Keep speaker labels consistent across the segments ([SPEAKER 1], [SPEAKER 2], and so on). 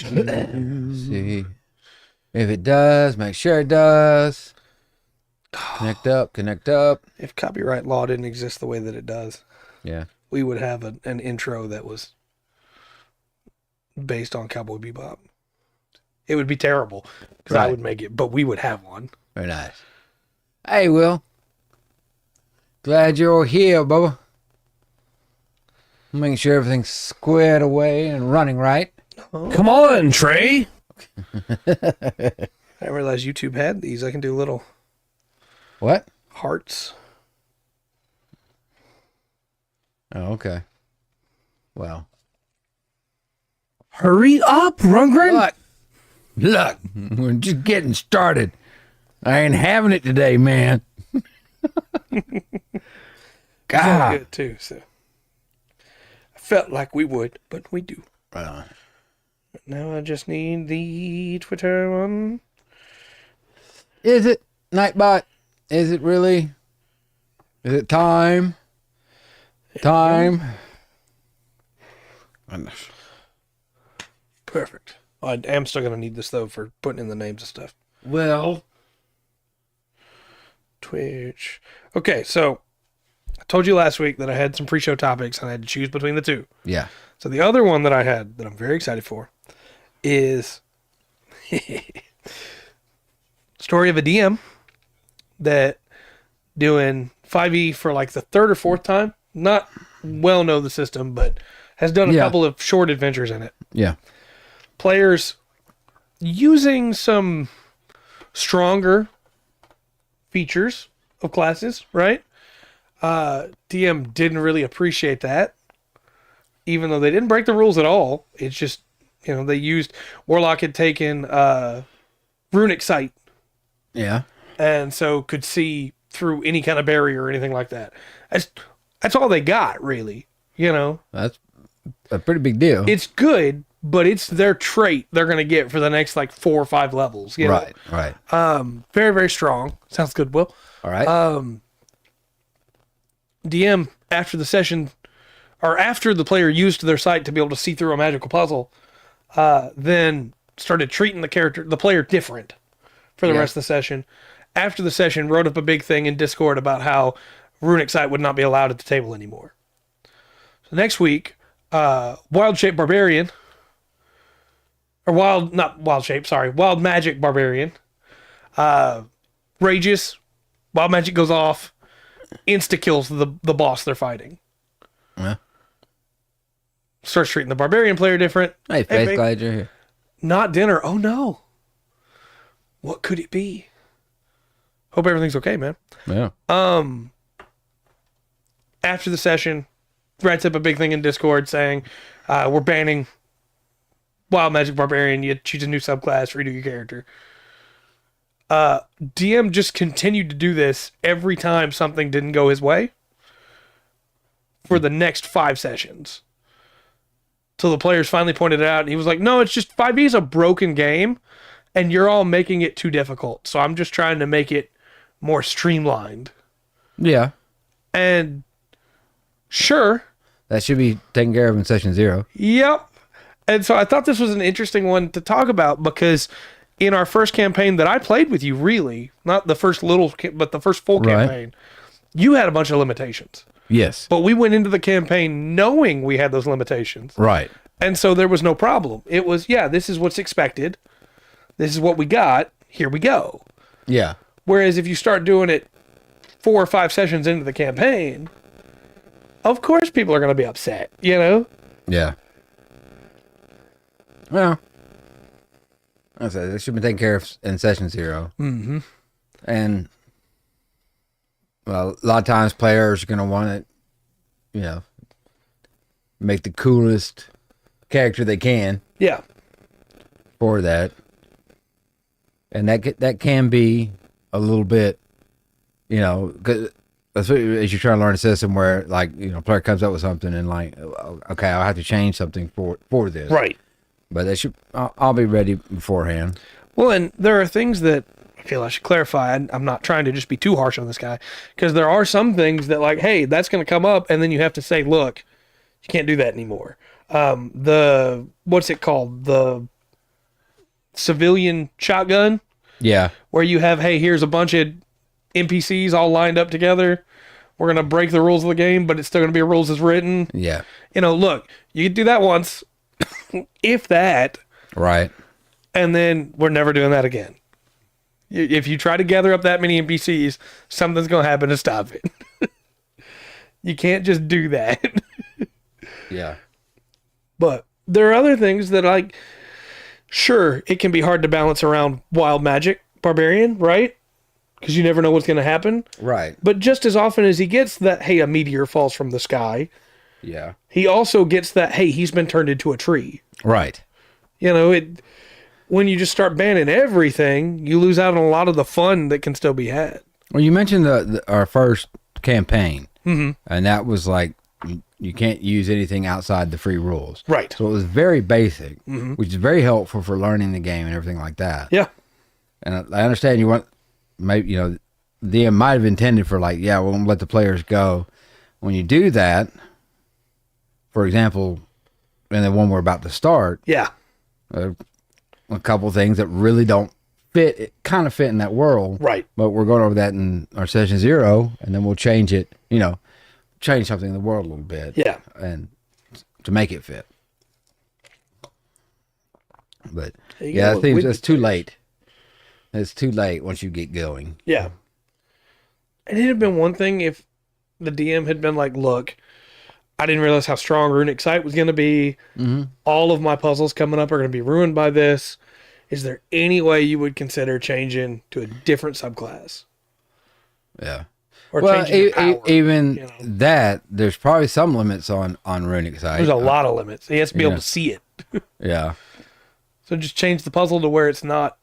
[SPEAKER 1] See. If it does, make sure it does. Connect up, connect up.
[SPEAKER 2] If copyright law didn't exist the way that it does,
[SPEAKER 1] Yeah.
[SPEAKER 2] we would have an intro that was based on Cowboy Bebop. It would be terrible because I
[SPEAKER 1] Right.
[SPEAKER 2] would make it, but we would have one.
[SPEAKER 1] Very nice. Hey, Will. Glad you're here, Bubba. Making sure everything's squared away and running right.
[SPEAKER 3] Come on, Trey.
[SPEAKER 2] I realized YouTube had these. I can do little
[SPEAKER 1] What?
[SPEAKER 2] hearts.
[SPEAKER 1] Oh, okay. Well.
[SPEAKER 3] Hurry up, Rundgren.
[SPEAKER 1] Look, we're just getting started. I ain't having it today, man. God.
[SPEAKER 2] Good too. So I felt like we would, but we do.
[SPEAKER 1] Right on.
[SPEAKER 2] Now I just need the Twitter one.
[SPEAKER 1] Is it, Nightbot? Is it really? Is it time? Time?
[SPEAKER 2] Perfect. I am still going to need this, though, for putting in the names and stuff.
[SPEAKER 1] Well.
[SPEAKER 2] Twitch. Okay, so I told you last week that I had some pre-show topics and I had to choose between the two.
[SPEAKER 1] Yeah.
[SPEAKER 2] So the other one that I had that I'm very excited for is story of a DM that doing 5e for like the third or fourth time. Not well know the system, but has done a couple of short adventures in it.
[SPEAKER 1] Yeah.
[SPEAKER 2] Players using some stronger features of classes, right? DM didn't really appreciate that, even though they didn't break the rules at all. It's just, they used Warlock had taken runic sight,
[SPEAKER 1] Yeah.
[SPEAKER 2] and so could see through any kind of barrier or anything like that. That's all they got, really.
[SPEAKER 1] That's a pretty big deal.
[SPEAKER 2] It's good, but it's their trait they're going to get for the next like 4 or 5 levels.
[SPEAKER 1] Right.
[SPEAKER 2] Very, very strong. Sounds good, Will.
[SPEAKER 1] All right.
[SPEAKER 2] DM, after the session, or after the player used their sight to be able to see through a magical puzzle, then started treating the player different for the rest of the session. After the session, wrote up a big thing in Discord about how runic sight would not be allowed at the table anymore. So next week, Wild Magic Barbarian, rages, Wild Magic goes off, insta-kills the boss they're fighting.
[SPEAKER 1] Yeah.
[SPEAKER 2] Starts treating the Barbarian player different.
[SPEAKER 1] Hey, Faith, glad you're here.
[SPEAKER 2] Not dinner. Oh, no. What could it be? Hope everything's okay, man.
[SPEAKER 1] Yeah.
[SPEAKER 2] After the session, writes up a big thing in Discord saying, we're banning Wild Magic Barbarian. You choose a new subclass, redo your character. DM just continued to do this every time something didn't go his way for the next 5 sessions. Till the players finally pointed it out, and he was like, no, it's just 5e is a broken game, and you're all making it too difficult. So I'm just trying to make it more streamlined.
[SPEAKER 1] Yeah.
[SPEAKER 2] And sure.
[SPEAKER 1] That should be taken care of in session 0.
[SPEAKER 2] Yep. And so I thought this was an interesting one to talk about because in our first campaign that I played with you, really, not the first but the first full campaign, you had a bunch of limitations.
[SPEAKER 1] Yes.
[SPEAKER 2] But we went into the campaign knowing we had those limitations.
[SPEAKER 1] Right.
[SPEAKER 2] And so there was no problem. It was, this is what's expected. This is what we got. Here we go.
[SPEAKER 1] Yeah.
[SPEAKER 2] Whereas if you start doing it 4 or 5 sessions into the campaign, of course people are going to be upset,
[SPEAKER 1] Yeah. Well, I said it should be taken care of in session 0.
[SPEAKER 2] Mm-hmm.
[SPEAKER 1] And, well, a lot of times players are going to want to, make the coolest character they can.
[SPEAKER 2] Yeah.
[SPEAKER 1] For that. And that can be a little bit, cause as you're trying to learn a system where, like, a player comes up with something and like, okay, I'll have to change something for this.
[SPEAKER 2] Right.
[SPEAKER 1] But they should. I'll be ready beforehand.
[SPEAKER 2] Well, and there are things that I feel I should clarify. I'm not trying to just be too harsh on this guy because there are some things that, like, hey, that's going to come up, and then you have to say, look, you can't do that anymore. What's it called? The civilian shotgun,
[SPEAKER 1] Yeah.
[SPEAKER 2] where you have, hey, here's a bunch of NPCs all lined up together. We're going to break the rules of the game, but it's still going to be rules as written.
[SPEAKER 1] Yeah.
[SPEAKER 2] Look, you can do that once, if that,
[SPEAKER 1] Right.
[SPEAKER 2] and then we're never doing that again. If you try to gather up that many NPCs, something's going to happen to stop it. You can't just do that.
[SPEAKER 1] Yeah.
[SPEAKER 2] But there are other things that sure, it can be hard to balance around wild magic barbarian, right? Because you never know what's going to happen.
[SPEAKER 1] Right.
[SPEAKER 2] But just as often as he gets that, hey, a meteor falls from the sky,
[SPEAKER 1] Yeah.
[SPEAKER 2] he also gets that, hey, he's been turned into a tree.
[SPEAKER 1] Right.
[SPEAKER 2] When you just start banning everything, you lose out on a lot of the fun that can still be had.
[SPEAKER 1] Well, you mentioned our first campaign, and that was like you can't use anything outside the free rules.
[SPEAKER 2] Right.
[SPEAKER 1] So it was very basic, which is very helpful for learning the game and everything like that.
[SPEAKER 2] Yeah.
[SPEAKER 1] And I understand you want, maybe, the DM might have intended for we'll let the players go. When you do that, for example, in the one we're about to start,
[SPEAKER 2] Yeah.
[SPEAKER 1] a couple things that really don't kind of fit in that world.
[SPEAKER 2] Right.
[SPEAKER 1] But we're going over that in our session 0, and then we'll change it, change something in the world a little bit.
[SPEAKER 2] Yeah.
[SPEAKER 1] And to make it fit. But
[SPEAKER 2] You
[SPEAKER 1] yeah,
[SPEAKER 2] go
[SPEAKER 1] it seems
[SPEAKER 2] with
[SPEAKER 1] it's too late. It's too late once you get going.
[SPEAKER 2] Yeah. And it'd have been one thing if the DM had been like, look, I didn't realize how strong Runic Sight was going to be. All of my puzzles coming up are going to be ruined by this. Is there any way you would consider changing to a different subclass?
[SPEAKER 1] Yeah.
[SPEAKER 2] Or
[SPEAKER 1] Well,
[SPEAKER 2] changing your power,
[SPEAKER 1] even that, there's probably some limits on Runic Sight.
[SPEAKER 2] There's a lot of limits. He has to be able to see it.
[SPEAKER 1] Yeah.
[SPEAKER 2] So just change the puzzle to where it's not,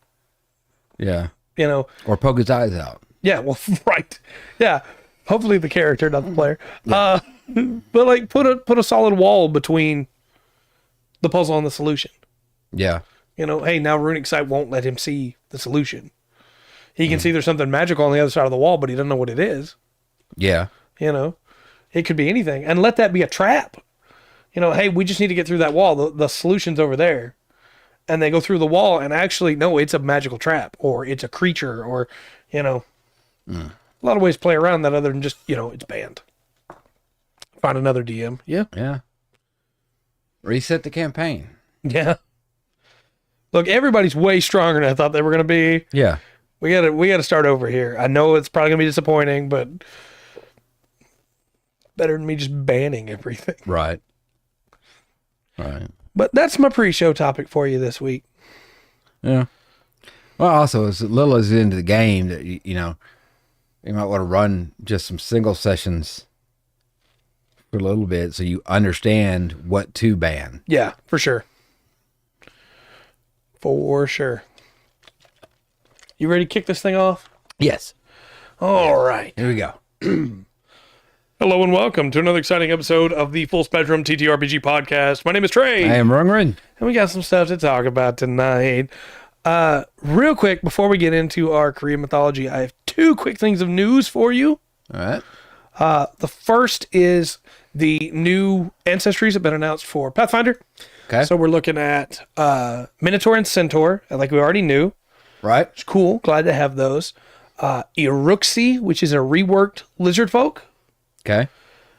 [SPEAKER 1] Yeah.
[SPEAKER 2] Or
[SPEAKER 1] poke his eyes out.
[SPEAKER 2] Yeah, well, right. Yeah. Hopefully the character, not the player. Yeah. But put a solid wall between the puzzle and the solution.
[SPEAKER 1] Yeah.
[SPEAKER 2] Hey, now Runic Sight won't let him see the solution. He can see there's something magical on the other side of the wall, but he doesn't know what it is.
[SPEAKER 1] Yeah.
[SPEAKER 2] It could be anything. And let that be a trap. Hey, we just need to get through that wall. The solution's over there. And they go through the wall and actually, no, it's a magical trap or it's a creature or, a lot of ways to play around that other than just, it's banned. Find another DM. Yeah.
[SPEAKER 1] Yeah. Reset the campaign.
[SPEAKER 2] Yeah. Look, everybody's way stronger than I thought they were going to be.
[SPEAKER 1] Yeah.
[SPEAKER 2] We gotta start over here. I know it's probably gonna be disappointing, but better than me just banning everything.
[SPEAKER 1] Right. Right.
[SPEAKER 2] But that's my pre-show topic for you this week.
[SPEAKER 1] Yeah. Well, also, as little as into the game that you might want to run just some single sessions for a little bit so you understand what to ban.
[SPEAKER 2] Yeah, for sure. For sure. You ready to kick this thing off?
[SPEAKER 1] Yes.
[SPEAKER 2] All right.
[SPEAKER 1] Here we go.
[SPEAKER 2] Hello and welcome to another exciting episode of the Full Spectrum TTRPG podcast. My name is Trey.
[SPEAKER 1] I am Rungren.
[SPEAKER 2] And we got some stuff to talk about tonight. Real quick, before we get into our Korean mythology, I have 2 quick things of news for you.
[SPEAKER 1] All right.
[SPEAKER 2] The first is the new ancestries have been announced for Pathfinder.
[SPEAKER 1] Okay.
[SPEAKER 2] So we're looking at Minotaur and Centaur, like we already knew.
[SPEAKER 1] Right.
[SPEAKER 2] It's cool. Glad to have those. Iruxi, which is a reworked lizard folk.
[SPEAKER 1] Okay.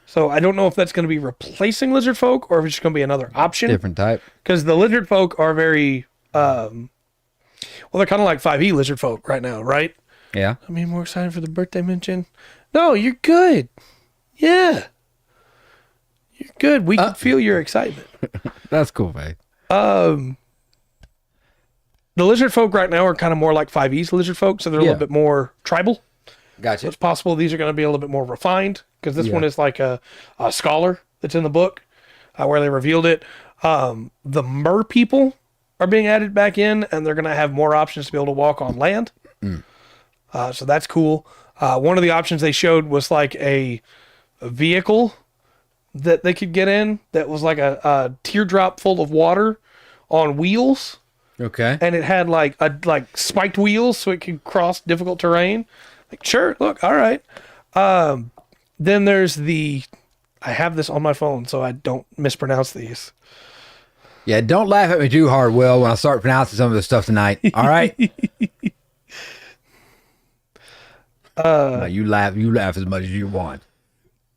[SPEAKER 2] So I don't know if that's going to be replacing lizard folk or if it's just going to be another option.
[SPEAKER 1] Different type.
[SPEAKER 2] Because the lizard folk are very, they're kind of like 5e lizard folk right now, right?
[SPEAKER 1] Yeah.
[SPEAKER 2] I mean, more excited for the birthday mention. No, you're good. Yeah. You're good. We can feel your excitement.
[SPEAKER 1] That's cool, babe.
[SPEAKER 2] The lizard folk right now are kind of more like 5e's lizard folk, so they're a little bit more tribal.
[SPEAKER 1] Gotcha.
[SPEAKER 2] So it's possible these are going to be a little bit more refined, because this one is like a scholar that's in the book where they revealed it. The mer people are being added back in, and they're going to have more options to be able to walk on land. So that's cool. One of the options they showed was like a vehicle that they could get in that was like a teardrop full of water on wheels.
[SPEAKER 1] Okay.
[SPEAKER 2] And it had like spiked wheels so it could cross difficult terrain. Like, sure, look, all right. Then there's I have this on my phone so I don't mispronounce these.
[SPEAKER 1] Yeah, don't laugh at me too hard, Will, when I start pronouncing some of this stuff tonight. All right? No, you laugh as much as you want.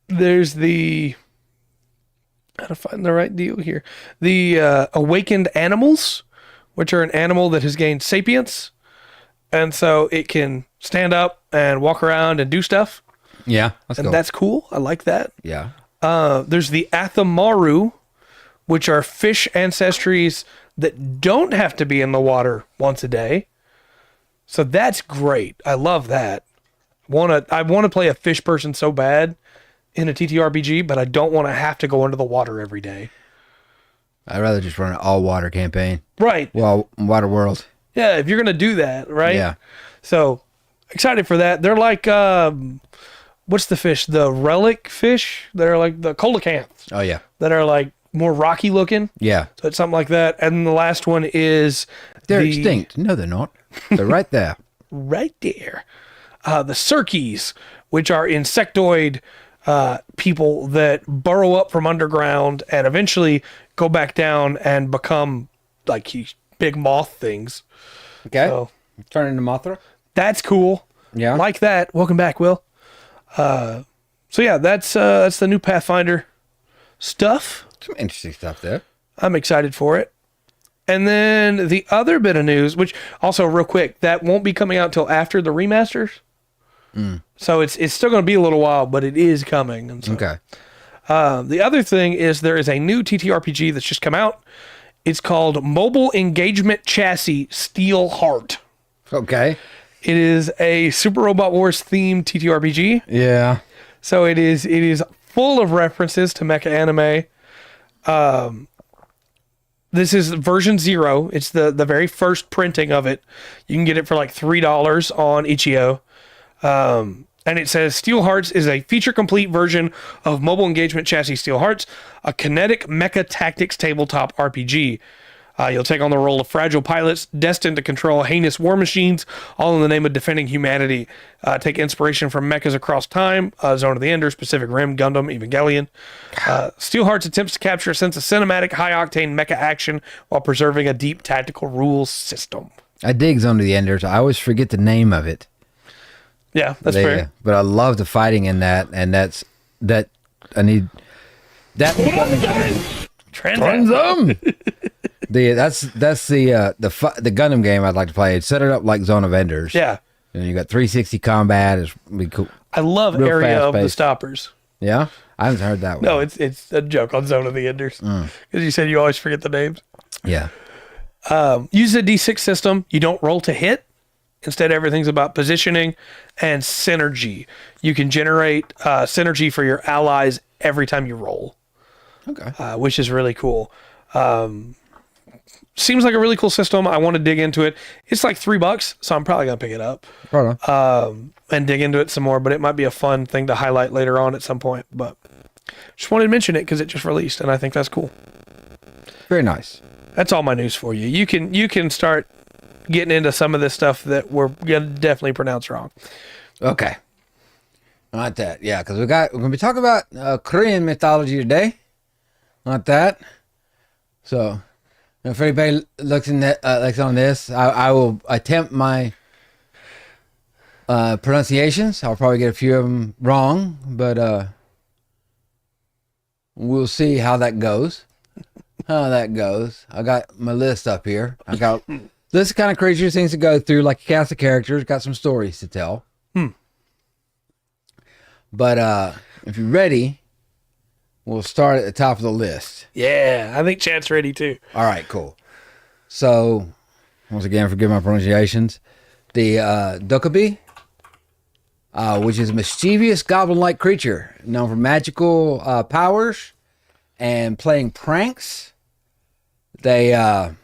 [SPEAKER 2] There's the... Gotta find the right deal here. The awakened animals, which are an animal that has gained sapience. And so it can stand up and walk around and do stuff.
[SPEAKER 1] Yeah, that's
[SPEAKER 2] And
[SPEAKER 1] cool.
[SPEAKER 2] that's cool. I like that.
[SPEAKER 1] Yeah.
[SPEAKER 2] There's the Athamaru, which are fish ancestries that don't have to be in the water once a day. So that's great. I love that. I want to play a fish person so bad in a TTRPG, but I don't want to have to go into the water every day.
[SPEAKER 1] I'd rather just run an all-water campaign.
[SPEAKER 2] Right.
[SPEAKER 1] Well, water world.
[SPEAKER 2] Yeah, if you're going to do that, right?
[SPEAKER 1] Yeah.
[SPEAKER 2] So excited for that. They're like, what's the fish? The relic fish? They're like the coelacanths
[SPEAKER 1] Oh, yeah.
[SPEAKER 2] that are like more rocky looking.
[SPEAKER 1] Yeah.
[SPEAKER 2] So it's something like that. And the last one is
[SPEAKER 1] They're
[SPEAKER 2] the-
[SPEAKER 1] extinct. No, they're not. They're right there.
[SPEAKER 2] right there. The Cirques, which are insectoid people that burrow up from underground and eventually go back down and become like huge, big moth things.
[SPEAKER 1] Okay.
[SPEAKER 2] So
[SPEAKER 1] Turn into Mothra?
[SPEAKER 2] that's cool.
[SPEAKER 1] Yeah.
[SPEAKER 2] Like that. Welcome back, Will. So yeah, that's the new Pathfinder stuff.
[SPEAKER 1] Some interesting stuff there.
[SPEAKER 2] I'm excited for it. And then the other bit of news, which also real quick, that won't be coming out till after the remasters. So it's still going to be a little while, but it is coming. And so,
[SPEAKER 1] Okay.
[SPEAKER 2] the other thing is there is a new TTRPG that's just come out. It's called Mobile Engagement Chassis Steel Heart.
[SPEAKER 1] Okay.
[SPEAKER 2] It is a Super Robot Wars themed TTRPG.
[SPEAKER 1] Yeah.
[SPEAKER 2] So it is full of references to mecha anime. This is version 0. It's the very first printing of it. You can get it for like $3 on itch.io. And it says Steel Hearts is a feature-complete version of Mobile Engagement Chassis Steel Hearts, a kinetic mecha tactics tabletop RPG. You'll take on the role of fragile pilots destined to control heinous war machines, all in the name of defending humanity. Take inspiration from mechas across time, Zone of the Enders, Pacific Rim, Gundam, Evangelion. Steelhearts attempts to capture a sense of cinematic, high-octane mecha action while preserving a deep tactical rules system.
[SPEAKER 1] I dig Zone of the Enders. I always forget the name of it.
[SPEAKER 2] Yeah, that's fair.
[SPEAKER 1] But I love the fighting in that, and that I need that.
[SPEAKER 2] Transam.
[SPEAKER 1] That's the Gundam game I'd like to play. Set it up like Zone of Enders.
[SPEAKER 2] Yeah.
[SPEAKER 1] And you got 360 combat. It's be cool.
[SPEAKER 2] I love
[SPEAKER 1] Real
[SPEAKER 2] Area of the
[SPEAKER 1] fast-paced.
[SPEAKER 2] Stoppers.
[SPEAKER 1] Yeah, I haven't heard that one.
[SPEAKER 2] No, it's a joke on Zone of the Enders. Because you said you always forget the names.
[SPEAKER 1] Yeah.
[SPEAKER 2] Use a D6 system. You don't roll to hit. Instead, everything's about positioning and synergy. You can generate synergy for your allies every time you roll,
[SPEAKER 1] Okay.
[SPEAKER 2] which is really cool. Seems like a really cool system. I want to dig into it. It's like $3, so I'm probably going to pick it up
[SPEAKER 1] Right on.
[SPEAKER 2] and dig into it some more, but it might be a fun thing to highlight later on at some point. But just wanted to mention it because it just released, and I think that's cool.
[SPEAKER 1] Very nice.
[SPEAKER 2] That's all my news for you. You can start getting into some of this stuff that we're gonna definitely pronounce wrong.
[SPEAKER 1] Okay. Not that. Yeah, because we're going to be talking about Korean mythology today. Not that. So, if anybody looks on this, I will attempt my pronunciations. I'll probably get a few of them wrong, but we'll see how that goes. I got my list up here. I got list of kind of crazy things to go through, like a cast of characters. Got some stories to tell. But if you're ready, we'll start at the top of the list.
[SPEAKER 2] Yeah, I think Chad's ready too.
[SPEAKER 1] All right, cool. So, once again, forgive my pronunciations. The Dokubi, which is a mischievous goblin-like creature known for magical powers and playing pranks. There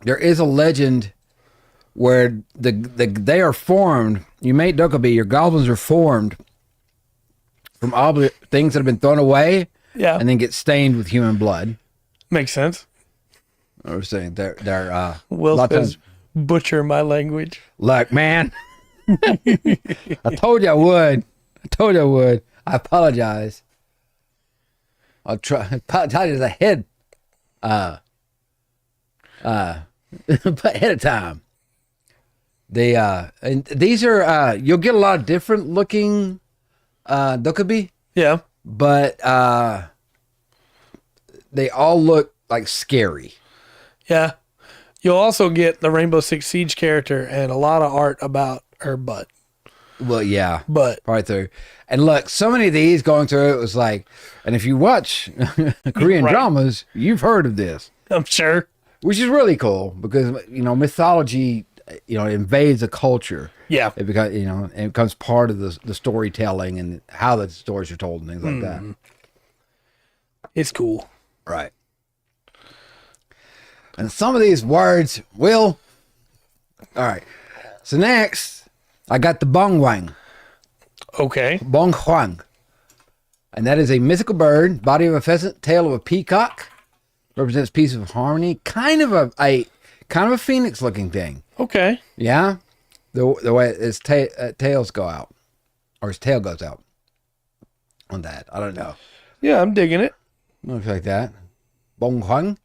[SPEAKER 1] is a legend where they are formed. You make Dokubi, your goblins are formed from things that have been thrown away,
[SPEAKER 2] Yeah,
[SPEAKER 1] and then get stained with human blood.
[SPEAKER 2] makes sense.
[SPEAKER 1] I was saying they're
[SPEAKER 2] Will
[SPEAKER 1] lot of
[SPEAKER 2] says, "Butcher my language."
[SPEAKER 1] look, man. I told you I would. I apologize. I'll try tied as a head ahead of time. And these are you'll get a lot of different looking dokubi,
[SPEAKER 2] Yeah.
[SPEAKER 1] but they all look like scary.
[SPEAKER 2] Yeah. You'll also get the Rainbow Six Siege character and a lot of art about her butt.
[SPEAKER 1] Well, yeah,
[SPEAKER 2] But
[SPEAKER 1] right through. And look, so many of these going through it was like, and if you watch Korean
[SPEAKER 2] Right.
[SPEAKER 1] dramas, you've heard of this,
[SPEAKER 2] I'm sure.
[SPEAKER 1] which is really cool because mythology, invades a culture.
[SPEAKER 2] Yeah.
[SPEAKER 1] It becomes, and it becomes part of the storytelling and how the stories are told and things like that.
[SPEAKER 2] It's cool.
[SPEAKER 1] Right. And some of these words will. All right. So next, I got the Bongwang.
[SPEAKER 2] Okay.
[SPEAKER 1] Bonghuang. And that is a mythical bird, body of a pheasant, tail of a peacock. Represents peace of harmony. Kind of a phoenix looking thing.
[SPEAKER 2] Okay.
[SPEAKER 1] Yeah. The way its tails go out. Or his tail goes out. On that. I don't know.
[SPEAKER 2] Yeah, I'm digging it.
[SPEAKER 1] Looks like that. Bonghuang.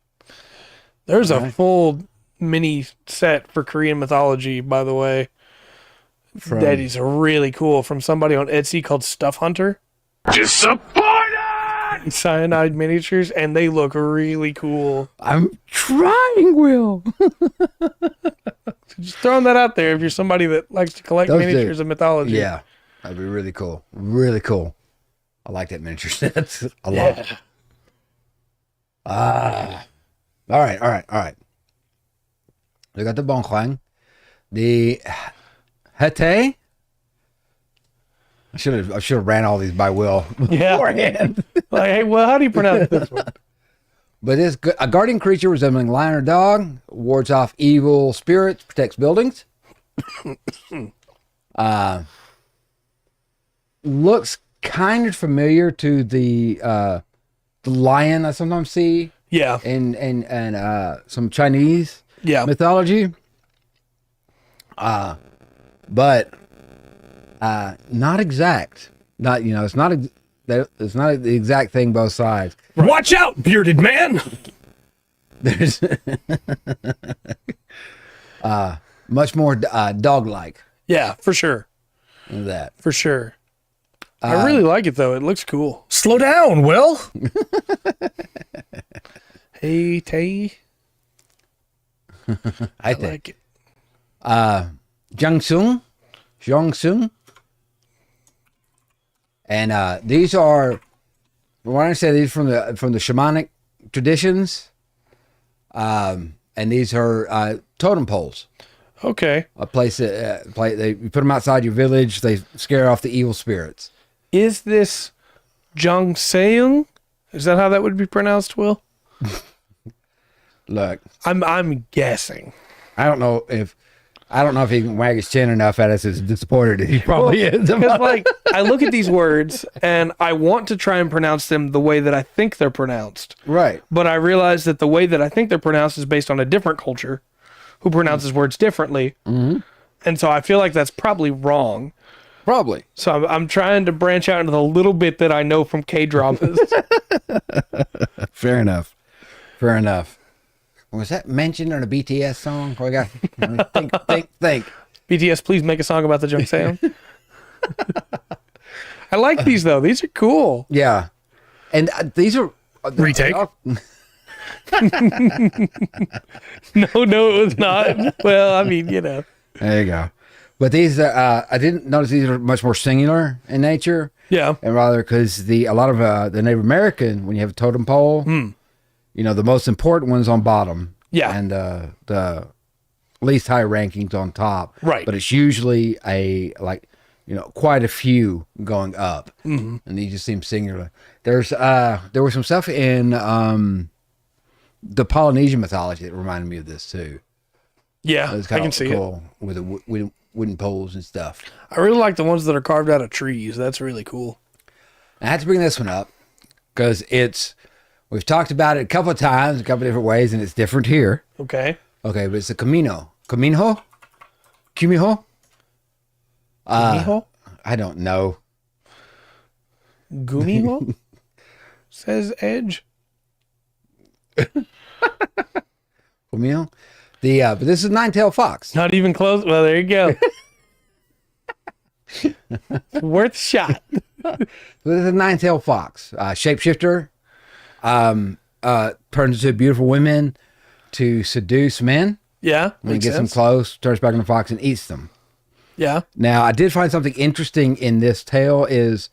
[SPEAKER 2] There's a full mini set for Korean mythology, by the way. That is really cool from somebody on Etsy called Stuff Hunter.
[SPEAKER 3] Disappointed!
[SPEAKER 2] Cyanide miniatures, and they look really cool.
[SPEAKER 1] I'm trying, Will.
[SPEAKER 2] Just throwing that out there if you're somebody that likes to collect
[SPEAKER 1] Those
[SPEAKER 2] miniatures
[SPEAKER 1] do.
[SPEAKER 2] of mythology.
[SPEAKER 1] Yeah. That'd be really cool. Really cool. I like that miniature set a lot. All right. We got the Bonghuang. The Hete. I should have ran all these by Will
[SPEAKER 2] Yeah.
[SPEAKER 1] beforehand.
[SPEAKER 2] Like, hey, well, how do you pronounce this one?
[SPEAKER 1] But it's a guardian creature resembling lion or dog, wards off evil spirits, protects buildings. Looks kind of familiar to the lion I sometimes see
[SPEAKER 2] Yeah.
[SPEAKER 1] in some Chinese
[SPEAKER 2] Yeah.
[SPEAKER 1] mythology. But not exact. Not it's not it's not the exact thing both sides.
[SPEAKER 3] Watch out, bearded man!
[SPEAKER 1] There's much more dog-like
[SPEAKER 2] Yeah, for sure.
[SPEAKER 1] than that.
[SPEAKER 2] For sure. I really like it, though. It looks cool.
[SPEAKER 3] Slow down, Will!
[SPEAKER 2] Hey, Tay.
[SPEAKER 1] I
[SPEAKER 2] I like it.
[SPEAKER 1] Jiangsung. And these are, when I say these from the shamanic traditions, and these are totem poles.
[SPEAKER 2] Okay.
[SPEAKER 1] A place that you put them outside your village. They scare off the evil spirits.
[SPEAKER 2] Is this Jongseung? Is that how that would be pronounced, Will?
[SPEAKER 1] Look,
[SPEAKER 2] I'm guessing.
[SPEAKER 1] I don't know if he can wag his chin enough at us as disappointed as he probably is.
[SPEAKER 2] Because, like, I look at these words and I want to try and pronounce them the way that I think they're pronounced.
[SPEAKER 1] Right.
[SPEAKER 2] But I realize that the way that I think they're pronounced is based on a different culture who pronounces words differently. Mm-hmm. And so I feel like that's probably wrong.
[SPEAKER 1] Probably.
[SPEAKER 2] So I'm trying to branch out into the little bit that I know from K-dramas.
[SPEAKER 1] Fair enough. Was that mentioned in a BTS song? We got think.
[SPEAKER 2] BTS, please make a song about the Jongseung. I like these, though. These are cool.
[SPEAKER 1] Yeah. And these are
[SPEAKER 3] Retake.
[SPEAKER 2] No, it was not. Well, I mean,
[SPEAKER 1] There you go. But these, I didn't notice these are much more singular in nature.
[SPEAKER 2] Yeah.
[SPEAKER 1] And rather because a lot of the Native American, when you have a totem pole, the most important one's on bottom.
[SPEAKER 2] Yeah.
[SPEAKER 1] And the least high rankings on top.
[SPEAKER 2] Right.
[SPEAKER 1] But it's usually quite a few going up. Mm-hmm. And these just seem singular. There was some stuff in the Polynesian mythology that reminded me of this too.
[SPEAKER 2] Yeah, I can see it.
[SPEAKER 1] With the wooden poles and stuff.
[SPEAKER 2] I really like the ones that are carved out of trees. That's really cool.
[SPEAKER 1] I had to bring this one up because we've talked about it a couple of times, a couple of different ways, and it's different here.
[SPEAKER 2] Okay.
[SPEAKER 1] Okay, but it's a Kumiho? Kumiho?
[SPEAKER 2] Gumiho?
[SPEAKER 1] I don't know.
[SPEAKER 2] Gumiho? says Edge.
[SPEAKER 1] Camille. But this is Nine-Tailed Fox.
[SPEAKER 2] Not even close. Well, there you go. It's worth a shot.
[SPEAKER 1] So this is a Nine-Tailed Fox. Shapeshifter. Turns into beautiful women to seduce men.
[SPEAKER 2] Yeah.
[SPEAKER 1] When he gets them close, turns back into a fox and eats them.
[SPEAKER 2] Yeah.
[SPEAKER 1] Now, I did find something interesting in this tale is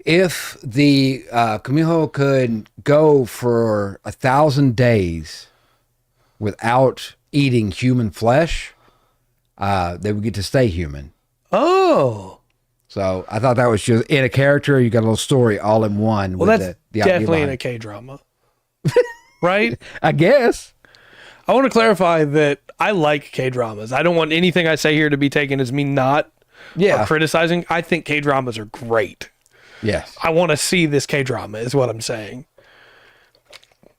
[SPEAKER 1] if the Kumiho could go for 1,000 days without eating human flesh, they would get to stay human.
[SPEAKER 2] Oh.
[SPEAKER 1] So I thought that was just in a character. You got a little story all in one.
[SPEAKER 2] Well,
[SPEAKER 1] with
[SPEAKER 2] that's
[SPEAKER 1] the idea
[SPEAKER 2] definitely in
[SPEAKER 1] behind
[SPEAKER 2] a
[SPEAKER 1] it.
[SPEAKER 2] K-drama. Right?
[SPEAKER 1] I guess.
[SPEAKER 2] I want to clarify that I like K-dramas. I don't want anything I say here to be taken as me not or criticizing. I think K-dramas are great.
[SPEAKER 1] Yes.
[SPEAKER 2] I want to see this K-drama is what I'm saying.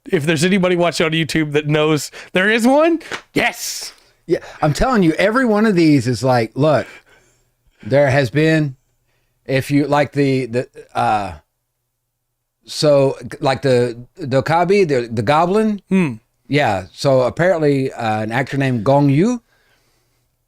[SPEAKER 2] If there's anybody watching on YouTube that knows there is one, yes.
[SPEAKER 1] Yeah, I'm telling you, every one of these is like, look, there has been, if you like so like the Dokabi, the goblin. Yeah. So apparently an actor named Gong Yu,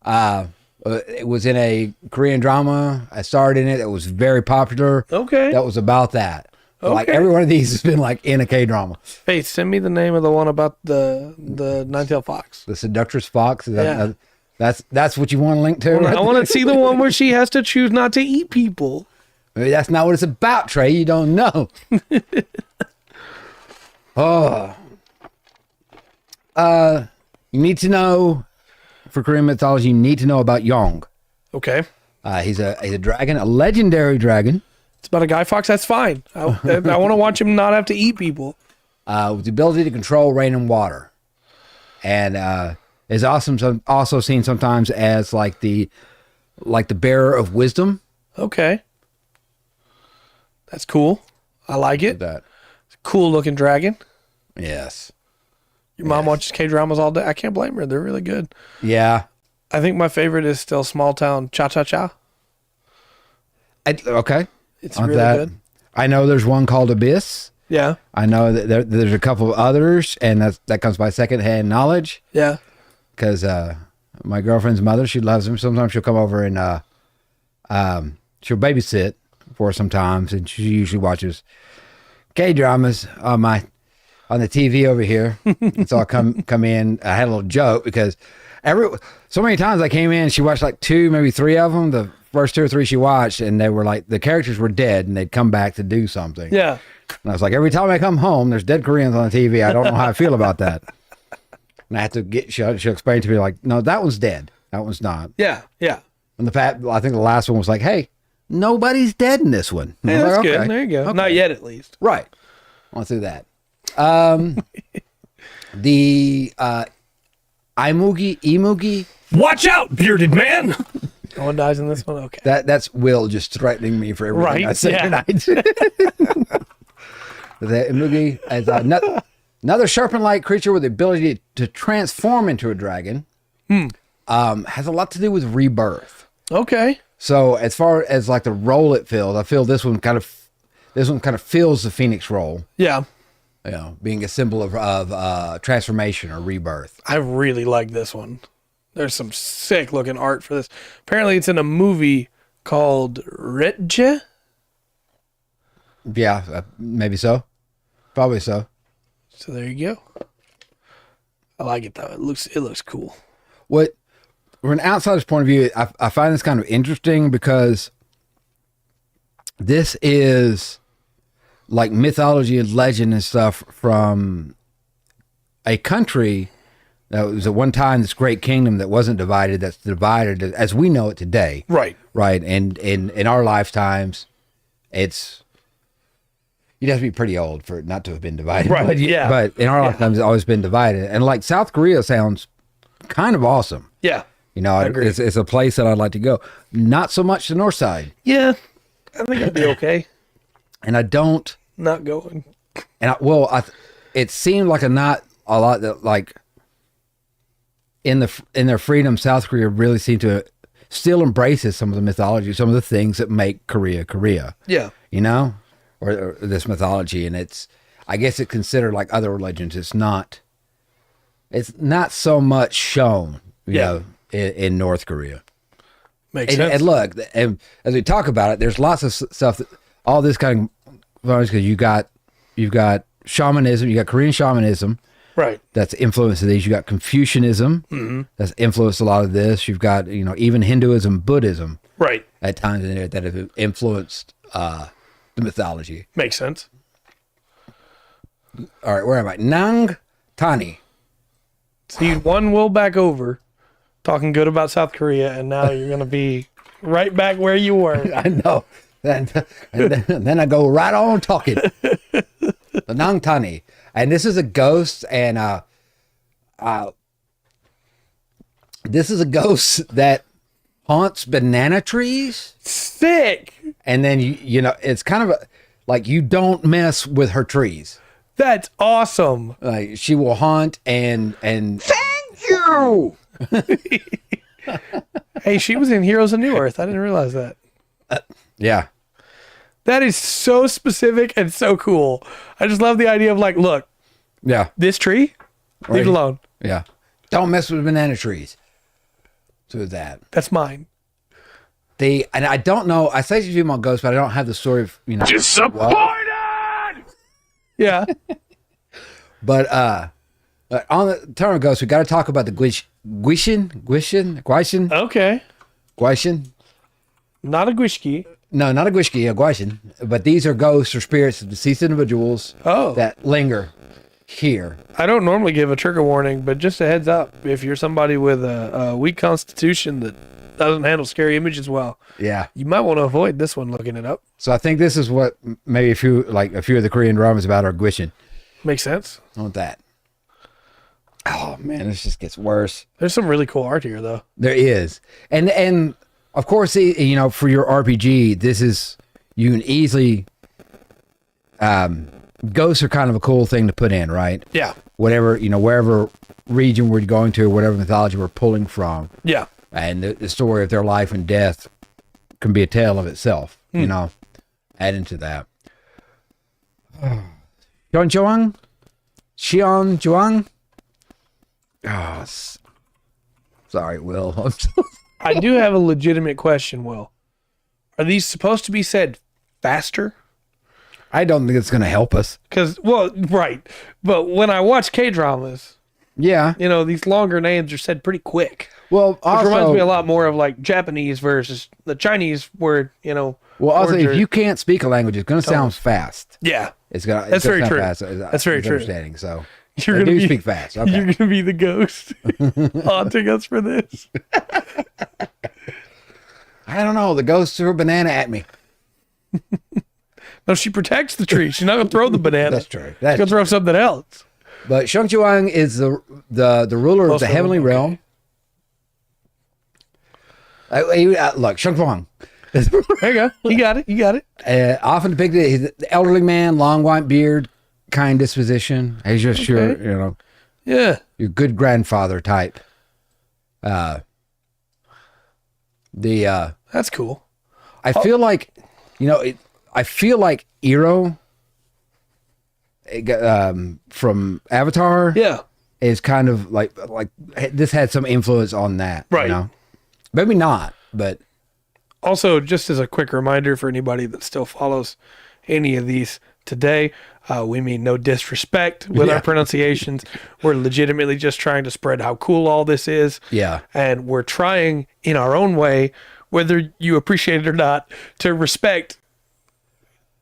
[SPEAKER 1] it was in a Korean drama. I starred in it. It was very popular.
[SPEAKER 2] Okay.
[SPEAKER 1] That was about that.
[SPEAKER 2] Okay.
[SPEAKER 1] Like every one of these has been like in a K-drama.
[SPEAKER 2] Hey, send me the name of the one about the Nine-Tailed Fox.
[SPEAKER 1] The Seductress Fox. Is
[SPEAKER 2] Yeah.
[SPEAKER 1] That's what you want to link to?
[SPEAKER 2] I want to see the one where she has to choose not to eat people.
[SPEAKER 1] Maybe that's not what it's about, Trey. You don't know. You need to know, for Korean mythology, you need to know about Yong.
[SPEAKER 2] Okay.
[SPEAKER 1] He's a dragon, a legendary dragon.
[SPEAKER 2] It's about a guy fox. That's fine. I want to watch him not have to eat people.
[SPEAKER 1] With the ability to control rain and water. And is awesome. Also seen sometimes as like the bearer of wisdom.
[SPEAKER 2] Okay. That's cool. I like it.
[SPEAKER 1] That.
[SPEAKER 2] It's a cool looking dragon.
[SPEAKER 1] Yes.
[SPEAKER 2] Your mom watches K-dramas all day. I can't blame her. They're really good.
[SPEAKER 1] Yeah.
[SPEAKER 2] I think my favorite is still Small Town Cha-Cha-Cha.
[SPEAKER 1] Okay.
[SPEAKER 2] It's
[SPEAKER 1] On
[SPEAKER 2] really
[SPEAKER 1] that,
[SPEAKER 2] good.
[SPEAKER 1] I know there's one called Abyss.
[SPEAKER 2] Yeah.
[SPEAKER 1] I know that there's a couple of others, and that comes by secondhand knowledge.
[SPEAKER 2] Yeah.
[SPEAKER 1] Because my girlfriend's mother, she loves him. Sometimes she'll come over and she'll babysit for us sometimes, and she usually watches K-dramas on the TV over here. And so I come in. I had a little joke because so many times I came in, she watched like 2, maybe 3 of them. The first 2 or 3 she watched, and they were like the characters were dead, and they'd come back to do something.
[SPEAKER 2] Yeah.
[SPEAKER 1] And I was like, every time I come home, there's dead Koreans on the TV. I don't know how I feel about that. And I have to she'll explain to me like, no, that one's dead. That one's not.
[SPEAKER 2] Yeah. Yeah.
[SPEAKER 1] And I think the last one was like, hey, nobody's dead in this one.
[SPEAKER 2] Hey,
[SPEAKER 1] I was
[SPEAKER 2] that's
[SPEAKER 1] like,
[SPEAKER 2] good.
[SPEAKER 1] okay.
[SPEAKER 2] There you go.
[SPEAKER 1] Okay.
[SPEAKER 2] Not yet, at least.
[SPEAKER 1] Right. I want to do that. The Imugi.
[SPEAKER 3] Watch out, bearded man!
[SPEAKER 2] No one dies in this one? Okay.
[SPEAKER 1] That's Will just threatening me for everything
[SPEAKER 2] Right,
[SPEAKER 1] I say
[SPEAKER 2] yeah.
[SPEAKER 1] tonight. The Imugi is another serpent-like creature with the ability to transform into a dragon. Has a lot to do with rebirth.
[SPEAKER 2] Okay.
[SPEAKER 1] So as far as like the role it fills, I feel this one kind of fills the Phoenix role.
[SPEAKER 2] Yeah.
[SPEAKER 1] You know, being a symbol of transformation or rebirth.
[SPEAKER 2] I really like this one. There's some sick looking art for this. Apparently it's in a movie called Retje.
[SPEAKER 1] Yeah, maybe so. Probably so.
[SPEAKER 2] So there you go. I like it though. It looks cool.
[SPEAKER 1] What, from an outsider's point of view, I find this kind of interesting because this is like mythology and legend and stuff from a country that was at one time this great kingdom that wasn't divided, that's divided as we know it today.
[SPEAKER 2] Right.
[SPEAKER 1] Right. And in our lifetimes, you'd have to be pretty old for it not to have been divided.
[SPEAKER 2] Right,
[SPEAKER 1] But,
[SPEAKER 2] yeah.
[SPEAKER 1] But in our lifetimes, it's always been divided. And like South Korea sounds kind of awesome.
[SPEAKER 2] Yeah.
[SPEAKER 1] You know,
[SPEAKER 2] agree.
[SPEAKER 1] it's a place that I'd like to go. Not so much the north side.
[SPEAKER 2] Yeah. I think I'd be okay.
[SPEAKER 1] And I don't,
[SPEAKER 2] Not going.
[SPEAKER 1] and it seemed like not a lot that like in their freedom, South Korea really seemed to still embraces some of the mythology, some of the things that make Korea, Korea.
[SPEAKER 2] Yeah.
[SPEAKER 1] You know, or this mythology, and I guess it's considered like other religions. It's not so much shown, you know, in North Korea.
[SPEAKER 2] Makes sense.
[SPEAKER 1] And look, and as we talk about it, there's lots of stuff that all this kind of, because you've got shamanism, you got Korean shamanism,
[SPEAKER 2] right?
[SPEAKER 1] That's influenced these. You got Confucianism, that's influenced a lot of this. You've got even Hinduism, Buddhism,
[SPEAKER 2] right?
[SPEAKER 1] At times in there that have influenced the mythology.
[SPEAKER 2] Makes sense.
[SPEAKER 1] All right, where am I? Nang Tani.
[SPEAKER 2] So you won Will back over, talking good about South Korea, and now you're gonna be right back where you were.
[SPEAKER 1] I know. And then I go right on talking. The Nang Tani. And this is a ghost, and this is a ghost that haunts banana trees.
[SPEAKER 2] Sick.
[SPEAKER 1] And then it's kind of like you don't mess with her trees.
[SPEAKER 2] That's awesome.
[SPEAKER 1] Like she will haunt and thank you.
[SPEAKER 2] Hey, she was in Heroes of New Earth. I didn't realize that.
[SPEAKER 1] Yeah.
[SPEAKER 2] That is so specific and so cool. I just love the idea of like, look,
[SPEAKER 1] Yeah.
[SPEAKER 2] this tree, leave it alone.
[SPEAKER 1] Yeah. Don't mess with banana trees. So that.
[SPEAKER 2] That's mine.
[SPEAKER 1] And I don't know. I say she's my ghost, but I don't have the story of
[SPEAKER 3] Disappointed!
[SPEAKER 2] Yeah.
[SPEAKER 1] But on the term of ghosts, we got to talk about the Guishin.
[SPEAKER 2] Okay.
[SPEAKER 1] Guishin.
[SPEAKER 2] Not a Gwishki.
[SPEAKER 1] No, not a Guishki, a Guishin. But these are ghosts or spirits of deceased individuals that linger here.
[SPEAKER 2] I don't normally give a trigger warning, but just a heads up, if you're somebody with a weak constitution that doesn't handle scary images well,
[SPEAKER 1] Yeah.
[SPEAKER 2] you might want to avoid this one looking it up.
[SPEAKER 1] So I think this is what maybe a few of the Korean dramas about are Guishin.
[SPEAKER 2] Makes sense.
[SPEAKER 1] I want that. Oh man, this just gets worse.
[SPEAKER 2] There's some really cool art here, though.
[SPEAKER 1] There is, and of course, for your RPG, this is you can easily. Ghosts are kind of a cool thing to put in, right?
[SPEAKER 2] Yeah.
[SPEAKER 1] Whatever wherever region we're going to, or whatever mythology we're pulling from.
[SPEAKER 2] Yeah.
[SPEAKER 1] And the story of their life and death can be a tale of itself. Add into that. Xiong Juang. Oh, sorry, Will.
[SPEAKER 2] I do have a legitimate question, Will. Are these supposed to be said faster?
[SPEAKER 1] I don't think it's going to help us.
[SPEAKER 2] Right. But when I watch K-dramas,
[SPEAKER 1] Yeah.
[SPEAKER 2] these longer names are said pretty quick.
[SPEAKER 1] Well,
[SPEAKER 2] Which
[SPEAKER 1] also,
[SPEAKER 2] reminds me a lot more of like Japanese versus the Chinese where,
[SPEAKER 1] well, also,
[SPEAKER 2] words
[SPEAKER 1] if
[SPEAKER 2] are-
[SPEAKER 1] you can't speak a language, it's going to sound fast.
[SPEAKER 2] Yeah.
[SPEAKER 1] That's
[SPEAKER 2] very true.
[SPEAKER 1] Fast.
[SPEAKER 2] That's very true.
[SPEAKER 1] Understanding. So
[SPEAKER 2] You're
[SPEAKER 1] they
[SPEAKER 2] gonna
[SPEAKER 1] do
[SPEAKER 2] be-
[SPEAKER 1] speak fast. Okay.
[SPEAKER 2] You're going to be the ghost haunting us for this.
[SPEAKER 1] I don't know. The ghost threw a banana at me.
[SPEAKER 2] No, she protects the tree. She's not going to throw the banana.
[SPEAKER 1] That's true.
[SPEAKER 2] She's going to throw something else.
[SPEAKER 1] But Shangchuang is the ruler of the heavenly realm. Look, Shangchuang.
[SPEAKER 2] There you go. You got it. You got it.
[SPEAKER 1] Often depicted as the elderly man, long white beard, kind disposition. He's just your
[SPEAKER 2] Yeah.
[SPEAKER 1] your good grandfather type.
[SPEAKER 2] That's cool.
[SPEAKER 1] I feel like, I feel like Iro from Avatar
[SPEAKER 2] Yeah.
[SPEAKER 1] is kind of like this had some influence on that.
[SPEAKER 2] Right.
[SPEAKER 1] Maybe not, but
[SPEAKER 2] Also, just as a quick reminder for anybody that still follows any of these today, we mean no disrespect with our pronunciations. We're legitimately just trying to spread how cool all this is.
[SPEAKER 1] yeah.
[SPEAKER 2] And we're trying in our own way, whether you appreciate it or not, to respect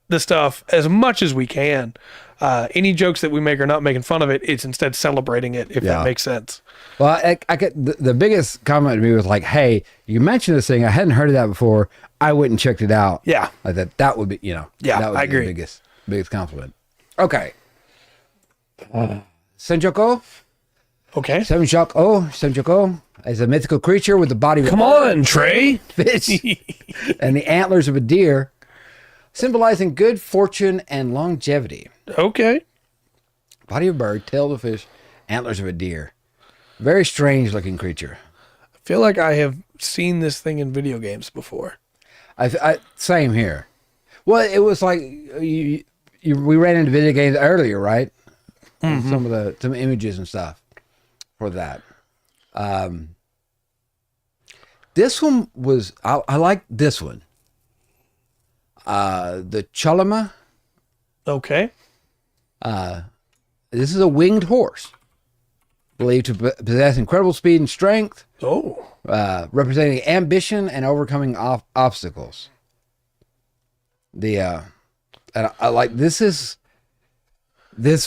[SPEAKER 2] the stuff as much as we can. Any jokes that we make are not making fun of it. It's instead celebrating it, if that makes sense.
[SPEAKER 1] Well, I get the biggest comment to me was like, "Hey, you mentioned this thing. I hadn't heard of that before. I went and checked it out."
[SPEAKER 2] Yeah.
[SPEAKER 1] Like that would be,
[SPEAKER 2] Yeah,
[SPEAKER 1] that would
[SPEAKER 2] I
[SPEAKER 1] be the
[SPEAKER 2] agree.
[SPEAKER 1] biggest compliment. Okay. Senjoko is a mythical creature with the body of
[SPEAKER 3] Come on, Trey.
[SPEAKER 1] fish and the antlers of a deer, symbolizing good fortune and longevity.
[SPEAKER 2] Okay.
[SPEAKER 1] Body of a bird, tail of a fish, antlers of a deer. Very strange looking creature.
[SPEAKER 2] I feel like I have seen this thing in video games before.
[SPEAKER 1] Same here. Well, it was like we ran into video games earlier, right?
[SPEAKER 2] Mm-hmm.
[SPEAKER 1] Some images and stuff for that. This one was I like this one. The Cholima.
[SPEAKER 2] Okay.
[SPEAKER 1] This is a winged horse, believed to possess incredible speed and strength,
[SPEAKER 2] Oh.
[SPEAKER 1] representing ambition and overcoming obstacles. And I like this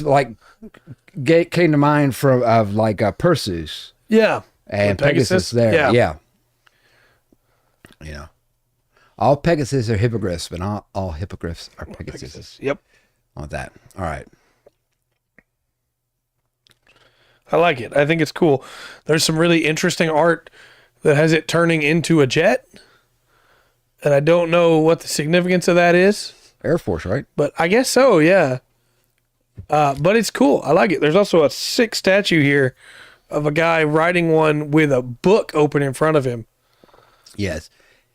[SPEAKER 1] like came to mind of Perseus
[SPEAKER 2] Yeah.
[SPEAKER 1] and
[SPEAKER 2] With
[SPEAKER 1] Pegasus there.
[SPEAKER 2] Yeah.
[SPEAKER 1] Yeah. You know, all Pegasus are hippogriffs, but not all hippogriffs are Pegasus.
[SPEAKER 2] Yep.
[SPEAKER 1] On that. All right.
[SPEAKER 2] I like it. I think it's cool. There's some really interesting art that has it turning into a jet. And I don't know what the significance of that is,
[SPEAKER 1] Air Force, right?
[SPEAKER 2] but I guess so, yeah. But it's cool. I like it. There's also a sick statue here of a guy riding one with a book open in front of him
[SPEAKER 1] Yes.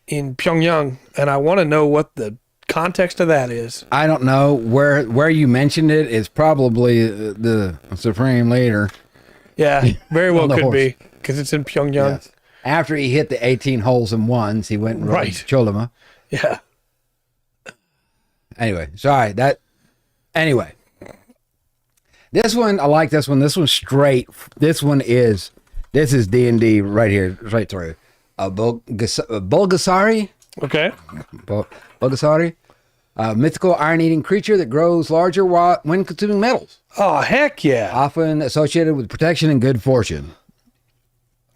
[SPEAKER 2] in Pyongyang. And I want to know what the context of that is.
[SPEAKER 1] I don't know where you mentioned it. It's probably the Supreme Leader.
[SPEAKER 2] Yeah, very well
[SPEAKER 1] On the
[SPEAKER 2] could
[SPEAKER 1] horse.
[SPEAKER 2] be because it's in Pyongyang.
[SPEAKER 1] Yes. After he hit the 18 holes in ones, he went and rode
[SPEAKER 2] Right.
[SPEAKER 1] Cholima.
[SPEAKER 2] Yeah.
[SPEAKER 1] Anyway, sorry. Anyway. This one, I like this one. This one's straight. This is D&D right here. Right through. Bulgasari.
[SPEAKER 2] Okay.
[SPEAKER 1] Bulgasari. A mythical iron-eating creature that grows larger when consuming metals.
[SPEAKER 2] Oh, heck yeah.
[SPEAKER 1] Often associated with protection and good fortune.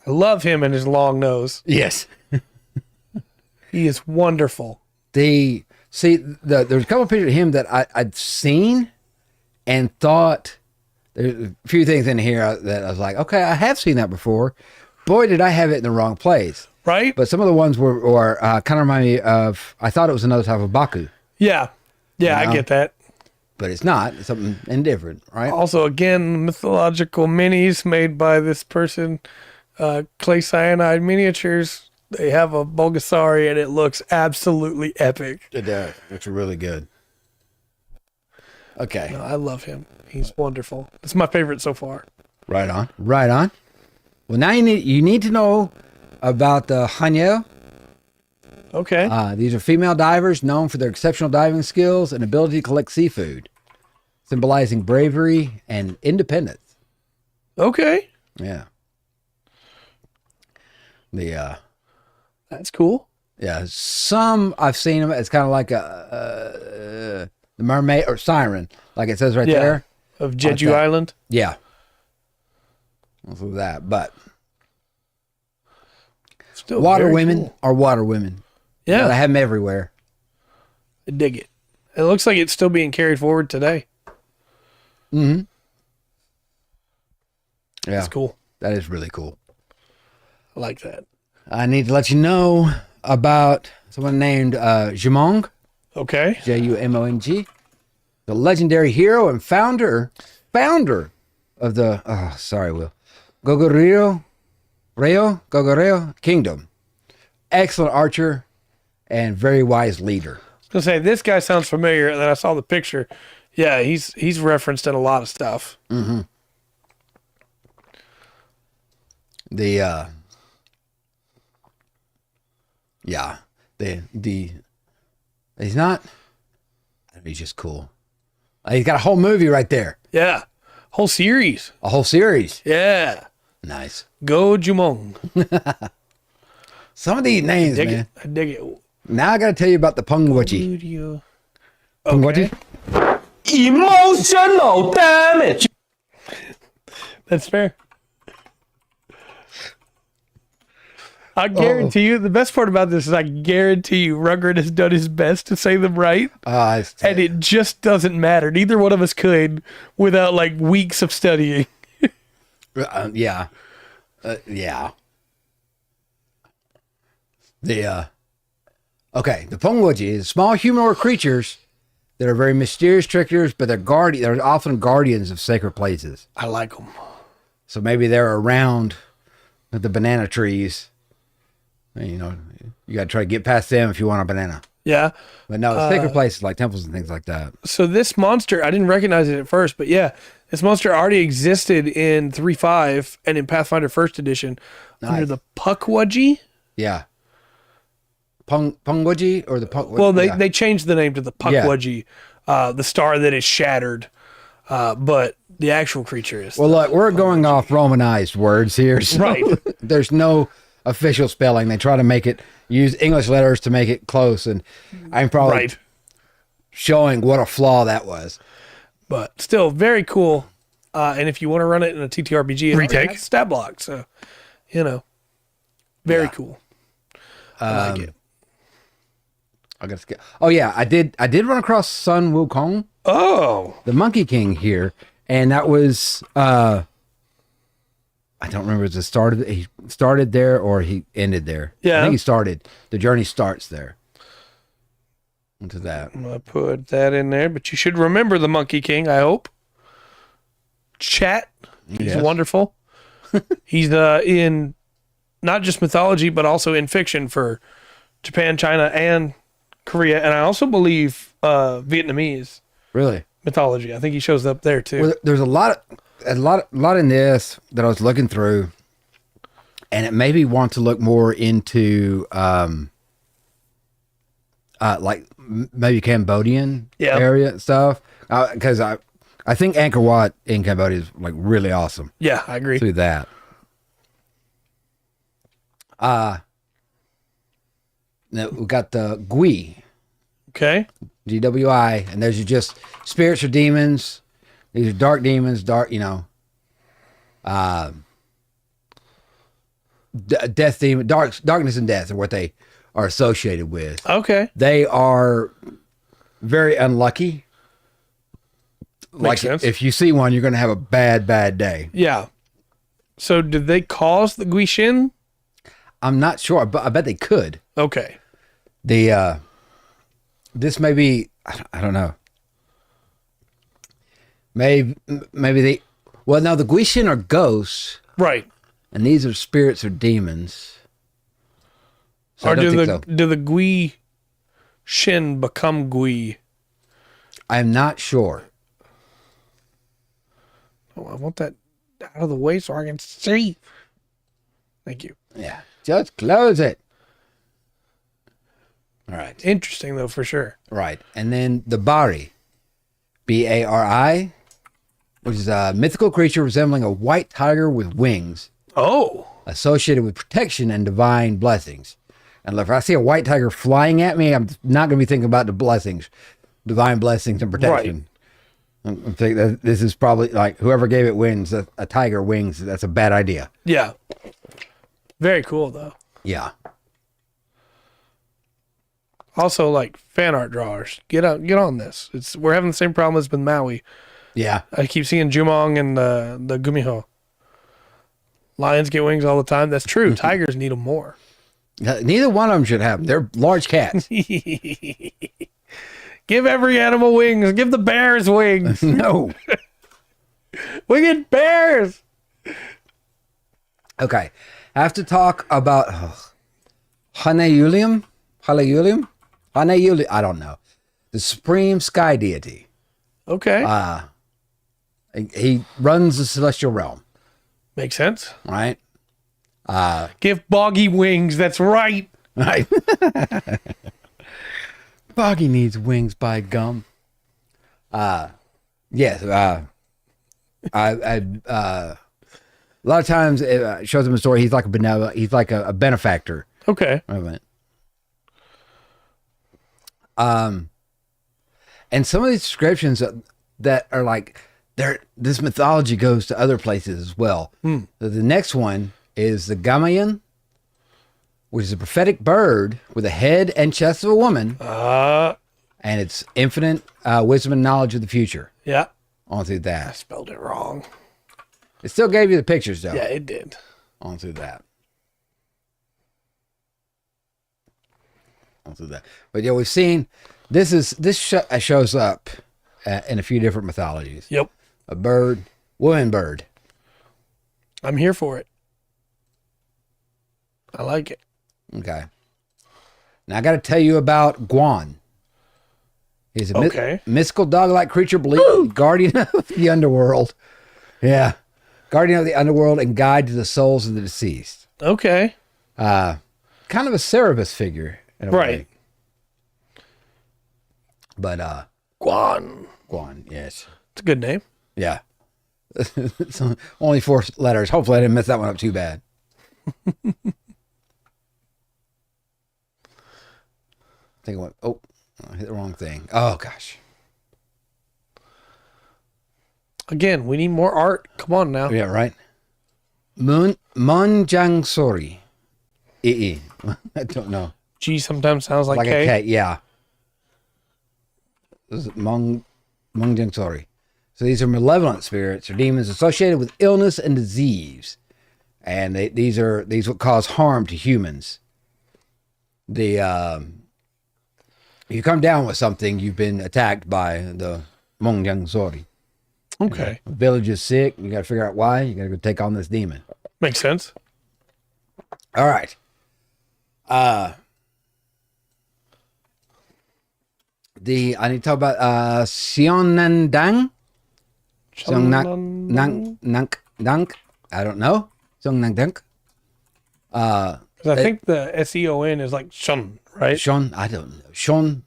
[SPEAKER 2] I love him and his long nose.
[SPEAKER 1] Yes.
[SPEAKER 2] He is wonderful.
[SPEAKER 1] There's a couple of pictures of him that I'd seen and thought there's a few things in here that I was like, okay, I have seen that before. Boy, did I have it in the wrong place.
[SPEAKER 2] Right?
[SPEAKER 1] But some of the ones were kind of remind me of, I thought it was another type of Baku,
[SPEAKER 2] Yeah. Yeah,
[SPEAKER 1] You know?
[SPEAKER 2] I get that.
[SPEAKER 1] but it's not. It's something indifferent, right?
[SPEAKER 2] Also, again, mythological minis made by this person, clay cyanide miniatures. They have a Bulgasari and it looks absolutely epic.
[SPEAKER 1] It does. It's really good. Okay.
[SPEAKER 2] No, I love him. He's wonderful. It's my favorite so far.
[SPEAKER 1] Right on. Right on. Well, now you need to know about the Hanyeo.
[SPEAKER 2] Okay.
[SPEAKER 1] These are female divers known for their exceptional diving skills and ability to collect seafood, symbolizing bravery and independence.
[SPEAKER 2] Okay.
[SPEAKER 1] Yeah.
[SPEAKER 2] That's cool.
[SPEAKER 1] Some I've seen them. It's kind of like the mermaid or siren, like it says right
[SPEAKER 2] Yeah.
[SPEAKER 1] there.
[SPEAKER 2] Of Jeju
[SPEAKER 1] that.
[SPEAKER 2] Island.
[SPEAKER 1] Yeah. Also that, but
[SPEAKER 2] Still
[SPEAKER 1] water
[SPEAKER 2] very
[SPEAKER 1] women
[SPEAKER 2] cool.
[SPEAKER 1] are water women.
[SPEAKER 2] Yeah.
[SPEAKER 1] I have them everywhere.
[SPEAKER 2] I dig it. It looks like it's still being carried forward today.
[SPEAKER 1] Mm-hmm. Yeah,
[SPEAKER 2] That's cool.
[SPEAKER 1] that is really cool.
[SPEAKER 2] I like that.
[SPEAKER 1] I need to let you know about someone named Jumong,
[SPEAKER 2] Okay.
[SPEAKER 1] Jumong, the legendary hero and founder of the Gogoreo Kingdom. Excellent archer and very wise leader.
[SPEAKER 2] I was gonna say this guy sounds familiar, and then I saw the picture. Yeah, he's referenced in a lot of stuff.
[SPEAKER 1] Mm-hmm. He's not. He's just cool. He's got a whole movie right there,
[SPEAKER 2] Yeah, whole series.
[SPEAKER 1] a whole series.
[SPEAKER 2] Yeah,
[SPEAKER 1] Nice.
[SPEAKER 2] Go Jumong.
[SPEAKER 1] Some of these names,
[SPEAKER 2] Dig
[SPEAKER 1] man.
[SPEAKER 2] it. I dig it.
[SPEAKER 1] Now I got to tell you about the Pungwachi.
[SPEAKER 2] Studio.
[SPEAKER 1] Pungwachi?
[SPEAKER 3] Emotional damage.
[SPEAKER 2] That's fair. I guarantee you, the best part about this is I guarantee you Rugrat has done his best to say them right, and it just doesn't matter. Neither one of us could without like weeks of studying.
[SPEAKER 1] Yeah. Yeah. Okay, the Pungwachi is small humanoid creatures that are very mysterious tricksters, but they're often guardians of sacred places.
[SPEAKER 2] I like them.
[SPEAKER 1] So maybe they're around the banana trees. And, you know, you got to try to get past them if you want a banana.
[SPEAKER 2] Yeah.
[SPEAKER 1] But no, sacred places like temples and things like that.
[SPEAKER 2] So this monster, I didn't recognize it at first, but yeah, this monster already existed in 3.5 and in Pathfinder First Edition under
[SPEAKER 1] Nice.
[SPEAKER 2] the Pukwudgie.
[SPEAKER 1] Yeah. Pungwaji or the Pung?
[SPEAKER 2] Well,
[SPEAKER 1] yeah.
[SPEAKER 2] they changed the name to the Pukwudgie, the star that is shattered, but the actual creature is
[SPEAKER 1] Well, look, we're going off Romanized words here. So
[SPEAKER 2] Right.
[SPEAKER 1] There's no official spelling. They try to make it use English letters to make it close, and I'm probably
[SPEAKER 2] right.
[SPEAKER 1] showing what a flaw that was.
[SPEAKER 2] But still very cool. And if you want to run it in a TTRPG, it
[SPEAKER 3] Retake.
[SPEAKER 2] has stat block. So, very
[SPEAKER 1] Yeah.
[SPEAKER 2] cool. I like it.
[SPEAKER 1] I gotta skip. Oh yeah, I did run across Sun Wukong,
[SPEAKER 2] Oh,
[SPEAKER 1] the Monkey King here, and that was I don't remember if he started there or he ended there.
[SPEAKER 2] Yeah.
[SPEAKER 1] I think he started. The journey starts there. Into that.
[SPEAKER 2] I'm going to put that in there. But you should remember the Monkey King, I hope. Chat. He's
[SPEAKER 1] Yes.
[SPEAKER 2] wonderful. He's in not just mythology, but also in fiction for Japan, China, and Korea. And I also believe Vietnamese
[SPEAKER 1] Really?
[SPEAKER 2] mythology. I think he shows up there too.
[SPEAKER 1] Well, there's a lot in this that I was looking through, and it made me want to look more into like maybe Cambodian
[SPEAKER 2] Yeah.
[SPEAKER 1] area stuff, because I think Angkor Wat in Cambodia is like really awesome
[SPEAKER 2] Yeah, I agree.
[SPEAKER 1] through that. Now we got the Gui,
[SPEAKER 2] Okay.
[SPEAKER 1] GWI, and those are just spirits or demons. These are dark demons, death demon, darkness and death are what they are associated with.
[SPEAKER 2] Okay.
[SPEAKER 1] They are very unlucky.
[SPEAKER 2] Makes sense.
[SPEAKER 1] If you see one, you're going to have a bad day.
[SPEAKER 2] Yeah. So did they cause the Guishin?
[SPEAKER 1] I'm not sure, but I bet they could.
[SPEAKER 2] Okay.
[SPEAKER 1] This may be, I don't know. Maybe they. Well, now the Guishin are ghosts,
[SPEAKER 2] Right.
[SPEAKER 1] and these are spirits or demons. So I
[SPEAKER 2] Or
[SPEAKER 1] don't think so.
[SPEAKER 2] do the Gui Shin become Gui?
[SPEAKER 1] I'm not sure.
[SPEAKER 2] Oh, I want that out of the way so I can see. Thank you.
[SPEAKER 1] Yeah, just close it. All right,
[SPEAKER 2] Interesting though, for sure.
[SPEAKER 1] right, and then the Bari, Bari, which is a mythical creature resembling a white tiger with wings,
[SPEAKER 2] Oh.
[SPEAKER 1] associated with protection and divine blessings. And if I see a white tiger flying at me, I'm not going to be thinking about the blessings, divine blessings and protection. I'm thinking that this is probably like whoever gave it wings, a tiger wings. That's a bad idea.
[SPEAKER 2] Yeah. Very cool though.
[SPEAKER 1] Yeah.
[SPEAKER 2] Also, like fan art drawers, get on this. We're having the same problem as with Maui.
[SPEAKER 1] Yeah.
[SPEAKER 2] I keep seeing Jumong and the Gumiho. Lions get wings all the time. That's true. Tigers need them more.
[SPEAKER 1] Neither one of them should have them. They're large cats.
[SPEAKER 2] Give every animal wings. Give the bears wings.
[SPEAKER 1] No.
[SPEAKER 2] Winged bears.
[SPEAKER 1] Okay. I have to talk about Haneulium. Haneulium? Haneulium. I don't know. The supreme sky deity.
[SPEAKER 2] Okay.
[SPEAKER 1] He runs the celestial realm,
[SPEAKER 2] Makes sense.
[SPEAKER 1] right?
[SPEAKER 2] Give Boggy wings. That's right.
[SPEAKER 1] Right. Boggy needs wings by gum. Yes. A lot of times it shows him a story. He's like he's like a benefactor.
[SPEAKER 2] Okay.
[SPEAKER 1] Right. And some of these descriptions that are like this mythology goes to other places as well. So the next one is the Gamayan, which is a prophetic bird with a head and chest of a woman, and it's infinite wisdom and knowledge of the future.
[SPEAKER 2] Yeah.
[SPEAKER 1] On through
[SPEAKER 2] I
[SPEAKER 1] that.
[SPEAKER 2] spelled it wrong.
[SPEAKER 1] It still gave you the pictures though.
[SPEAKER 2] Yeah, it did.
[SPEAKER 1] On through that. On through that. But yeah, we've seen this shows up in a few different mythologies.
[SPEAKER 2] Yep.
[SPEAKER 1] A bird, woman bird.
[SPEAKER 2] I'm here for it. I like it.
[SPEAKER 1] Okay. Now I got to tell you about Guan. He's a mystical dog-like creature believed guardian of the underworld. Yeah. Guardian of the underworld and guide to the souls of the deceased.
[SPEAKER 2] Okay.
[SPEAKER 1] Kind of a Cerebus figure in a way. But
[SPEAKER 2] Guan,
[SPEAKER 1] yes.
[SPEAKER 2] it's a good name.
[SPEAKER 1] Yeah. It's only 4 letters. Hopefully I didn't mess that one up too bad. I think I went, I hit the wrong thing. Oh, gosh.
[SPEAKER 2] Again, we need more art. Come on now.
[SPEAKER 1] Yeah, right. Munjang Sori. I don't know.
[SPEAKER 2] G sometimes sounds like K.
[SPEAKER 1] A K, yeah. This is Munjang Sori. So these are malevolent spirits or demons associated with illness and disease. And these would cause harm to humans. If you come down with something, you've been attacked by the Munjang Sori.
[SPEAKER 2] Okay.
[SPEAKER 1] The village is sick. You got to figure out why. You got to go take on this demon.
[SPEAKER 2] Makes sense.
[SPEAKER 1] All right. I need to talk about Sionandang. Nang. I don't know. Sionandang.
[SPEAKER 2] I think the SEON is like shun, right?
[SPEAKER 1] Shon. I don't know. Shonang.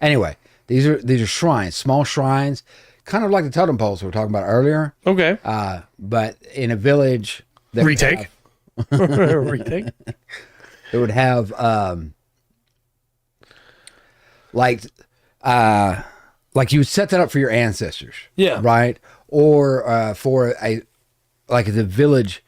[SPEAKER 1] Anyway, these are shrines, small shrines, kind of like the totem poles we were talking about earlier.
[SPEAKER 2] Okay.
[SPEAKER 1] But in a village.
[SPEAKER 2] Retake. Retake.
[SPEAKER 1] It would have like you would set that up for your ancestors.
[SPEAKER 2] Yeah.
[SPEAKER 1] Right. Or for the village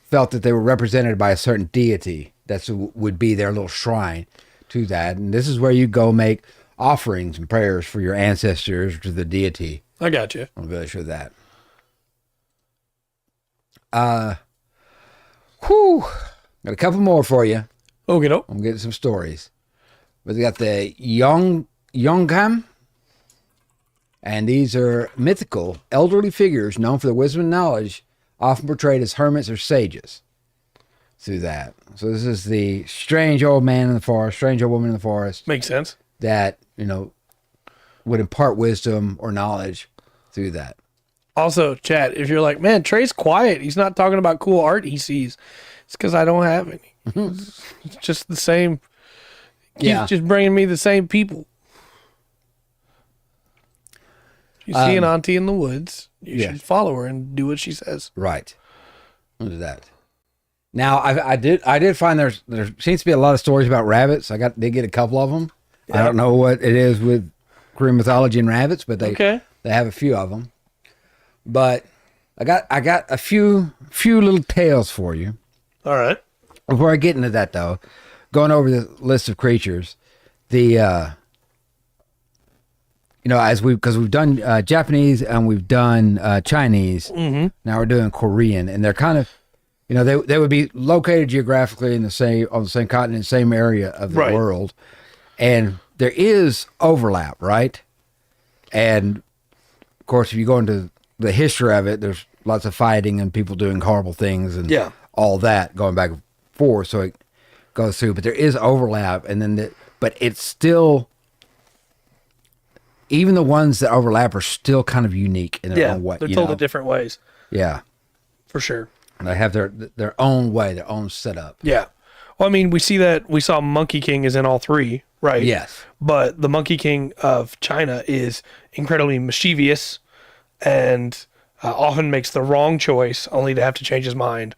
[SPEAKER 1] felt that they were represented by a certain deity. That's would be their little shrine to that. And this is where you go make offerings and prayers for your ancestors to the deity.
[SPEAKER 2] I got you.
[SPEAKER 1] I'm really sure of that. Got a couple more for you.
[SPEAKER 2] Okay, no.
[SPEAKER 1] I'm getting some stories. But we got the Yongam. And these are mythical, elderly figures known for their wisdom and knowledge, often portrayed as hermits or sages. Through that. So this is the strange old man in the forest, strange old woman in the forest.
[SPEAKER 2] Makes sense.
[SPEAKER 1] That, would impart wisdom or knowledge through that.
[SPEAKER 2] Also, chat, if you're like, man, Trey's quiet. He's not talking about cool art he sees. It's because I don't have any. It's just the same. He's just bringing me the same people. You see an auntie in the woods, you should follow her and do what she says.
[SPEAKER 1] Right. What is that? Now, I did find there seems to be a lot of stories about rabbits. Did get a couple of them. Yeah. I don't know what it is with Korean mythology and rabbits, but they have a few of them. But I got a few little tales for you.
[SPEAKER 2] All right.
[SPEAKER 1] Before I get into that, though, going over the list of creatures, because we've done Japanese and we've done Chinese. Mm-hmm. Now we're doing Korean, and they're kind of, they would be located geographically on the same continent, same area of the world, and there is overlap, right? And of course, if you go into the history of it, there's lots of fighting and people doing horrible things and all that going back and forth. So it goes through, but there is overlap, and then but it's still. Even the ones that overlap are still kind of unique in their own way.
[SPEAKER 2] They're told in different ways.
[SPEAKER 1] Yeah.
[SPEAKER 2] For sure.
[SPEAKER 1] And they have their own way, their own setup.
[SPEAKER 2] Yeah. Well, I mean, we saw Monkey King is in all three, right?
[SPEAKER 1] Yes.
[SPEAKER 2] But the Monkey King of China is incredibly mischievous and often makes the wrong choice only to have to change his mind.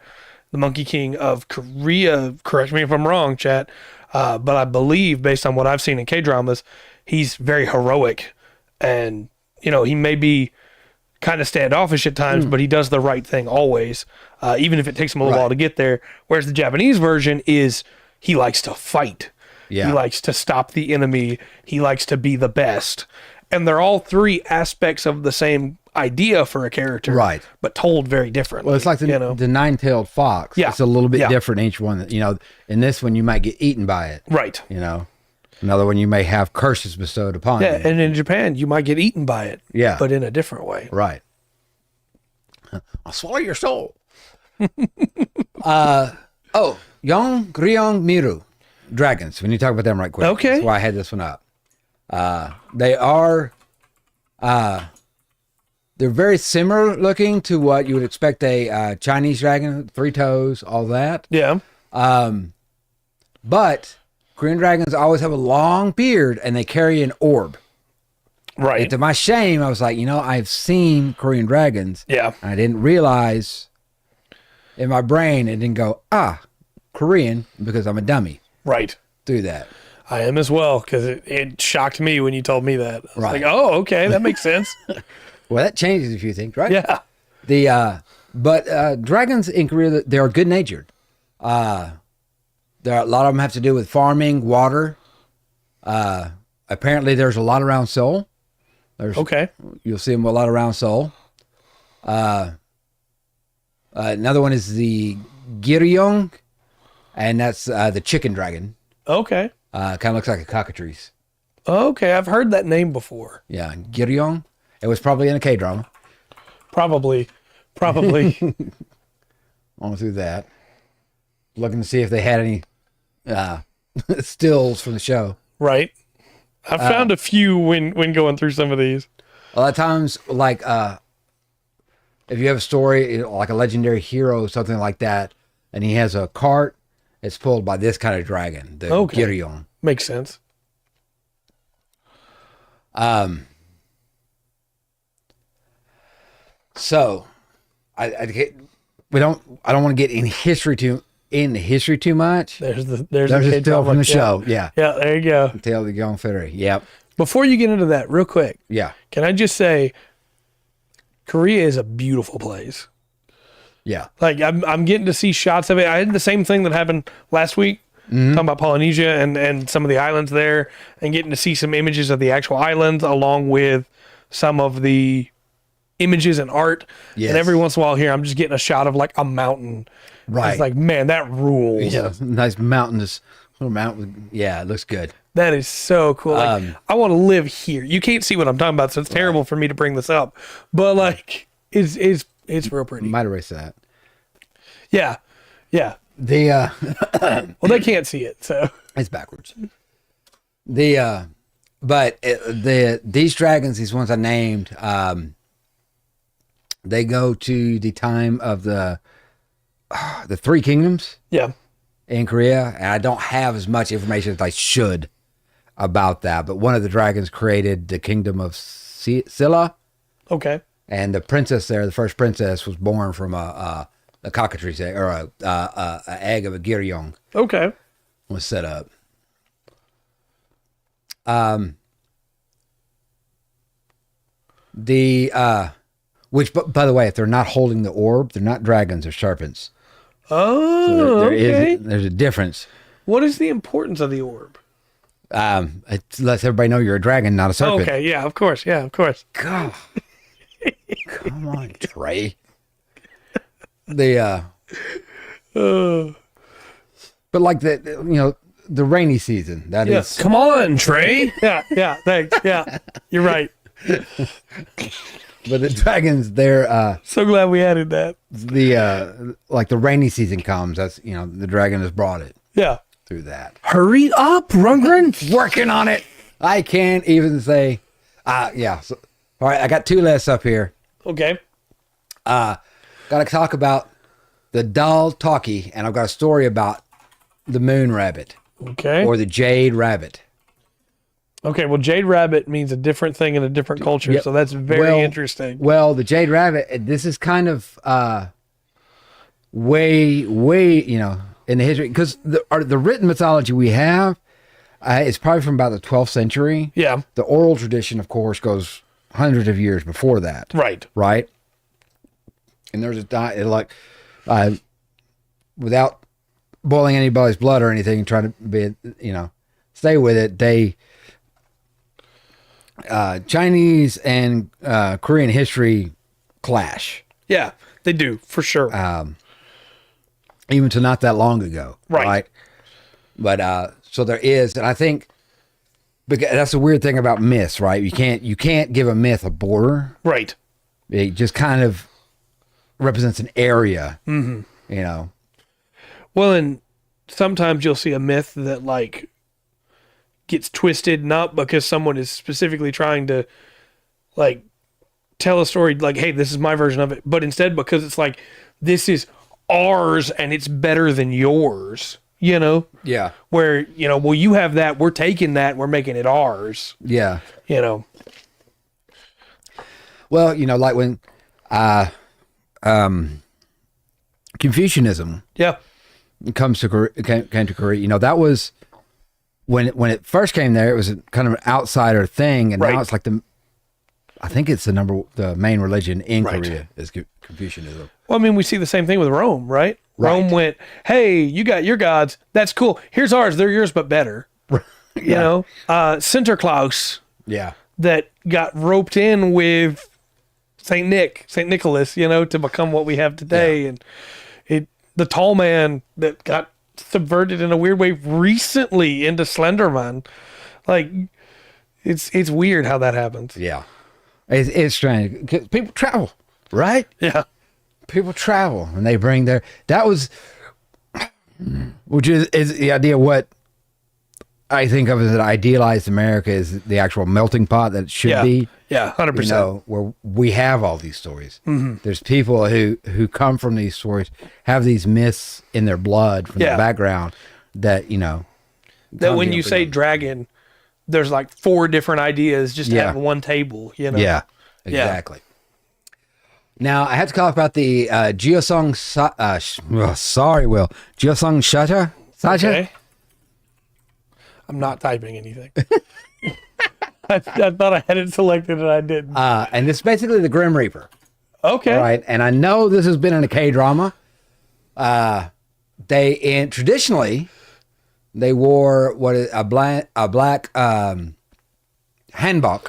[SPEAKER 2] The Monkey King of Korea, correct me if I'm wrong, chat, but I believe, based on what I've seen in K-dramas, he's very heroic. And, he may be kind of standoffish at times, but he does the right thing always, even if it takes him a little while to get there. Whereas the Japanese version is he likes to fight. Yeah. He likes to stop the enemy. He likes to be the best. And they're all three aspects of the same idea for a character, right? But told very differently.
[SPEAKER 1] Well, it's like the nine-tailed fox. Yeah. It's a little bit different each one. In this one, you might get eaten by it.
[SPEAKER 2] Right.
[SPEAKER 1] Another one, you may have curses bestowed upon you.
[SPEAKER 2] Yeah, and in Japan, you might get eaten by it. Yeah. But in a different way.
[SPEAKER 1] Right. I'll swallow your soul. Oh, Yong Gryong Miru. Dragons. When you talk about them right quick.
[SPEAKER 2] Okay.
[SPEAKER 1] That's why I had this one up. They are they're very similar looking to what you would expect a Chinese dragon, 3 toes, all that.
[SPEAKER 2] Yeah.
[SPEAKER 1] But Korean dragons always have a long beard and they carry an orb.
[SPEAKER 2] Right.
[SPEAKER 1] And to my shame, I was like, I've seen Korean dragons.
[SPEAKER 2] Yeah.
[SPEAKER 1] And I didn't realize in my brain, it didn't go, Korean, because I'm a dummy.
[SPEAKER 2] Right.
[SPEAKER 1] Do that.
[SPEAKER 2] I am as well, because it shocked me when you told me that. I was
[SPEAKER 1] Right.
[SPEAKER 2] like, oh, okay, that makes sense.
[SPEAKER 1] Well, that changes a few things, right?
[SPEAKER 2] Yeah.
[SPEAKER 1] But dragons in Korea, they are good natured. A lot of them have to do with farming, water. Apparently, there's a lot around Seoul.
[SPEAKER 2] Okay.
[SPEAKER 1] You'll see them a lot around Seoul. Another one is the Giryong, and that's the chicken dragon.
[SPEAKER 2] Okay.
[SPEAKER 1] Kind of looks like a cockatrice.
[SPEAKER 2] Okay, I've heard that name before.
[SPEAKER 1] Yeah, Giryong. It was probably in a K-drama.
[SPEAKER 2] Probably.
[SPEAKER 1] On through that. Looking to see if they had any stills from the show.
[SPEAKER 2] Right. I found a few when going through some of these.
[SPEAKER 1] A lot of times, like, if you have a story, like a legendary hero, something like that, and he has a cart, it's pulled by this kind of dragon, the Giryong.
[SPEAKER 2] Makes sense.
[SPEAKER 1] So, I don't want to get in history too much.
[SPEAKER 2] There's a
[SPEAKER 1] still from the show. Yeah.
[SPEAKER 2] Yeah, there you go.
[SPEAKER 1] Tale of the Gyeong Ferry. Yep.
[SPEAKER 2] Before you get into that, real quick,
[SPEAKER 1] Yeah.
[SPEAKER 2] can I just say, Korea is a beautiful place.
[SPEAKER 1] Yeah.
[SPEAKER 2] Like I'm getting to see shots of it. I had the same thing that happened last week, talking about Polynesia and some of the islands there, and getting to see some images of the actual islands along with some of the images and art.
[SPEAKER 1] Yes.
[SPEAKER 2] And every once in a while here, I'm just getting a shot of like a mountain.
[SPEAKER 1] Right.
[SPEAKER 2] It's like, man, that rules.
[SPEAKER 1] Yeah. Nice mountainous little mountain. Yeah, it looks good.
[SPEAKER 2] That is so cool. Like, I want to live here. You can't see what I'm talking about, so it's terrible for me to bring this up. But like, it's real pretty.
[SPEAKER 1] Might erase that.
[SPEAKER 2] Yeah, yeah.
[SPEAKER 1] The
[SPEAKER 2] Well, they can't see it, so
[SPEAKER 1] it's backwards. These dragons, these ones I named, they go to the time of the 3 kingdoms
[SPEAKER 2] yeah.
[SPEAKER 1] in Korea, and I don't have as much information as I should about that. But one of the dragons created the kingdom of Silla,
[SPEAKER 2] Okay.
[SPEAKER 1] and the princess there, the first princess, was born from a cockatrice egg, or a egg of a giryong
[SPEAKER 2] Okay.
[SPEAKER 1] was set up. Which, by the way, if they're not holding the orb, they're not dragons, they're serpents.
[SPEAKER 2] Oh,
[SPEAKER 1] So
[SPEAKER 2] okay.
[SPEAKER 1] there's a difference.
[SPEAKER 2] What is the importance of the orb?
[SPEAKER 1] It lets everybody know you're a dragon, not a serpent.
[SPEAKER 2] Okay, yeah, of course. Yeah, of course.
[SPEAKER 1] God. Come on, Trey. But like the rainy season, that is.
[SPEAKER 2] Yes.
[SPEAKER 3] Come on, Trey.
[SPEAKER 2] Yeah, thanks. Yeah, you're right.
[SPEAKER 1] But the dragons, they're
[SPEAKER 2] So glad we added that.
[SPEAKER 1] like the rainy season comes. That's the dragon has brought it
[SPEAKER 2] Yeah.
[SPEAKER 1] through that.
[SPEAKER 3] Hurry up, Rundgren.
[SPEAKER 1] Working on it. I can't even say. Yeah. So, all right, I got 2 lists up here.
[SPEAKER 2] Okay.
[SPEAKER 1] Got to talk about the Dal Talkie, and I've got a story about the moon rabbit
[SPEAKER 2] Okay.
[SPEAKER 1] or the jade rabbit.
[SPEAKER 2] Okay. Well, Jade Rabbit means a different thing in a different culture,
[SPEAKER 1] Yep.
[SPEAKER 2] so that's very interesting.
[SPEAKER 1] Well, the jade rabbit, this is kind of way in the history, because the written mythology we have is probably from about the 12th century.
[SPEAKER 2] Yeah.
[SPEAKER 1] The oral tradition, of course, goes hundreds of years before that.
[SPEAKER 2] Right.
[SPEAKER 1] Right. And there's without boiling anybody's blood or anything, trying to be, stay with it. They, Chinese and Korean history clash.
[SPEAKER 2] Yeah, they do for sure.
[SPEAKER 1] Even to not that long ago.
[SPEAKER 2] Right.
[SPEAKER 1] But, so there is, and I think, because that's the weird thing about myths, right? You can't give a myth a border.
[SPEAKER 2] Right.
[SPEAKER 1] It just kind of represents an area,
[SPEAKER 2] Well, and sometimes you'll see a myth that like gets twisted, not because someone is specifically trying to like tell a story like, hey, this is my version of it, but instead because it's like, this is ours and it's better than yours, you know?
[SPEAKER 1] Yeah.
[SPEAKER 2] Where, you know, well, you have that, we're taking that, we're making it ours,
[SPEAKER 1] Yeah.
[SPEAKER 2] you know?
[SPEAKER 1] Well, you know, like when Confucianism
[SPEAKER 2] Yeah.
[SPEAKER 1] came to Korea, you know, that was when it first came there, it was a kind of an outsider thing, and
[SPEAKER 2] Right.
[SPEAKER 1] now it's like I think it's the main religion in
[SPEAKER 2] Right.
[SPEAKER 1] Korea is Confucianism.
[SPEAKER 2] Well, I mean, we see the same thing with Rome, right? Rome
[SPEAKER 1] Right.
[SPEAKER 2] went, hey, you got your gods. That's cool. Here's ours. They're yours, but better. You know, Sinterklaas
[SPEAKER 1] Yeah.
[SPEAKER 2] that got roped in with Saint Nicholas, you know, to become what we have today. And the tall man that got subverted in a weird way recently into Slenderman. Like, it's weird how that happens.
[SPEAKER 1] Yeah. It's strange. 'Cause people travel, right?
[SPEAKER 2] Yeah.
[SPEAKER 1] People travel and they bring which is the idea. What I think of as an idealized America is the actual melting pot that it should
[SPEAKER 2] Yeah.
[SPEAKER 1] be.
[SPEAKER 2] Yeah. 100%.
[SPEAKER 1] You know, where we have all these stories. There's people who come from these stories, have these myths in their blood from
[SPEAKER 2] Yeah.
[SPEAKER 1] the background that, you know,
[SPEAKER 2] that when
[SPEAKER 1] come
[SPEAKER 2] you
[SPEAKER 1] to-
[SPEAKER 2] say dragon, there's like 4 different ideas just
[SPEAKER 1] Yeah.
[SPEAKER 2] at one table, you know?
[SPEAKER 1] Yeah, exactly. Now, I had to talk about the Geosong, Geosong Shata?
[SPEAKER 2] Okay. I'm not typing anything. I thought I had it selected and I didn't.
[SPEAKER 1] And it's basically the Grim Reaper.
[SPEAKER 2] Okay.
[SPEAKER 1] Right, and I know this has been in a K-drama. Traditionally they wore a black hanbok,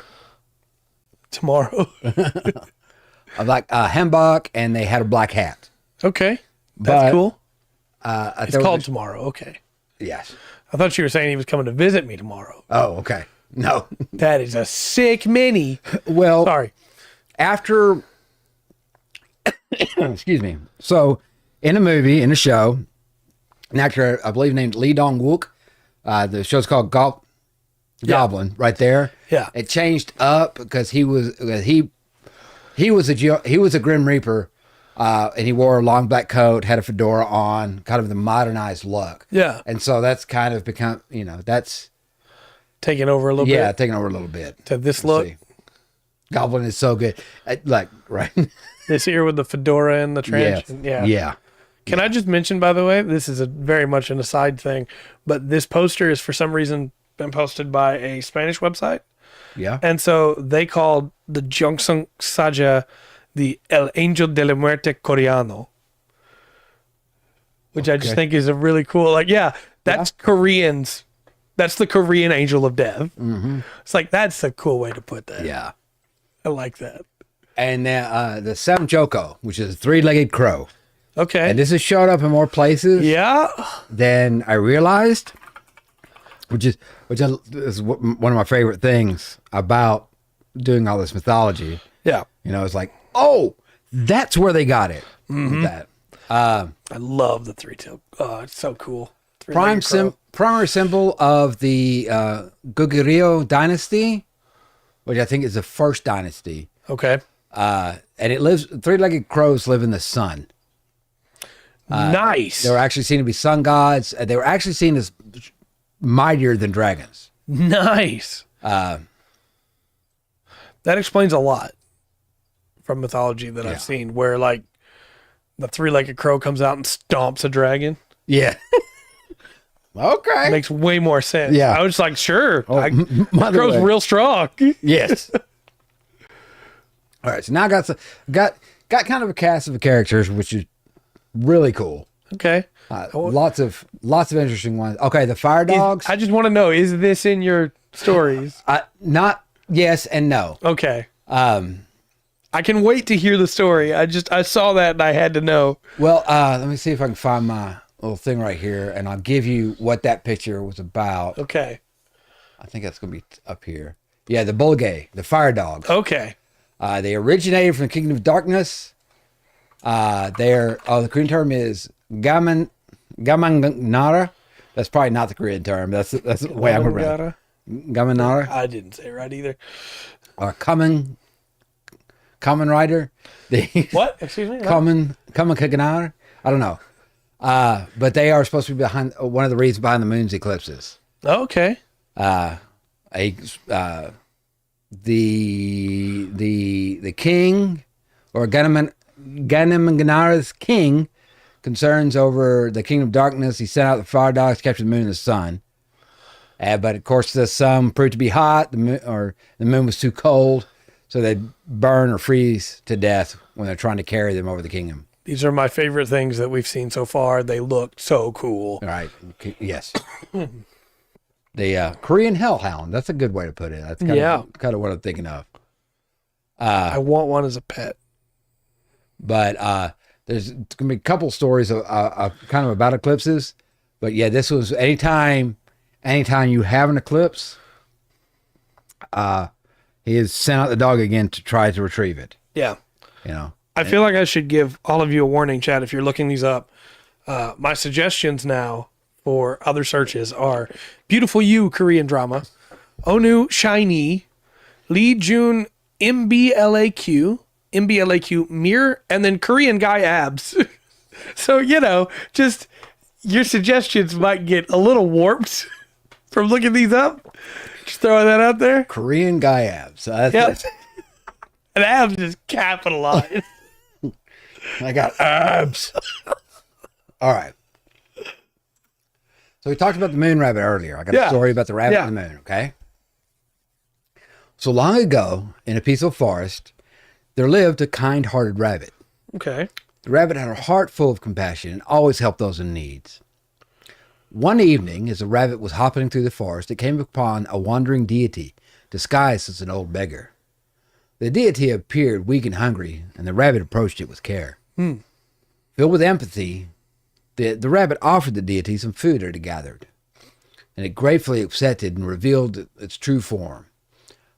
[SPEAKER 2] Tomorrow.
[SPEAKER 1] a black hanbok, and they had a black hat.
[SPEAKER 2] Okay. That's
[SPEAKER 1] But,
[SPEAKER 2] cool.
[SPEAKER 1] It's
[SPEAKER 2] It's called Tomorrow. Okay.
[SPEAKER 1] yes.
[SPEAKER 2] I thought you were saying he was coming to visit me tomorrow.
[SPEAKER 1] Oh, okay. No.
[SPEAKER 2] That is a sick mini.
[SPEAKER 1] Well,
[SPEAKER 2] Sorry.
[SPEAKER 1] after excuse me. So, in a show, an actor I believe named Lee Dong Wook. The show's called Goblin. Right there.
[SPEAKER 2] Yeah.
[SPEAKER 1] It changed up because he was a Grim Reaper, and he wore a long black coat, had a fedora on, kind of the modernized look.
[SPEAKER 2] Yeah.
[SPEAKER 1] And so that's kind of become, you know, that's
[SPEAKER 2] Taking over a little bit
[SPEAKER 1] taking over a little bit.
[SPEAKER 2] to this
[SPEAKER 1] Let's
[SPEAKER 2] look.
[SPEAKER 1] see. Goblin is so good. Like, right.
[SPEAKER 2] This here with the fedora and the trench.
[SPEAKER 1] Yes. Yeah.
[SPEAKER 2] Can I just mention, by the way, this is a very much an aside thing, but this poster is for some reason been posted by a Spanish website.
[SPEAKER 1] Yeah.
[SPEAKER 2] And so they called the Jongsung Saja the El Angel de la Muerte Coreano, which I just
[SPEAKER 1] Okay.
[SPEAKER 2] think is a really cool, like, that's Koreans. That's the Korean angel of death. Mm-hmm. It's like, that's a cool way to put that.
[SPEAKER 1] Yeah.
[SPEAKER 2] I like that.
[SPEAKER 1] And then the Samjoko, which is a 3-legged crow.
[SPEAKER 2] Okay.
[SPEAKER 1] And this has showed up in more places
[SPEAKER 2] Yeah.
[SPEAKER 1] than I realized, which is one of my favorite things about doing all this mythology.
[SPEAKER 2] Yeah.
[SPEAKER 1] You know, it's like, oh, that's where they got it.
[SPEAKER 2] Mm-hmm.
[SPEAKER 1] That
[SPEAKER 2] I love the 3-tailed. Oh, it's so cool. Three-legged crow.
[SPEAKER 1] primary symbol of the Goguryeo dynasty, which I think is the first dynasty.
[SPEAKER 2] Okay.
[SPEAKER 1] And it lives. 3-legged crows live in the sun.
[SPEAKER 2] Nice.
[SPEAKER 1] They were actually seen to be sun gods. They were actually seen as mightier than dragons.
[SPEAKER 2] Nice. That explains a lot from mythology that
[SPEAKER 1] Yeah.
[SPEAKER 2] I've seen, where like the 3-legged crow comes out and stomps a dragon.
[SPEAKER 1] Yeah. Okay.
[SPEAKER 2] Makes way more sense.
[SPEAKER 1] Yeah.
[SPEAKER 2] I was like, sure. The
[SPEAKER 1] mother
[SPEAKER 2] crow's
[SPEAKER 1] way.
[SPEAKER 2] real strong.
[SPEAKER 1] Yes. All right. So now I got kind of a cast of characters, which is really cool.
[SPEAKER 2] Okay.
[SPEAKER 1] Lots of interesting ones. Okay, the fire dogs.
[SPEAKER 2] I just want to know, is this in your stories?
[SPEAKER 1] Not yes and no.
[SPEAKER 2] Okay. I can wait to hear the story. I saw that and I had to know.
[SPEAKER 1] Well, let me see if I can find my little thing right here, and I'll give you what that picture was about.
[SPEAKER 2] Okay.
[SPEAKER 1] I think that's going to be up here. Yeah, the Bulgay, the fire dogs.
[SPEAKER 2] Okay.
[SPEAKER 1] They originated from the Kingdom of Darkness. The Korean term is Gamangnara. That's probably not the Korean term. That's the way I'm remembering it. Gamangnara.
[SPEAKER 2] I didn't say it right either.
[SPEAKER 1] Or Kamen Rider.
[SPEAKER 2] What? Excuse me?
[SPEAKER 1] Kamen Kaganara. I don't know. But they are supposed to be behind one of the reasons behind the moon's eclipses.
[SPEAKER 2] Okay.
[SPEAKER 1] The king or Ganamangana's king concerns over the kingdom of darkness. He sent out the fire dogs to capture the moon and the sun. But of course, the sun proved to be hot. The moon was too cold, so they burn or freeze to death when they're trying to carry them over the kingdom.
[SPEAKER 2] These are my favorite things that we've seen so far. They look so cool.
[SPEAKER 1] All right. Yes. The Korean hellhound. That's a good way to put it. That's kind of what I'm thinking of.
[SPEAKER 2] I want one as a pet.
[SPEAKER 1] But there's going to be a couple stories of kind of about eclipses. But yeah, this was anytime you have an eclipse, he has sent out the dog again to try to retrieve it.
[SPEAKER 2] Yeah.
[SPEAKER 1] You know.
[SPEAKER 2] I feel like I should give all of you a warning, Chad, if you're looking these up. My suggestions now for other searches are Beautiful You Korean drama, Onu Shiny, Lee Jun MBLAQ Mirror, and then Korean guy abs. So, just your suggestions might get a little warped from looking these up. Just throwing that out there.
[SPEAKER 1] Korean guy abs.
[SPEAKER 2] Yep. And abs is capitalized.
[SPEAKER 1] I got abs. All right. So we talked about the moon rabbit earlier. I got a story about the rabbit and the moon, okay? So long ago, in a peaceful forest, there lived a kind-hearted rabbit.
[SPEAKER 2] Okay.
[SPEAKER 1] The rabbit had a heart full of compassion and always helped those in need. One evening, as the rabbit was hopping through the forest, it came upon a wandering deity disguised as an old beggar. The deity appeared weak and hungry, and the rabbit approached it with care. Filled with empathy, the rabbit offered the deity some food it had gathered, and it gratefully accepted and revealed its true form.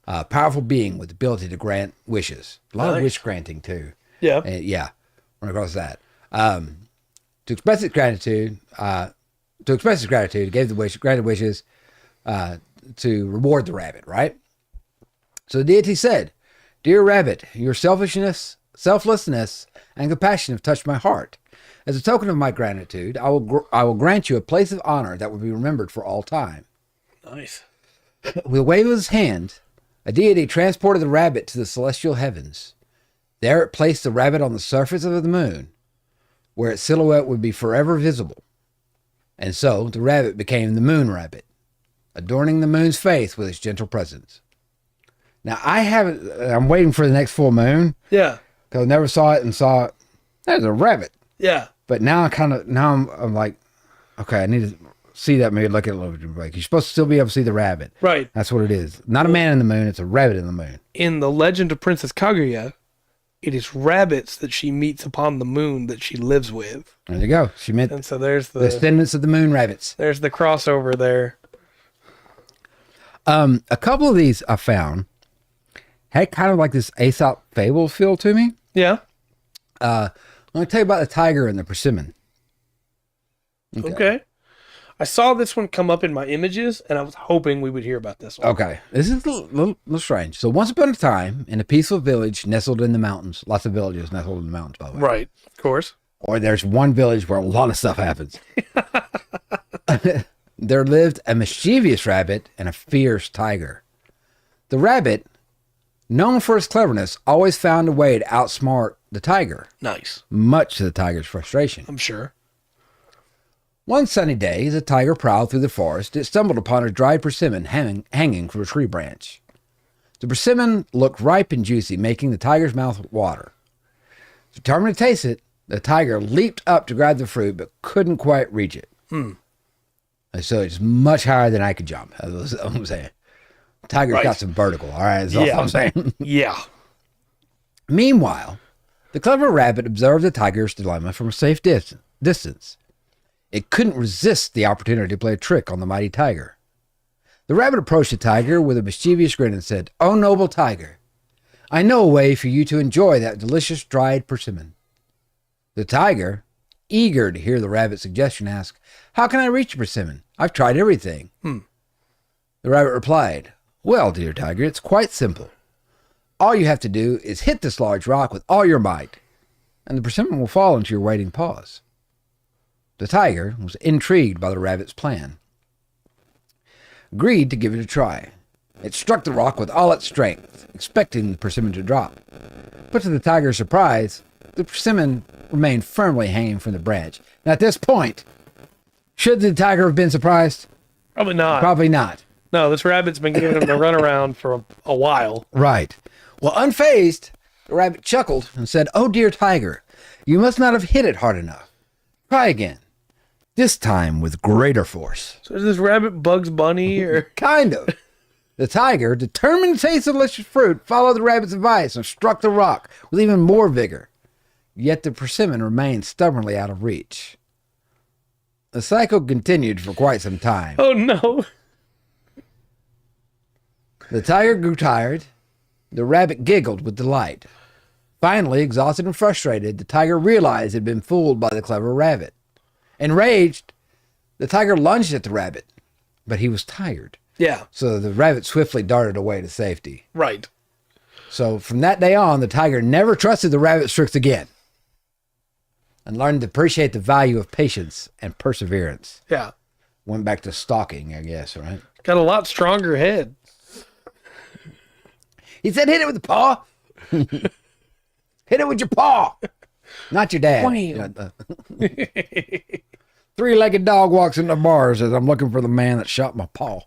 [SPEAKER 1] A powerful being with the ability to grant wishes. A lot of wish granting, too.
[SPEAKER 2] Yeah.
[SPEAKER 1] Run across that. To express its gratitude, it gave the granted wishes to reward the rabbit, right? So the deity said, "Dear rabbit, your selflessness, and compassion have touched my heart. As a token of my gratitude, I will grant you a place of honor that will be remembered for all time."
[SPEAKER 2] Nice.
[SPEAKER 1] With a wave of his hand, a deity transported the rabbit to the celestial heavens. There it placed the rabbit on the surface of the moon, where its silhouette would be forever visible. And so the rabbit became the moon rabbit, adorning the moon's face with its gentle presence. Now I'm waiting for the next full moon.
[SPEAKER 2] Yeah.
[SPEAKER 1] Because I never saw it and saw it. There's a rabbit.
[SPEAKER 2] Yeah.
[SPEAKER 1] But now I'm like, okay, I need to see that movie, look at it a little bit. Like, you're supposed to still be able to see the rabbit.
[SPEAKER 2] Right.
[SPEAKER 1] That's what it is. Not a man in the moon, it's a rabbit in the moon.
[SPEAKER 2] In the legend of Princess Kaguya, it is rabbits that she meets upon the moon that she lives with.
[SPEAKER 1] There you go. She met
[SPEAKER 2] and so there's the
[SPEAKER 1] descendants of the moon rabbits.
[SPEAKER 2] There's the crossover there.
[SPEAKER 1] A couple of these I found had kind of like this Aesop fable feel to me.
[SPEAKER 2] Yeah.
[SPEAKER 1] Let me tell you about the tiger and the persimmon.
[SPEAKER 2] Okay. I saw this one come up in my images, and I was hoping we would hear about this one.
[SPEAKER 1] Okay. This is a little strange. So once upon a time, in a peaceful village nestled in the mountains, lots of villages nestled in the mountains, by the way.
[SPEAKER 2] Right. Of course.
[SPEAKER 1] Or there's one village where a lot of stuff happens. There lived a mischievous rabbit and a fierce tiger. The rabbit, known for his cleverness, always found a way to outsmart the tiger.
[SPEAKER 2] Nice.
[SPEAKER 1] Much to the tiger's frustration.
[SPEAKER 2] I'm sure.
[SPEAKER 1] One sunny day, as the tiger prowled through the forest, it stumbled upon a dried persimmon hanging from a tree branch. The persimmon looked ripe and juicy, making the tiger's mouth water. Determined to taste it, the tiger leaped up to grab the fruit, but couldn't quite reach it. And so it's much higher than I could jump. That's what I'm saying. Tiger's got some vertical, all right? That's all I'm saying.
[SPEAKER 2] Yeah.
[SPEAKER 1] Meanwhile, the clever rabbit observed the tiger's dilemma from a safe distance. It couldn't resist the opportunity to play a trick on the mighty tiger. The rabbit approached the tiger with a mischievous grin and said, "Oh, noble tiger, I know a way for you to enjoy that delicious dried persimmon." The tiger, eager to hear the rabbit's suggestion, asked, "How can I reach a persimmon? I've tried everything." The rabbit replied, "Well, dear tiger, it's quite simple. All you have to do is hit this large rock with all your might, and the persimmon will fall into your waiting paws." The tiger was intrigued by the rabbit's plan, agreed to give it a try. It struck the rock with all its strength, expecting the persimmon to drop. But to the tiger's surprise, the persimmon remained firmly hanging from the branch. Now, at this point, should the tiger have been surprised?
[SPEAKER 2] Probably not.
[SPEAKER 1] Probably not.
[SPEAKER 2] No, this rabbit's been giving him the runaround for a while.
[SPEAKER 1] Right. Well, unfazed, the rabbit chuckled and said, "Oh, dear tiger, you must not have hit it hard enough. Try again. This time with greater force."
[SPEAKER 2] So is this rabbit Bugs Bunny or?
[SPEAKER 1] Kind of. The tiger, determined to taste the delicious fruit, followed the rabbit's advice and struck the rock with even more vigor. Yet the persimmon remained stubbornly out of reach. The cycle continued for quite some time.
[SPEAKER 2] Oh no.
[SPEAKER 1] The tiger grew tired. The rabbit giggled with delight. Finally, exhausted and frustrated, the tiger realized it had been fooled by the clever rabbit. Enraged, the tiger lunged at the rabbit, but he was tired.
[SPEAKER 2] Yeah.
[SPEAKER 1] So the rabbit swiftly darted away to safety.
[SPEAKER 2] Right.
[SPEAKER 1] So from that day on, the tiger never trusted the rabbit's tricks again and learned to appreciate the value of patience and perseverance.
[SPEAKER 2] Yeah.
[SPEAKER 1] Went back to stalking, I guess, right?
[SPEAKER 2] Got a lot stronger head.
[SPEAKER 1] He said, "Hit it with the paw." Hit it with your paw. Not your dad.
[SPEAKER 2] Wham.
[SPEAKER 1] You know, three-legged dog walks into the bar and says, "I'm looking for the man that shot my paw."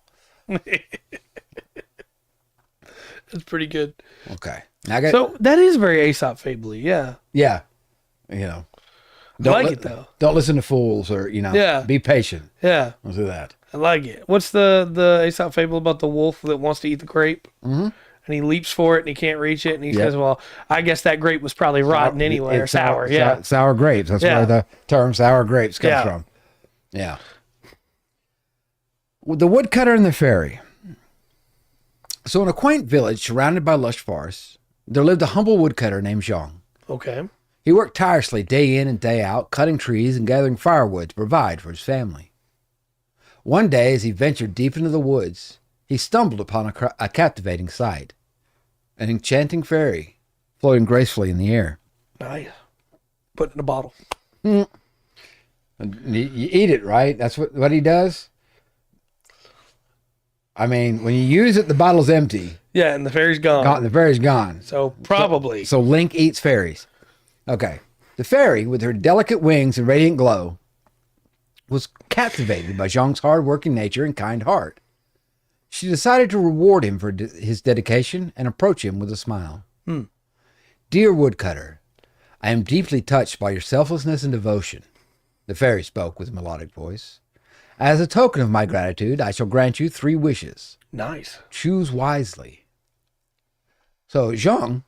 [SPEAKER 2] That's pretty good.
[SPEAKER 1] Okay. Now I got,
[SPEAKER 2] So that is very Aesop fable-y, yeah.
[SPEAKER 1] yeah. You know.
[SPEAKER 2] I like it though.
[SPEAKER 1] Don't listen to fools or,
[SPEAKER 2] Yeah.
[SPEAKER 1] be patient.
[SPEAKER 2] Yeah.
[SPEAKER 1] Let's do that.
[SPEAKER 2] I like it. What's the Aesop fable about the wolf that wants to eat the grape?
[SPEAKER 1] Mm-hmm.
[SPEAKER 2] And he leaps for it and he can't reach it. And he says, well, I guess that grape was probably rotten anyway, or sour. Yeah.
[SPEAKER 1] Sour grapes. That's where the term sour grapes comes from. Yeah. The woodcutter and the fairy. So in a quaint village surrounded by lush forests, there lived a humble woodcutter named Jean.
[SPEAKER 2] Okay.
[SPEAKER 1] He worked tirelessly day in and day out, cutting trees and gathering firewood to provide for his family. One day, as he ventured deep into the woods, he stumbled upon a captivating sight. An enchanting fairy floating gracefully in the air.
[SPEAKER 2] Nice. Put it in a bottle.
[SPEAKER 1] You eat it, right? That's what he does? I mean, when you use it, the bottle's empty.
[SPEAKER 2] Yeah, and the fairy's gone.
[SPEAKER 1] The fairy's gone.
[SPEAKER 2] So probably.
[SPEAKER 1] So Link eats fairies. Okay. The fairy, with her delicate wings and radiant glow, was captivated by Zhang's hard-working nature and kind heart. She decided to reward him for his dedication and approach him with a smile. "Dear woodcutter, I am deeply touched by your selflessness and devotion," the fairy spoke with a melodic voice. "As a token of my gratitude, I shall grant you 3 wishes.
[SPEAKER 2] Nice.
[SPEAKER 1] Choose wisely." So Zhang,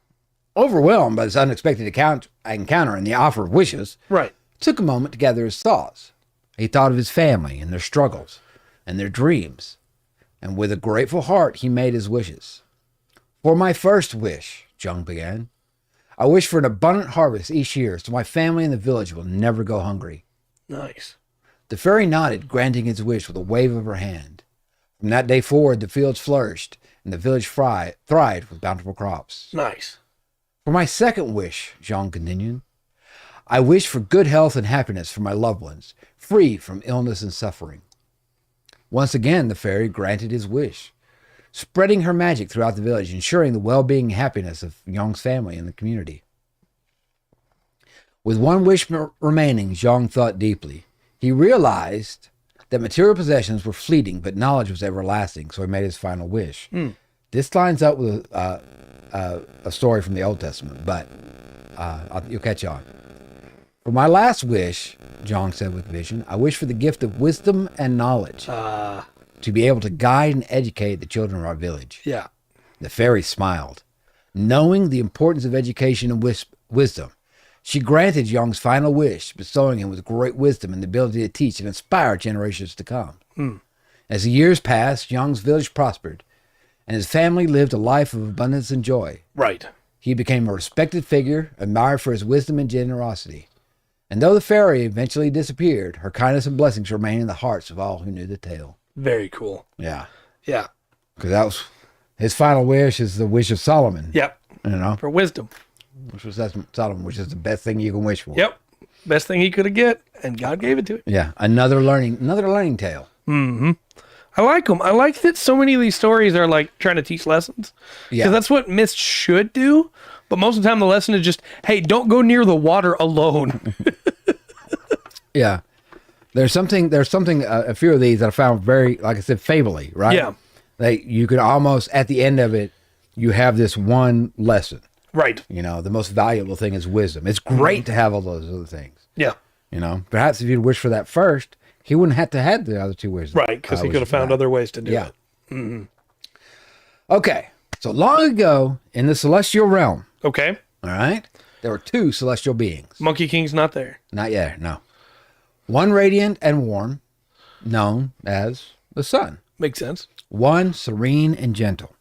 [SPEAKER 1] overwhelmed by this unexpected encounter and the offer of wishes,
[SPEAKER 2] Right.
[SPEAKER 1] took a moment to gather his thoughts. He thought of his family and their struggles and their dreams, and with a grateful heart, he made his wishes. "For my first wish," Zhang began, "I wish for an abundant harvest each year so my family and the village will never go hungry."
[SPEAKER 2] Nice.
[SPEAKER 1] The fairy nodded, granting his wish with a wave of her hand. From that day forward, the fields flourished, and the village thrived with bountiful crops.
[SPEAKER 2] Nice.
[SPEAKER 1] "For my second wish," Zhang continued, "I wish for good health and happiness for my loved ones, free from illness and suffering." Once again, the fairy granted his wish, spreading her magic throughout the village, ensuring the well-being and happiness of Zhang's family and the community. With one wish remaining, Zhang thought deeply. He realized that material possessions were fleeting, but knowledge was everlasting, so he made his final wish. This lines up with a story from the Old Testament, but you'll catch on. "For my last wish," Zhang said with vision, "I wish for the gift of wisdom and knowledge to be able to guide and educate the children of our village."
[SPEAKER 2] Yeah.
[SPEAKER 1] The fairy smiled. Knowing the importance of education and wisdom, she granted Zhang's final wish, bestowing him with great wisdom and the ability to teach and inspire generations to come. As the years passed, Zhang's village prospered, and his family lived a life of abundance and joy.
[SPEAKER 2] Right.
[SPEAKER 1] He became a respected figure, admired for his wisdom and generosity. And though the fairy eventually disappeared, her kindness and blessings remain in the hearts of all who knew the tale.
[SPEAKER 2] Very cool.
[SPEAKER 1] Yeah.
[SPEAKER 2] Yeah.
[SPEAKER 1] Because that was his final wish is the wish of Solomon.
[SPEAKER 2] Yep.
[SPEAKER 1] You know,
[SPEAKER 2] For wisdom.
[SPEAKER 1] which was Solomon, which is the best thing you can wish for.
[SPEAKER 2] Yep. Best thing he could have get, and God gave it to him.
[SPEAKER 1] Yeah. Another learning tale.
[SPEAKER 2] I like them. I like that so many of these stories are like trying to teach lessons.
[SPEAKER 1] Yeah.
[SPEAKER 2] Because that's what myths should do. But most of the time, the lesson is just, hey, don't go near the water alone.
[SPEAKER 1] Yeah. There's something, a few of these that I found very, like I said, fably, right?
[SPEAKER 2] Yeah.
[SPEAKER 1] You could almost, at the end of it, you have this one lesson.
[SPEAKER 2] Right.
[SPEAKER 1] You know, the most valuable thing is wisdom. It's great to have all those other things.
[SPEAKER 2] Yeah.
[SPEAKER 1] You know, perhaps if you'd wished for that first, he wouldn't have to have the other two wishes.
[SPEAKER 2] Right. Because he could have found other ways to do
[SPEAKER 1] Yeah.
[SPEAKER 2] it.
[SPEAKER 1] Okay. So long ago in the celestial realm,
[SPEAKER 2] Okay.
[SPEAKER 1] all right, there were two celestial beings.
[SPEAKER 2] Monkey King's not there.
[SPEAKER 1] Not yet, no. One radiant and warm, known as the sun.
[SPEAKER 2] Makes sense.
[SPEAKER 1] One serene and gentle,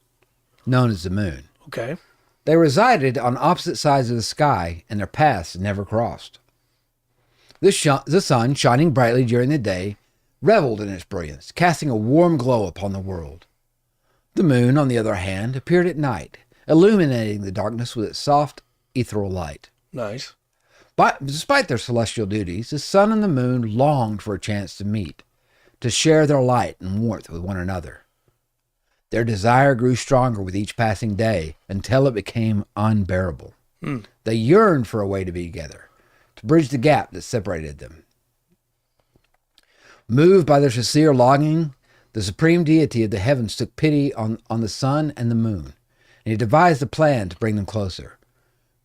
[SPEAKER 1] known as the moon.
[SPEAKER 2] Okay.
[SPEAKER 1] They resided on opposite sides of the sky, and their paths never crossed. The sun, shining brightly during the day, reveled in its brilliance, casting a warm glow upon the world. The moon, on the other hand, appeared at night, illuminating the darkness with its soft, ethereal light.
[SPEAKER 2] Nice.
[SPEAKER 1] But despite their celestial duties, the sun and the moon longed for a chance to meet, to share their light and warmth with one another. Their desire grew stronger with each passing day until it became unbearable. They yearned for a way to be together, to bridge the gap that separated them. Moved by their sincere longing, the supreme deity of the heavens took pity on the sun and the moon, and he devised a plan to bring them closer,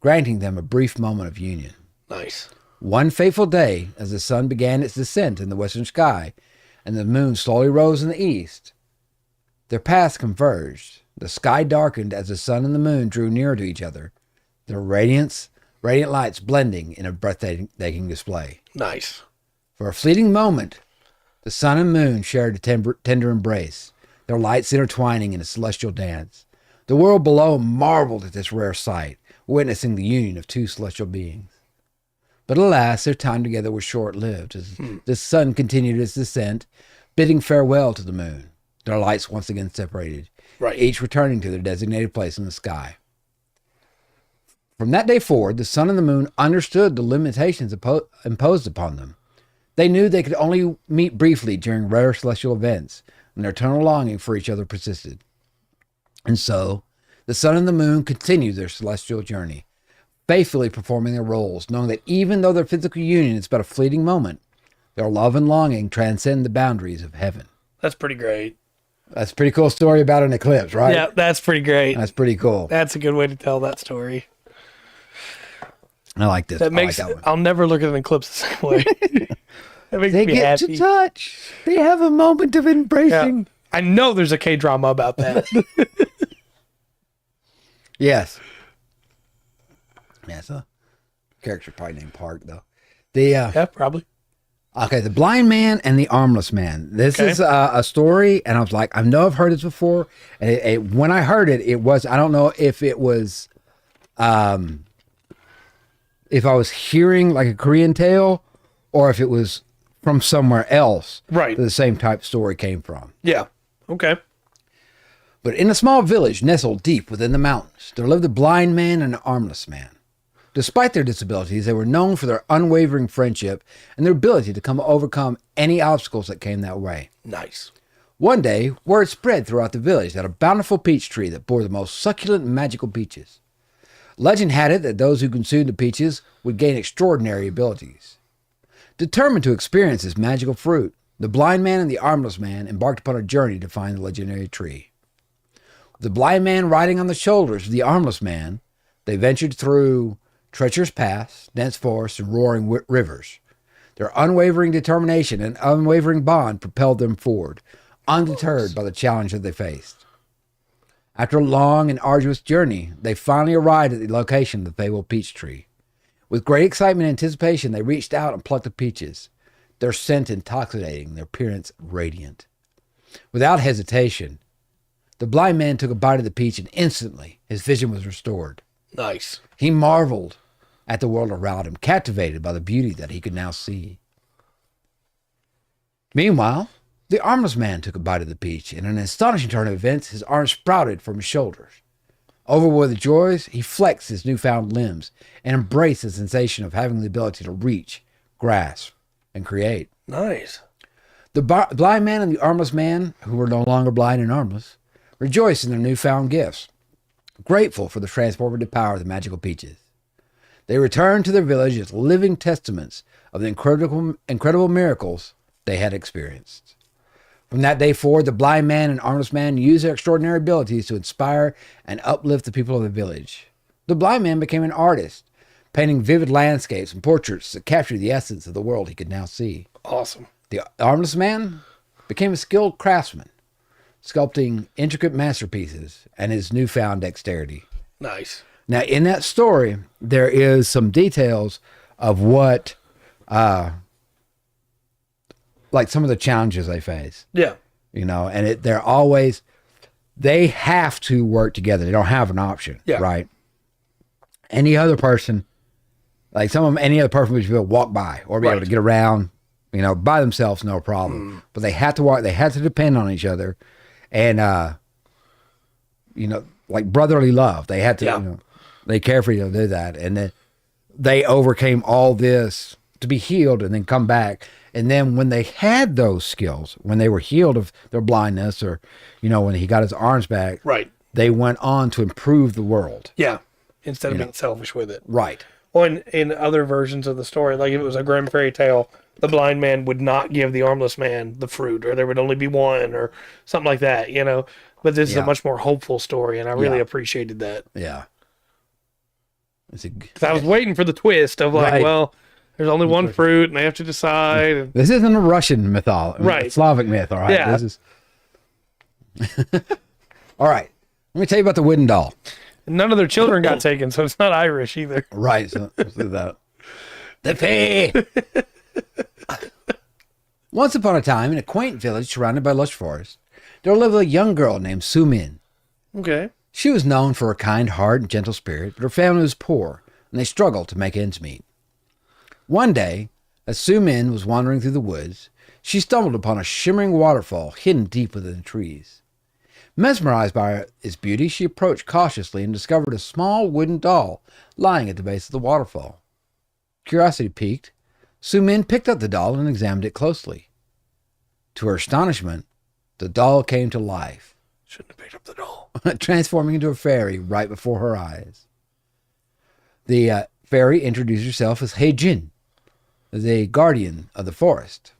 [SPEAKER 1] granting them a brief moment of union.
[SPEAKER 2] Nice.
[SPEAKER 1] One fateful day, as the sun began its descent in the western sky, and the moon slowly rose in the east, their paths converged. The sky darkened as the sun and the moon drew nearer to each other, their radiant lights blending in a breathtaking display.
[SPEAKER 2] Nice.
[SPEAKER 1] For a fleeting moment, the sun and moon shared a tender embrace, their lights intertwining in a celestial dance. The world below marveled at this rare sight, witnessing the union of two celestial beings. But alas, their time together was short-lived, as the sun continued its descent, bidding farewell to the moon. Their lights once again separated,
[SPEAKER 2] Right.
[SPEAKER 1] each returning to their designated place in the sky. From that day forward, the sun and the moon understood the limitations imposed upon them. They knew they could only meet briefly during rare celestial events, and their eternal longing for each other persisted. And so, the sun and the moon continued their celestial journey, faithfully performing their roles, knowing that even though their physical union is but a fleeting moment, their love and longing transcend the boundaries of heaven.
[SPEAKER 2] That's pretty great.
[SPEAKER 1] That's a pretty cool story about an eclipse, right?
[SPEAKER 2] Yeah, that's pretty great.
[SPEAKER 1] That's pretty cool.
[SPEAKER 2] That's a good way to tell that story.
[SPEAKER 1] I like this.
[SPEAKER 2] That makes
[SPEAKER 1] I like that one.
[SPEAKER 2] I'll never look at an eclipse the same way. That makes
[SPEAKER 1] They
[SPEAKER 2] me
[SPEAKER 1] get
[SPEAKER 2] happy.
[SPEAKER 1] to touch. They have a moment of
[SPEAKER 2] Yeah.
[SPEAKER 1] embracing.
[SPEAKER 2] I know there's a K-drama about that.
[SPEAKER 1] Yes. Yeah, it's a character probably named Park, though. The
[SPEAKER 2] Yeah, probably.
[SPEAKER 1] Okay, the blind man and the armless man. This
[SPEAKER 2] Okay.
[SPEAKER 1] is a story, and I was like, I know I've heard this before. And when I heard it, it was, I don't know if it was, if I was hearing like a Korean tale or if it was from somewhere else
[SPEAKER 2] Right.
[SPEAKER 1] that the same type story came from.
[SPEAKER 2] Yeah. Okay.
[SPEAKER 1] But in a small village nestled deep within the mountains, there lived a blind man and an armless man. Despite their disabilities, they were known for their unwavering friendship and their ability to overcome any obstacles that came that way.
[SPEAKER 2] Nice.
[SPEAKER 1] One day, word spread throughout the village that a bountiful peach tree that bore the most succulent and magical peaches. Legend had it that those who consumed the peaches would gain extraordinary abilities. Determined to experience this magical fruit, the blind man and the armless man embarked upon a journey to find the legendary tree. With the blind man riding on the shoulders of the armless man, they ventured through treacherous paths, dense forests, and roaring rivers. Their unwavering determination and unwavering bond propelled them forward, undeterred by the challenge that they faced. After a long and arduous journey, they finally arrived at the location of the fabled peach tree. With great excitement and anticipation, they reached out and plucked the peaches, their scent intoxicating, their appearance radiant. Without hesitation, the blind man took a bite of the peach, and instantly his vision was restored.
[SPEAKER 2] Nice.
[SPEAKER 1] He marveled at the world around him, captivated by the beauty that he could now see. Meanwhile, the armless man took a bite of the peach. In an astonishing turn of events, his arms sprouted from his shoulders. Overwhelmed with joys, he flexed his newfound limbs and embraced the sensation of having the ability to reach, grasp, and create.
[SPEAKER 2] Nice.
[SPEAKER 1] The blind man and the armless man, who were no longer blind and armless, rejoiced in their newfound gifts, grateful for the transformative power of the magical peaches. They returned to their village as living testaments of the incredible miracles they had experienced. From that day forward, the blind man and armless man used their extraordinary abilities to inspire and uplift the people of the village. The blind man became an artist, painting vivid landscapes and portraits that captured the essence of the world he could now see.
[SPEAKER 2] Awesome.
[SPEAKER 1] The armless man became a skilled craftsman, sculpting intricate masterpieces and his newfound dexterity.
[SPEAKER 2] Nice.
[SPEAKER 1] Now, in that story, there is some details of what, like some of the challenges they face.
[SPEAKER 2] Yeah.
[SPEAKER 1] You know, and they have to work together. They don't have an option, right? Any other person, any other person would be able to walk by or be able to get around, you know, by themselves, no problem. But they have to walk. They have to depend on each other, and you know, like brotherly love. They had to, you know, they care for you to do that, and then they overcame all this to be healed and then come back. And then when they had those skills, when they were healed of their blindness, or, you know, when he got his arms back,
[SPEAKER 2] right,
[SPEAKER 1] they went on to improve the world.
[SPEAKER 2] Yeah, instead of being selfish with it.
[SPEAKER 1] Right.
[SPEAKER 2] Well, in other versions of the story, like if it was a Grimm fairy tale, the blind man would not give the armless man the fruit, or there would only be one, or something like that, you know. But this is a much more hopeful story, and I really appreciated that.
[SPEAKER 1] Yeah.
[SPEAKER 2] Because I was waiting for the twist of like, well, there's only one fruit, and they have to decide. And...
[SPEAKER 1] This isn't a Russian mythology,
[SPEAKER 2] right?
[SPEAKER 1] Slavic myth, all right?
[SPEAKER 2] Yeah.
[SPEAKER 1] This is... All right. Let me tell you about the wooden doll.
[SPEAKER 2] None of their children got taken, so it's not Irish either.
[SPEAKER 1] Right. So let's do that. The fee. Once upon a time, in a quaint village surrounded by lush forest, there lived a young girl named Su Min.
[SPEAKER 2] Okay.
[SPEAKER 1] She was known for her kind heart and gentle spirit, but her family was poor, and they struggled to make ends meet. One day, as Su Min was wandering through the woods, she stumbled upon a shimmering waterfall hidden deep within the trees. Mesmerized by its beauty, she approached cautiously and discovered a small wooden doll lying at the base of the waterfall. Curiosity piqued, Su Min picked up the doll and examined it closely. To her astonishment, the doll came to life.
[SPEAKER 2] Shouldn't have picked up the doll.
[SPEAKER 1] Transforming into a fairy right before her eyes. The fairy introduced herself as Heijin, the guardian of the forest.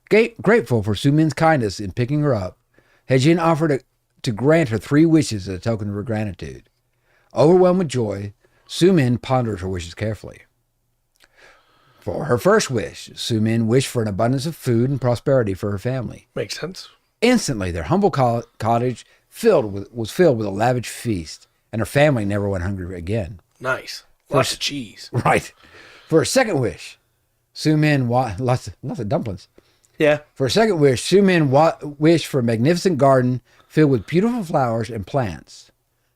[SPEAKER 1] Grateful for Su Min's kindness in picking her up, Heijin offered to grant her 3 wishes as a token of her gratitude. Overwhelmed with joy, Su Min pondered her wishes carefully. For her first wish, Su Min wished for an abundance of food and prosperity for her family.
[SPEAKER 2] Makes sense.
[SPEAKER 1] Instantly, their humble cottage was filled with a lavish feast, and her family never went hungry again.
[SPEAKER 2] Nice. Lots of cheese.
[SPEAKER 1] Right. For her second wish, Su Min lots of dumplings.
[SPEAKER 2] Yeah.
[SPEAKER 1] For her second wish, Su Min wished for a magnificent garden filled with beautiful flowers and plants.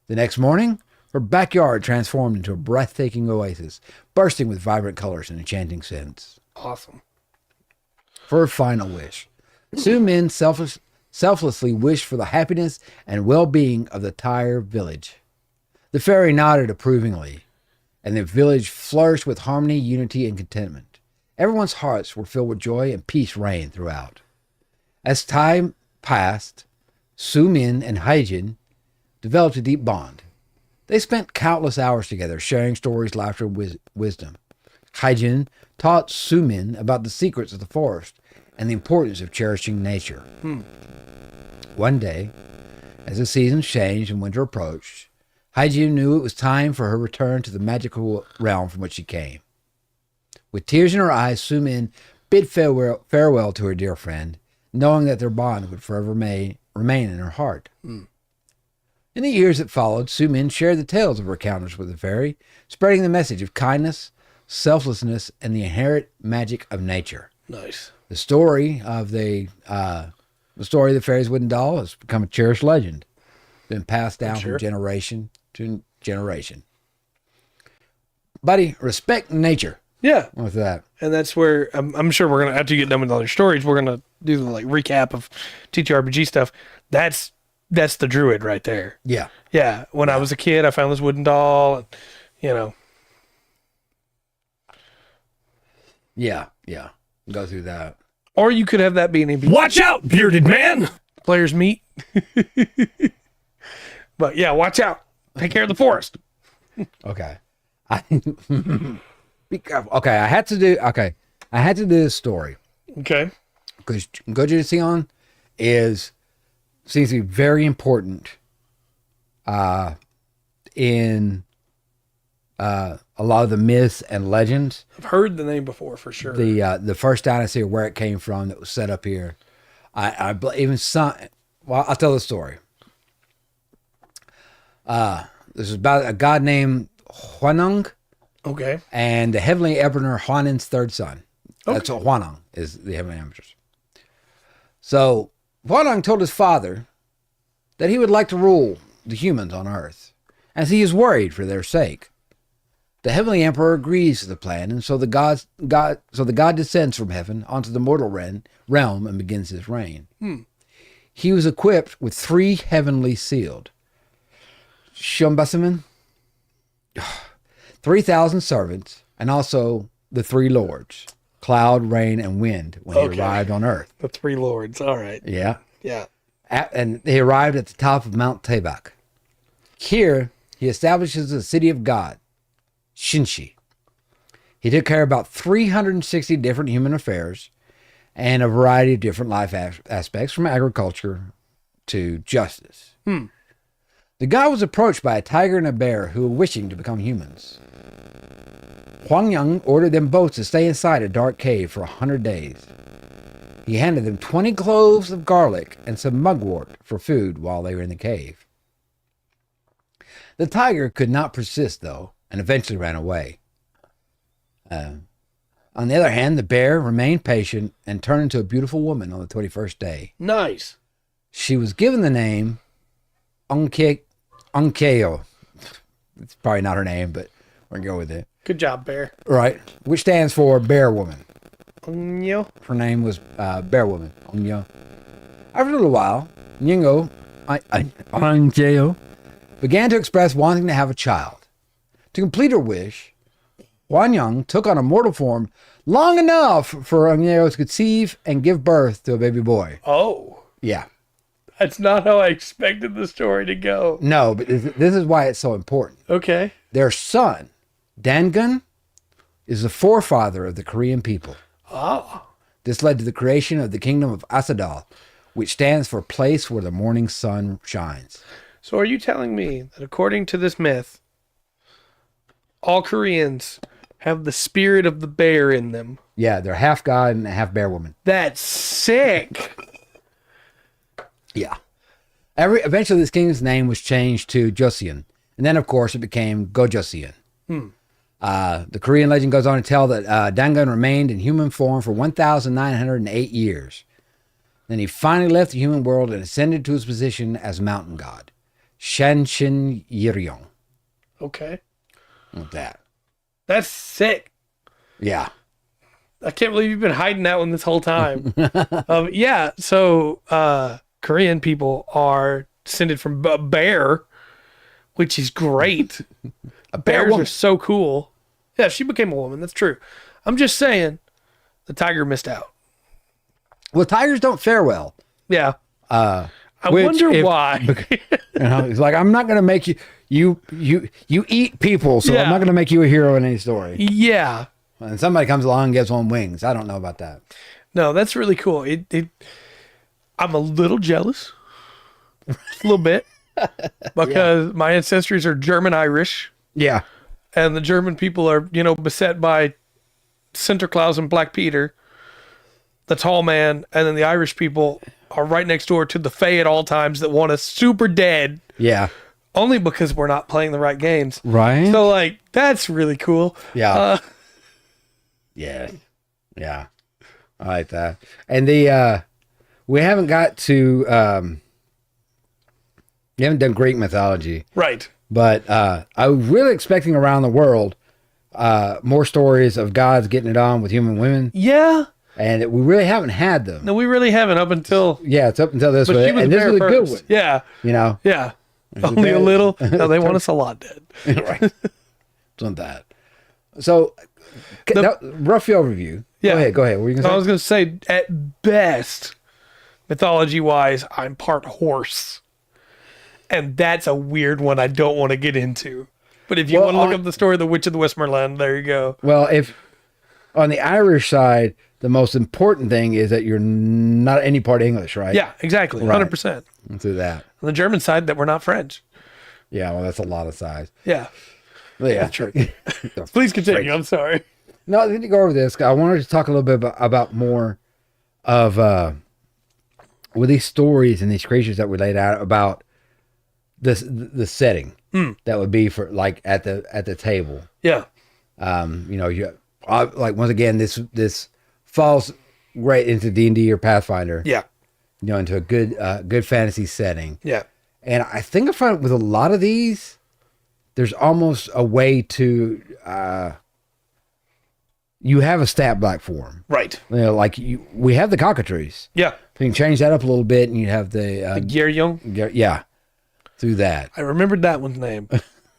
[SPEAKER 1] The next morning, her backyard transformed into a breathtaking oasis, bursting with vibrant colors and enchanting scents.
[SPEAKER 2] Awesome.
[SPEAKER 1] For her final wish, Su Min selflessly wished for the happiness and well-being of the entire village. The fairy nodded approvingly, and the village flourished with harmony, unity, and contentment. Everyone's hearts were filled with joy, and peace reigned throughout. As time passed, Su Min and Heijin developed a deep bond. They spent countless hours together, sharing stories, laughter, and wisdom. Heijin taught Su Min about the secrets of the forest and the importance of cherishing nature. One day, as the seasons changed and winter approached, Heijin knew it was time for her return to the magical realm from which she came. With tears in her eyes, Su Min bid farewell to her dear friend, knowing that their bond would forever remain in her heart. In the years that followed, Su Min shared the tales of her encounters with the fairy, spreading the message of kindness, selflessness, and the inherent magic of nature.
[SPEAKER 2] Nice.
[SPEAKER 1] The story of the fairy's wooden doll has become a cherished legend, been passed down from generation to generation. buddy, respect nature.
[SPEAKER 2] Yeah.
[SPEAKER 1] What's that?
[SPEAKER 2] And that's where I'm sure we're gonna, after you get done with all your stories, we're gonna do the like recap of TTRPG stuff. That's the druid right there.
[SPEAKER 1] Yeah.
[SPEAKER 2] Yeah. When I was a kid, I found this wooden doll, and
[SPEAKER 1] Yeah. Go through that.
[SPEAKER 2] Or you could have that be an NPC.
[SPEAKER 3] Watch out, bearded man!
[SPEAKER 2] Players meet. But yeah, watch out. Take care of the forest.
[SPEAKER 1] Okay. Be careful. Okay, I had to do this story
[SPEAKER 2] Okay.
[SPEAKER 1] because Goju Sion seems to be very important in a lot of the myths and legends.
[SPEAKER 2] I've heard the name before for sure.
[SPEAKER 1] The first dynasty, or where it came from, that was set up here. I even some. Well, I'll tell the story. This is about a god named Huaneng
[SPEAKER 2] Okay.
[SPEAKER 1] and the heavenly emperor Huaneng's third son. That's what Huaneng is, the heavenly emperor. So Huaneng told his father that he would like to rule the humans on Earth, as he is worried for their sake. The heavenly emperor agrees to the plan, and so the god descends from heaven onto the mortal realm and begins his reign. He was equipped with 3 heavenly sealed Shumbasaman, 3,000 servants, and also the 3 lords, cloud, rain, and wind, when he arrived on Earth.
[SPEAKER 2] The 3 lords. All right.
[SPEAKER 1] Yeah.
[SPEAKER 2] Yeah.
[SPEAKER 1] And he arrived at the top of Mount Tabak. Here, he establishes the city of God, Shinshi. He took care of about 360 different human affairs and a variety of different life aspects, from agriculture to justice. The god was approached by a tiger and a bear who were wishing to become humans. Huang Yang ordered them both to stay inside a dark cave for 100 days. He handed them 20 cloves of garlic and some mugwort for food while they were in the cave. The tiger could not persist, though, and eventually ran away. On the other hand, the bear remained patient and turned into a beautiful woman on the 21st day.
[SPEAKER 2] Nice.
[SPEAKER 1] She was given the name Onkeo. It's probably not her name, but we're going to go with it.
[SPEAKER 2] Good job, Bear.
[SPEAKER 1] Right. Which stands for Bear Woman.
[SPEAKER 2] Onyo.
[SPEAKER 1] Her name was Bear Woman. Onyo. After a little while, Nyingo Onkeo began to express wanting to have a child. To complete her wish, Huan Yang took on a mortal form long enough for Onyo to conceive and give birth to a baby boy.
[SPEAKER 2] Oh.
[SPEAKER 1] Yeah.
[SPEAKER 2] That's not how I expected the story to go.
[SPEAKER 1] No, but this is why it's so important.
[SPEAKER 2] Okay.
[SPEAKER 1] Their son, Dangun, is the forefather of the Korean people.
[SPEAKER 2] Oh.
[SPEAKER 1] This led to the creation of the kingdom of Asadal, which stands for place where the morning sun shines.
[SPEAKER 2] So are you telling me that according to this myth, all Koreans have the spirit of the bear in them?
[SPEAKER 1] Yeah, they're half god and half bear woman.
[SPEAKER 2] That's sick.
[SPEAKER 1] Yeah. Eventually, this king's name was changed to Joseon, and then, of course, it became Gojoseon. The Korean legend goes on to tell that Dangun remained in human form for 1,908 years. Then he finally left the human world and ascended to his position as mountain god, Shanshin Yiryong.
[SPEAKER 2] Okay.
[SPEAKER 1] With that.
[SPEAKER 2] That's sick.
[SPEAKER 1] Yeah.
[SPEAKER 2] I can't believe you've been hiding that one this whole time. Yeah, so Korean people are descended from a bear, which is great. Bears are so cool. Yeah, she became a woman. That's true. I'm just saying the tiger missed out.
[SPEAKER 1] Well, tigers don't fare well.
[SPEAKER 2] Yeah. I wonder why.
[SPEAKER 1] It's like, I'm not going to make you eat people, so I'm not going to make you a hero in any story.
[SPEAKER 2] Yeah.
[SPEAKER 1] And somebody comes along and gives one wings. I don't know about that.
[SPEAKER 2] No, that's really cool. I'm a little jealous. A little bit. Because my ancestors are German-Irish.
[SPEAKER 1] Yeah.
[SPEAKER 2] And the German people are, beset by Sinterklaas and Black Peter, the tall man, and then the Irish people are right next door to the Fae at all times that want us super dead.
[SPEAKER 1] Yeah.
[SPEAKER 2] Only because we're not playing the right games.
[SPEAKER 1] Right.
[SPEAKER 2] So, that's really cool.
[SPEAKER 1] Yeah. Yeah. Yeah. I like that. And we haven't got to, we haven't done Greek mythology.
[SPEAKER 2] Right.
[SPEAKER 1] But I was really expecting around the world more stories of gods getting it on with human women,
[SPEAKER 2] Yeah.
[SPEAKER 1] and we really haven't had them.
[SPEAKER 2] No, we really haven't up until.
[SPEAKER 1] Yeah, it's up until this
[SPEAKER 2] But
[SPEAKER 1] one,
[SPEAKER 2] she was
[SPEAKER 1] and
[SPEAKER 2] the
[SPEAKER 1] this
[SPEAKER 2] bear
[SPEAKER 1] is a good
[SPEAKER 2] first.
[SPEAKER 1] one.
[SPEAKER 2] Yeah.
[SPEAKER 1] You know,
[SPEAKER 2] Yeah.
[SPEAKER 1] There's a
[SPEAKER 2] Only a
[SPEAKER 1] bear-
[SPEAKER 2] little. No, they want us a lot dead.
[SPEAKER 1] right? It's on that. So, rough overview.
[SPEAKER 2] Yeah.
[SPEAKER 1] Go ahead. What were you
[SPEAKER 2] I
[SPEAKER 1] gonna
[SPEAKER 2] was going to say, at best, mythology wise, I'm part horse. And that's a weird one I don't want to get into. But if you
[SPEAKER 1] Well,
[SPEAKER 2] want to look up the story of the Witch of the Westmoreland, there you go.
[SPEAKER 1] Well, if on the Irish side, the most important thing is that you're not any part English, right?
[SPEAKER 2] Yeah, exactly.
[SPEAKER 1] Right.
[SPEAKER 2] 100%.
[SPEAKER 1] Through that.
[SPEAKER 2] On the German side, that we're not French.
[SPEAKER 1] Yeah, well, that's a lot of size.
[SPEAKER 2] Yeah.
[SPEAKER 1] But yeah,
[SPEAKER 2] true. Please continue. I'm sorry.
[SPEAKER 1] No, I need to go over this. I wanted to talk a little bit about more of with these stories and these creatures that we laid out about the setting that would be for like at the table.
[SPEAKER 2] Yeah.
[SPEAKER 1] Like once again, this falls right into D&D or Pathfinder.
[SPEAKER 2] Yeah.
[SPEAKER 1] Into a good fantasy setting.
[SPEAKER 2] Yeah.
[SPEAKER 1] And I think I find with a lot of these, there's almost a way to you have a stat block for them.
[SPEAKER 2] Right.
[SPEAKER 1] Like we have the cockatrice.
[SPEAKER 2] Yeah.
[SPEAKER 1] You can change that up a little bit, and you have the
[SPEAKER 2] Young.
[SPEAKER 1] yeah, through that.
[SPEAKER 2] I remembered that one's name.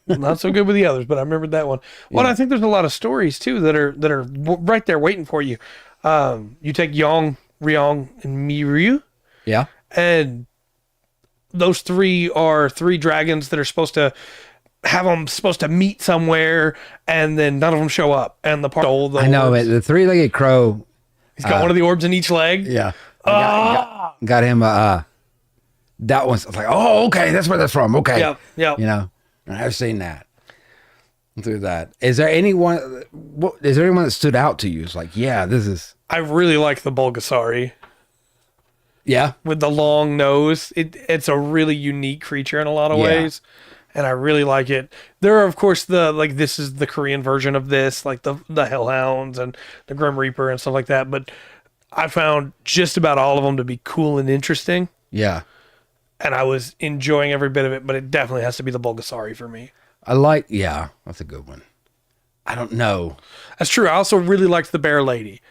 [SPEAKER 2] Not so good with the others, but I remembered that one. Well, I think there's a lot of stories too that are right there waiting for you. You take Yong, Ryong, and Miryu,
[SPEAKER 1] Yeah.
[SPEAKER 2] and those three are three dragons that are supposed to meet somewhere, and then none of them show up, and the part
[SPEAKER 1] I know it. The three-legged crow.
[SPEAKER 2] He's got one of the orbs in each leg.
[SPEAKER 1] Yeah. Got him. That one's like, oh, okay, that's where that's from. Okay.
[SPEAKER 2] Yep. Yep.
[SPEAKER 1] I've seen that. Through that. Is there anyone that stood out to you? It's like, yeah, this is.
[SPEAKER 2] I really like the Bulgasari
[SPEAKER 1] Yeah.
[SPEAKER 2] with the long nose. It's a really unique creature in a lot of ways, and I really like it. There are, of course, this is the Korean version of this, like the Hellhounds and the Grim Reaper and stuff like that. But I found just about all of them to be cool and interesting,
[SPEAKER 1] Yeah.
[SPEAKER 2] and I was enjoying every bit of it. But it definitely has to be the Bulgasari for me.
[SPEAKER 1] Yeah, that's a good one. I don't know.
[SPEAKER 2] That's true. I also really liked the Bear Lady.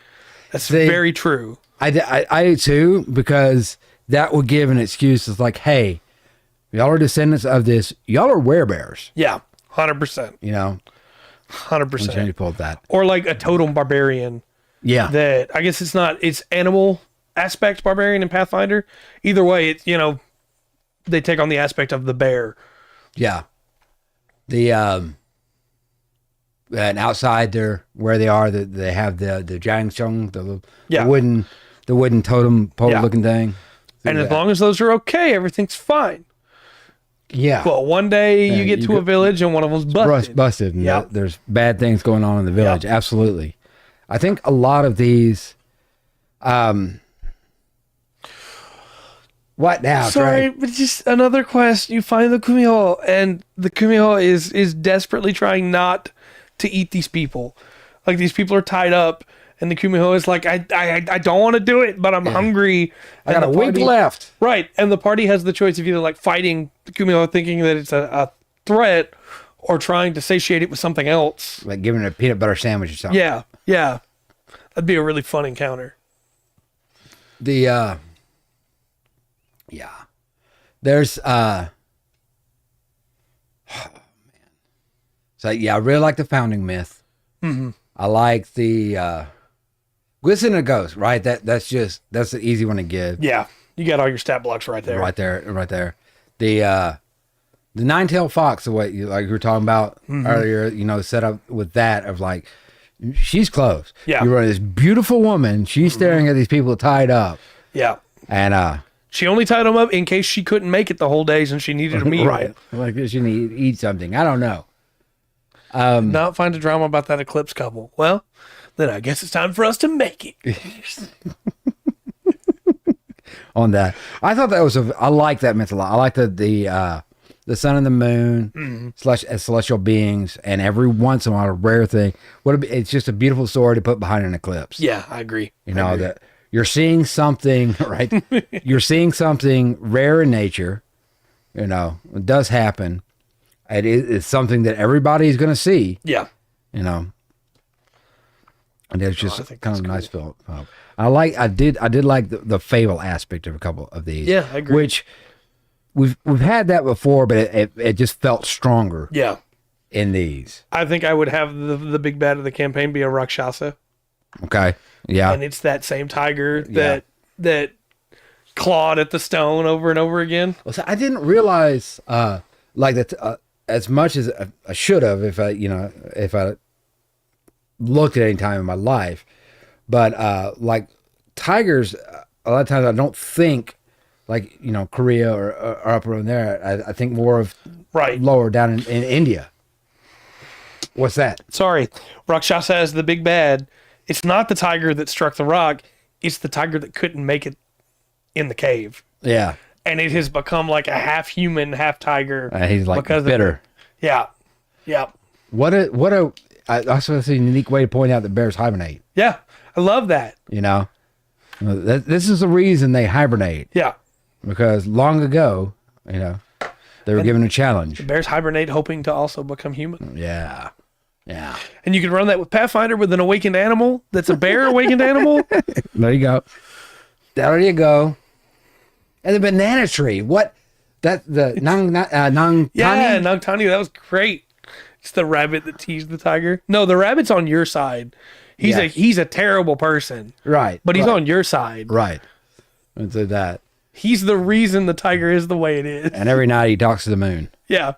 [SPEAKER 2] That's very true.
[SPEAKER 1] I do too, because that would give an excuse. It's like, hey, y'all are descendants of this. Y'all are werebears.
[SPEAKER 2] Yeah, 100%. 100%.
[SPEAKER 1] You pulled that.
[SPEAKER 2] Or like a totem barbarian.
[SPEAKER 1] Yeah.
[SPEAKER 2] That I guess it's animal aspect barbarian and Pathfinder. Either way, they take on the aspect of the bear.
[SPEAKER 1] Yeah. The and outside there where they are, they have the Jangchung, the wooden totem pole looking thing.
[SPEAKER 2] And as long as those are okay, everything's fine.
[SPEAKER 1] Yeah.
[SPEAKER 2] Well, one day you get to a village and one of them's busted.
[SPEAKER 1] Busted. And there's bad things going on in the village.
[SPEAKER 2] Yep.
[SPEAKER 1] Absolutely. I think a lot of these. What now?
[SPEAKER 2] Sorry, but just another quest. You find the Kumiho, and the Kumiho is desperately trying not to eat these people. Like, these people are tied up, and the Kumiho is like, I don't want to do it, but I'm hungry.
[SPEAKER 1] I got a week left.
[SPEAKER 2] Right, and the party has the choice of either like fighting the Kumiho, thinking that it's a threat, or trying to satiate it with something else.
[SPEAKER 1] Like giving it a peanut butter sandwich or something.
[SPEAKER 2] Yeah, that'd be a really fun encounter.
[SPEAKER 1] There's oh man. So I really like the founding myth.
[SPEAKER 2] Mm-hmm.
[SPEAKER 1] I like the Glisten and Ghost, right? That's the easy one to give.
[SPEAKER 2] Yeah, you got all your stat blocks right there.
[SPEAKER 1] Right there. The nine-tailed fox, the way you were talking about earlier, set up with that of like, she's close.
[SPEAKER 2] Yeah.
[SPEAKER 1] You run this beautiful woman, she's staring at these people tied up.
[SPEAKER 2] Yeah.
[SPEAKER 1] And
[SPEAKER 2] she only tied them up in case she couldn't make it the whole day since she needed a meal.
[SPEAKER 1] Right. Like she need to eat something. I don't know.
[SPEAKER 2] Not find a drama about that eclipse couple. Well, then I guess it's time for us to make it.
[SPEAKER 1] On that, I thought that was I like that myth a lot. I like the sun and the moon, celestial beings, and every once in a while a rare thing. It's just a beautiful story to put behind an eclipse.
[SPEAKER 2] Yeah, I agree.
[SPEAKER 1] That you're seeing something, right? You're seeing something rare in nature. It does happen. It's something that everybody's going to see.
[SPEAKER 2] Yeah.
[SPEAKER 1] you know. And it's just
[SPEAKER 2] I think
[SPEAKER 1] kind of
[SPEAKER 2] that's
[SPEAKER 1] a nice film. I did like the fable aspect of a couple of these.
[SPEAKER 2] Yeah, I agree.
[SPEAKER 1] Which we've had that before, but it just felt stronger
[SPEAKER 2] Yeah.
[SPEAKER 1] in these.
[SPEAKER 2] I think I would have the big bad of the campaign be a Rakshasa.
[SPEAKER 1] Okay. Yeah.
[SPEAKER 2] And it's that same tiger that clawed at the stone over and over again.
[SPEAKER 1] Well, so I didn't realize like that as much as I should have if I looked at any time in my life, but like tigers, a lot of times I don't think like Korea or up around there. I think more of lower down in India. What's that?
[SPEAKER 2] Sorry, Rakshasa is the big bad. It's not the tiger that struck the rock. It's the tiger that couldn't make it in the cave.
[SPEAKER 1] Yeah.
[SPEAKER 2] And it has become like a half human, half tiger.
[SPEAKER 1] He's like bitter.
[SPEAKER 2] Yeah. Yeah.
[SPEAKER 1] I also that's a unique way to point out that bears hibernate.
[SPEAKER 2] Yeah. I love that.
[SPEAKER 1] This is the reason they hibernate.
[SPEAKER 2] Yeah.
[SPEAKER 1] Because long ago, they were given a challenge.
[SPEAKER 2] Bears hibernate hoping to also become human.
[SPEAKER 1] Yeah. Yeah.
[SPEAKER 2] And you can run that with Pathfinder with an awakened animal that's a bear awakened animal.
[SPEAKER 1] There you go. There you go. And the banana tree. What? That the Nang
[SPEAKER 2] Yeah, Nangtani, that was great. It's the rabbit that teased the tiger. No, the rabbit's on your side. He's a terrible person.
[SPEAKER 1] Right.
[SPEAKER 2] But he's on your side.
[SPEAKER 1] Right. And so that.
[SPEAKER 2] He's the reason the tiger is the way it is.
[SPEAKER 1] And every night he talks to the moon.
[SPEAKER 2] Yeah.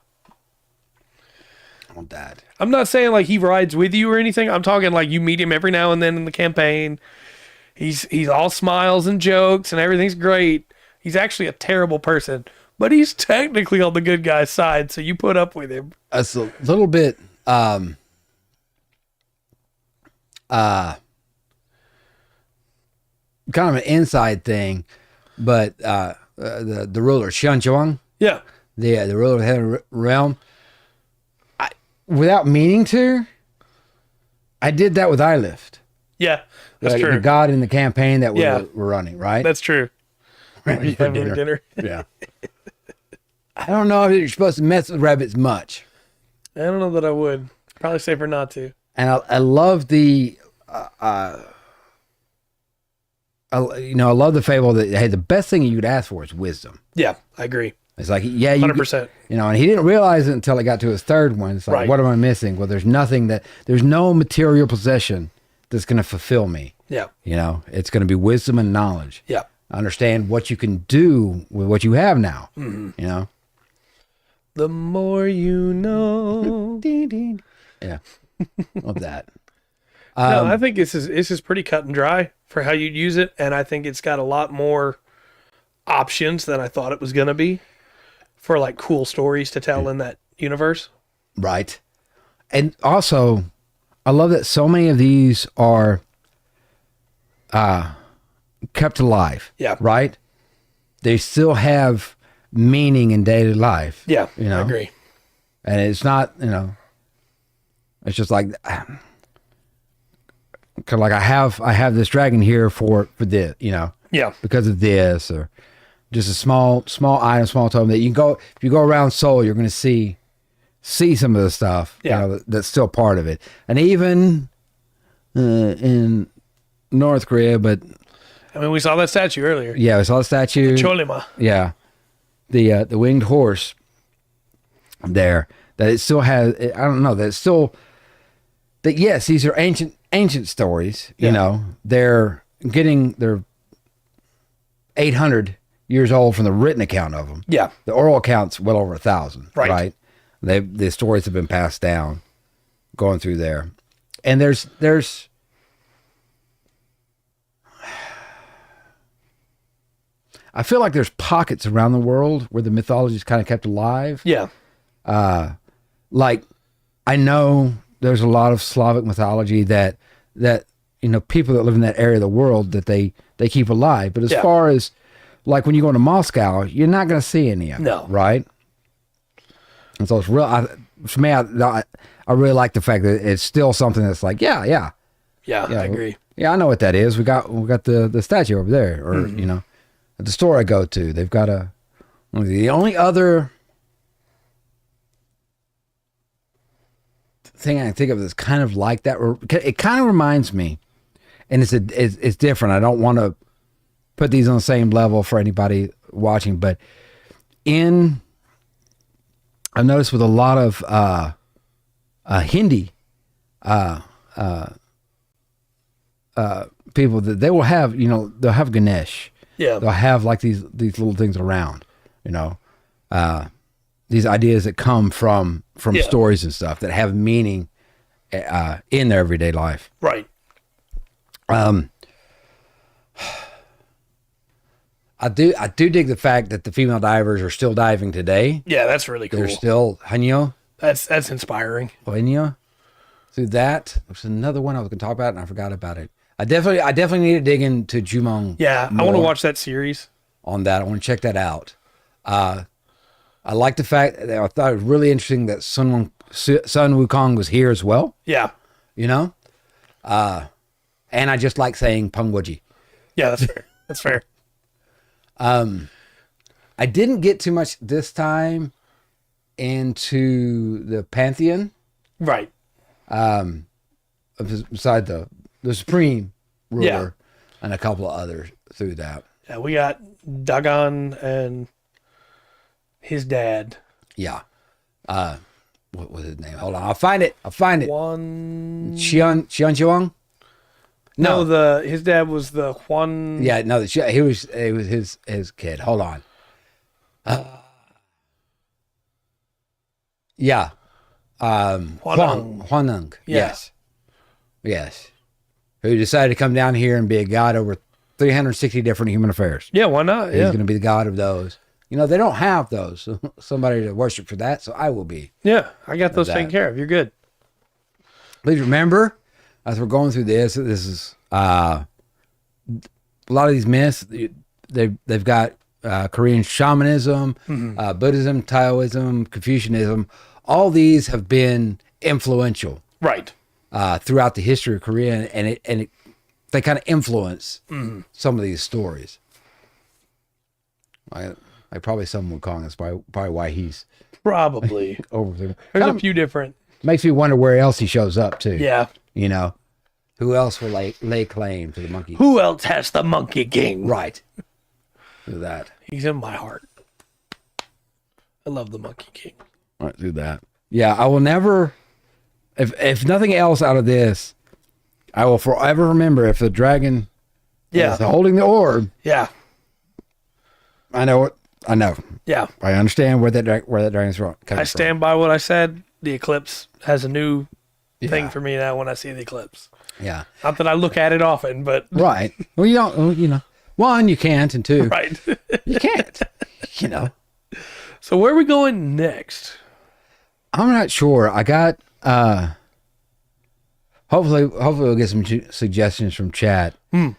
[SPEAKER 1] I want that.
[SPEAKER 2] I'm not saying like he rides with you or anything. I'm talking like you meet him every now and then in the campaign. He's all smiles and jokes and everything's great. He's actually a terrible person, but he's technically on the good guy's side, so you put up with him.
[SPEAKER 1] It's a little bit kind of an inside thing, but the ruler Xianzhuang,
[SPEAKER 2] Yeah.
[SPEAKER 1] the ruler of the heaven realm, without meaning to, I did that with iLift.
[SPEAKER 2] Yeah. That's
[SPEAKER 1] Like
[SPEAKER 2] true.
[SPEAKER 1] the god in the campaign that we're running, right?
[SPEAKER 2] That's true.
[SPEAKER 1] Ready for
[SPEAKER 2] Having dinner.
[SPEAKER 1] Yeah. I don't know if you're supposed to mess with rabbits much.
[SPEAKER 2] I don't know that I would. Probably safer not to.
[SPEAKER 1] And I love the, I love the fable that, hey, the best thing you could ask for is wisdom.
[SPEAKER 2] Yeah, I agree.
[SPEAKER 1] It's like, yeah, you
[SPEAKER 2] 100%.
[SPEAKER 1] And he didn't realize it until it got to his third one. It's like, what am I missing? Well, there's no material possession that's going to fulfill me.
[SPEAKER 2] Yeah.
[SPEAKER 1] It's going to be wisdom and knowledge.
[SPEAKER 2] Yeah.
[SPEAKER 1] Understand what you can do with what you have now. Mm-hmm.
[SPEAKER 2] The more you know.
[SPEAKER 1] Yeah. Love that.
[SPEAKER 2] No, I think this is pretty cut and dry for how you'd use it, and I think it's got a lot more options than I thought it was going to be for like cool stories to tell in that universe.
[SPEAKER 1] Right. And also, I love that so many of these are kept alive.
[SPEAKER 2] Yeah.
[SPEAKER 1] Right? They still have meaning in daily life.
[SPEAKER 2] Yeah, I agree.
[SPEAKER 1] And it's not, it's just like, kind of like I have this dragon here for this,
[SPEAKER 2] Yeah.
[SPEAKER 1] because of this, or just a small item, small totem that you can go, if you go around Seoul, you're going to see some of the stuff, that's still part of it. And even in North Korea, but
[SPEAKER 2] I mean, we saw that statue earlier.
[SPEAKER 1] yeah, we saw the statue.
[SPEAKER 2] Cholima.
[SPEAKER 1] Yeah. The winged horse there, that it still has, I don't know, that it's still, that yes, these are ancient stories, they're 800 years old from the written account of them.
[SPEAKER 2] Yeah.
[SPEAKER 1] The oral account's well over 1,000,
[SPEAKER 2] Right.
[SPEAKER 1] right? The stories have been passed down going through there. And there's I feel like there's pockets around the world where the mythology is kind of kept alive.
[SPEAKER 2] Yeah.
[SPEAKER 1] Like I know there's a lot of Slavic mythology that people that live in that area of the world that they keep alive. But as far as like when you go into Moscow, you're not going to see any of it.
[SPEAKER 2] No.
[SPEAKER 1] Right? And so it's real. For me, I really like the fact that it's still something that's like, yeah,
[SPEAKER 2] I agree.
[SPEAKER 1] Yeah, I know what that is. We got the statue over there, or at the store I go to, they've got the only other thing I can think of that's kind of like that. It kind of reminds me, and it's different. I don't want to put these on the same level for anybody watching, but I've noticed with a lot of Hindi people that they will have, they'll have Ganesh.
[SPEAKER 2] Yeah.
[SPEAKER 1] They'll have like these little things around, these ideas that come from stories and stuff that have meaning in their everyday life.
[SPEAKER 2] Right.
[SPEAKER 1] I do dig the fact that the female divers are still diving today.
[SPEAKER 2] Yeah, that's really cool.
[SPEAKER 1] They're still Hanyo.
[SPEAKER 2] That's inspiring.
[SPEAKER 1] Hanyo. Through that, there's another one I was going to talk about, and I forgot about it. I definitely need to dig into Jumong.
[SPEAKER 2] Yeah, I want to watch that series.
[SPEAKER 1] On that, I want to check that out. I like the fact that I thought it was really interesting that Sun Wukong was here as well.
[SPEAKER 2] Yeah.
[SPEAKER 1] And I just like saying Pengwoji.
[SPEAKER 2] Yeah, that's fair. That's fair.
[SPEAKER 1] I didn't get too much this time into the Pantheon.
[SPEAKER 2] Right.
[SPEAKER 1] Beside the Supreme Ruler,
[SPEAKER 2] Yeah.
[SPEAKER 1] and a couple of others through that.
[SPEAKER 2] Yeah, we got Dagon and his dad.
[SPEAKER 1] Yeah. What was his name? Hold on, I'll find it.
[SPEAKER 2] Juan.
[SPEAKER 1] Xian.
[SPEAKER 2] No, his dad was the Juan.
[SPEAKER 1] Yeah, no, it was his kid. Hold on. Yeah. Huaneng.
[SPEAKER 2] Yeah.
[SPEAKER 1] Yes. Who decided to come down here and be a god over 360 different human affairs.
[SPEAKER 2] Yeah, why not?
[SPEAKER 1] He's going to be the god of those. They don't have those. Somebody to worship for that, so I will be.
[SPEAKER 2] Yeah, I got those taken care of. You're good.
[SPEAKER 1] Please remember, as we're going through this is a lot of these myths. They've got Korean shamanism, Buddhism, Taoism, Confucianism. All these have been influential,
[SPEAKER 2] Right.
[SPEAKER 1] Throughout the history of Korea, and they kind of influence some of these stories. Like probably Sun Wukong is probably why he's
[SPEAKER 2] Probably.
[SPEAKER 1] over there.
[SPEAKER 2] There's a few different.
[SPEAKER 1] Makes me wonder where else he shows up too.
[SPEAKER 2] Yeah.
[SPEAKER 1] Who else will lay claim to the monkey?
[SPEAKER 2] Who else has the Monkey King?
[SPEAKER 1] Right. Do that.
[SPEAKER 2] He's in my heart. I love the Monkey King.
[SPEAKER 1] Right. Do that. Yeah. I will never. If nothing else out of this, I will forever remember if the dragon is holding the orb.
[SPEAKER 2] Yeah.
[SPEAKER 1] I know it. I know.
[SPEAKER 2] Yeah.
[SPEAKER 1] I understand where that dragon's from.
[SPEAKER 2] I stand by what I said. The eclipse has a new thing
[SPEAKER 1] Yeah.
[SPEAKER 2] for me now when I see the eclipse.
[SPEAKER 1] Yeah.
[SPEAKER 2] Not that I look at it often, but
[SPEAKER 1] Right. Well, you don't. One, you can't, and two,
[SPEAKER 2] right.
[SPEAKER 1] you can't.
[SPEAKER 2] So where are we going next?
[SPEAKER 1] I'm not sure. I got. Hopefully we'll get some suggestions from chat. I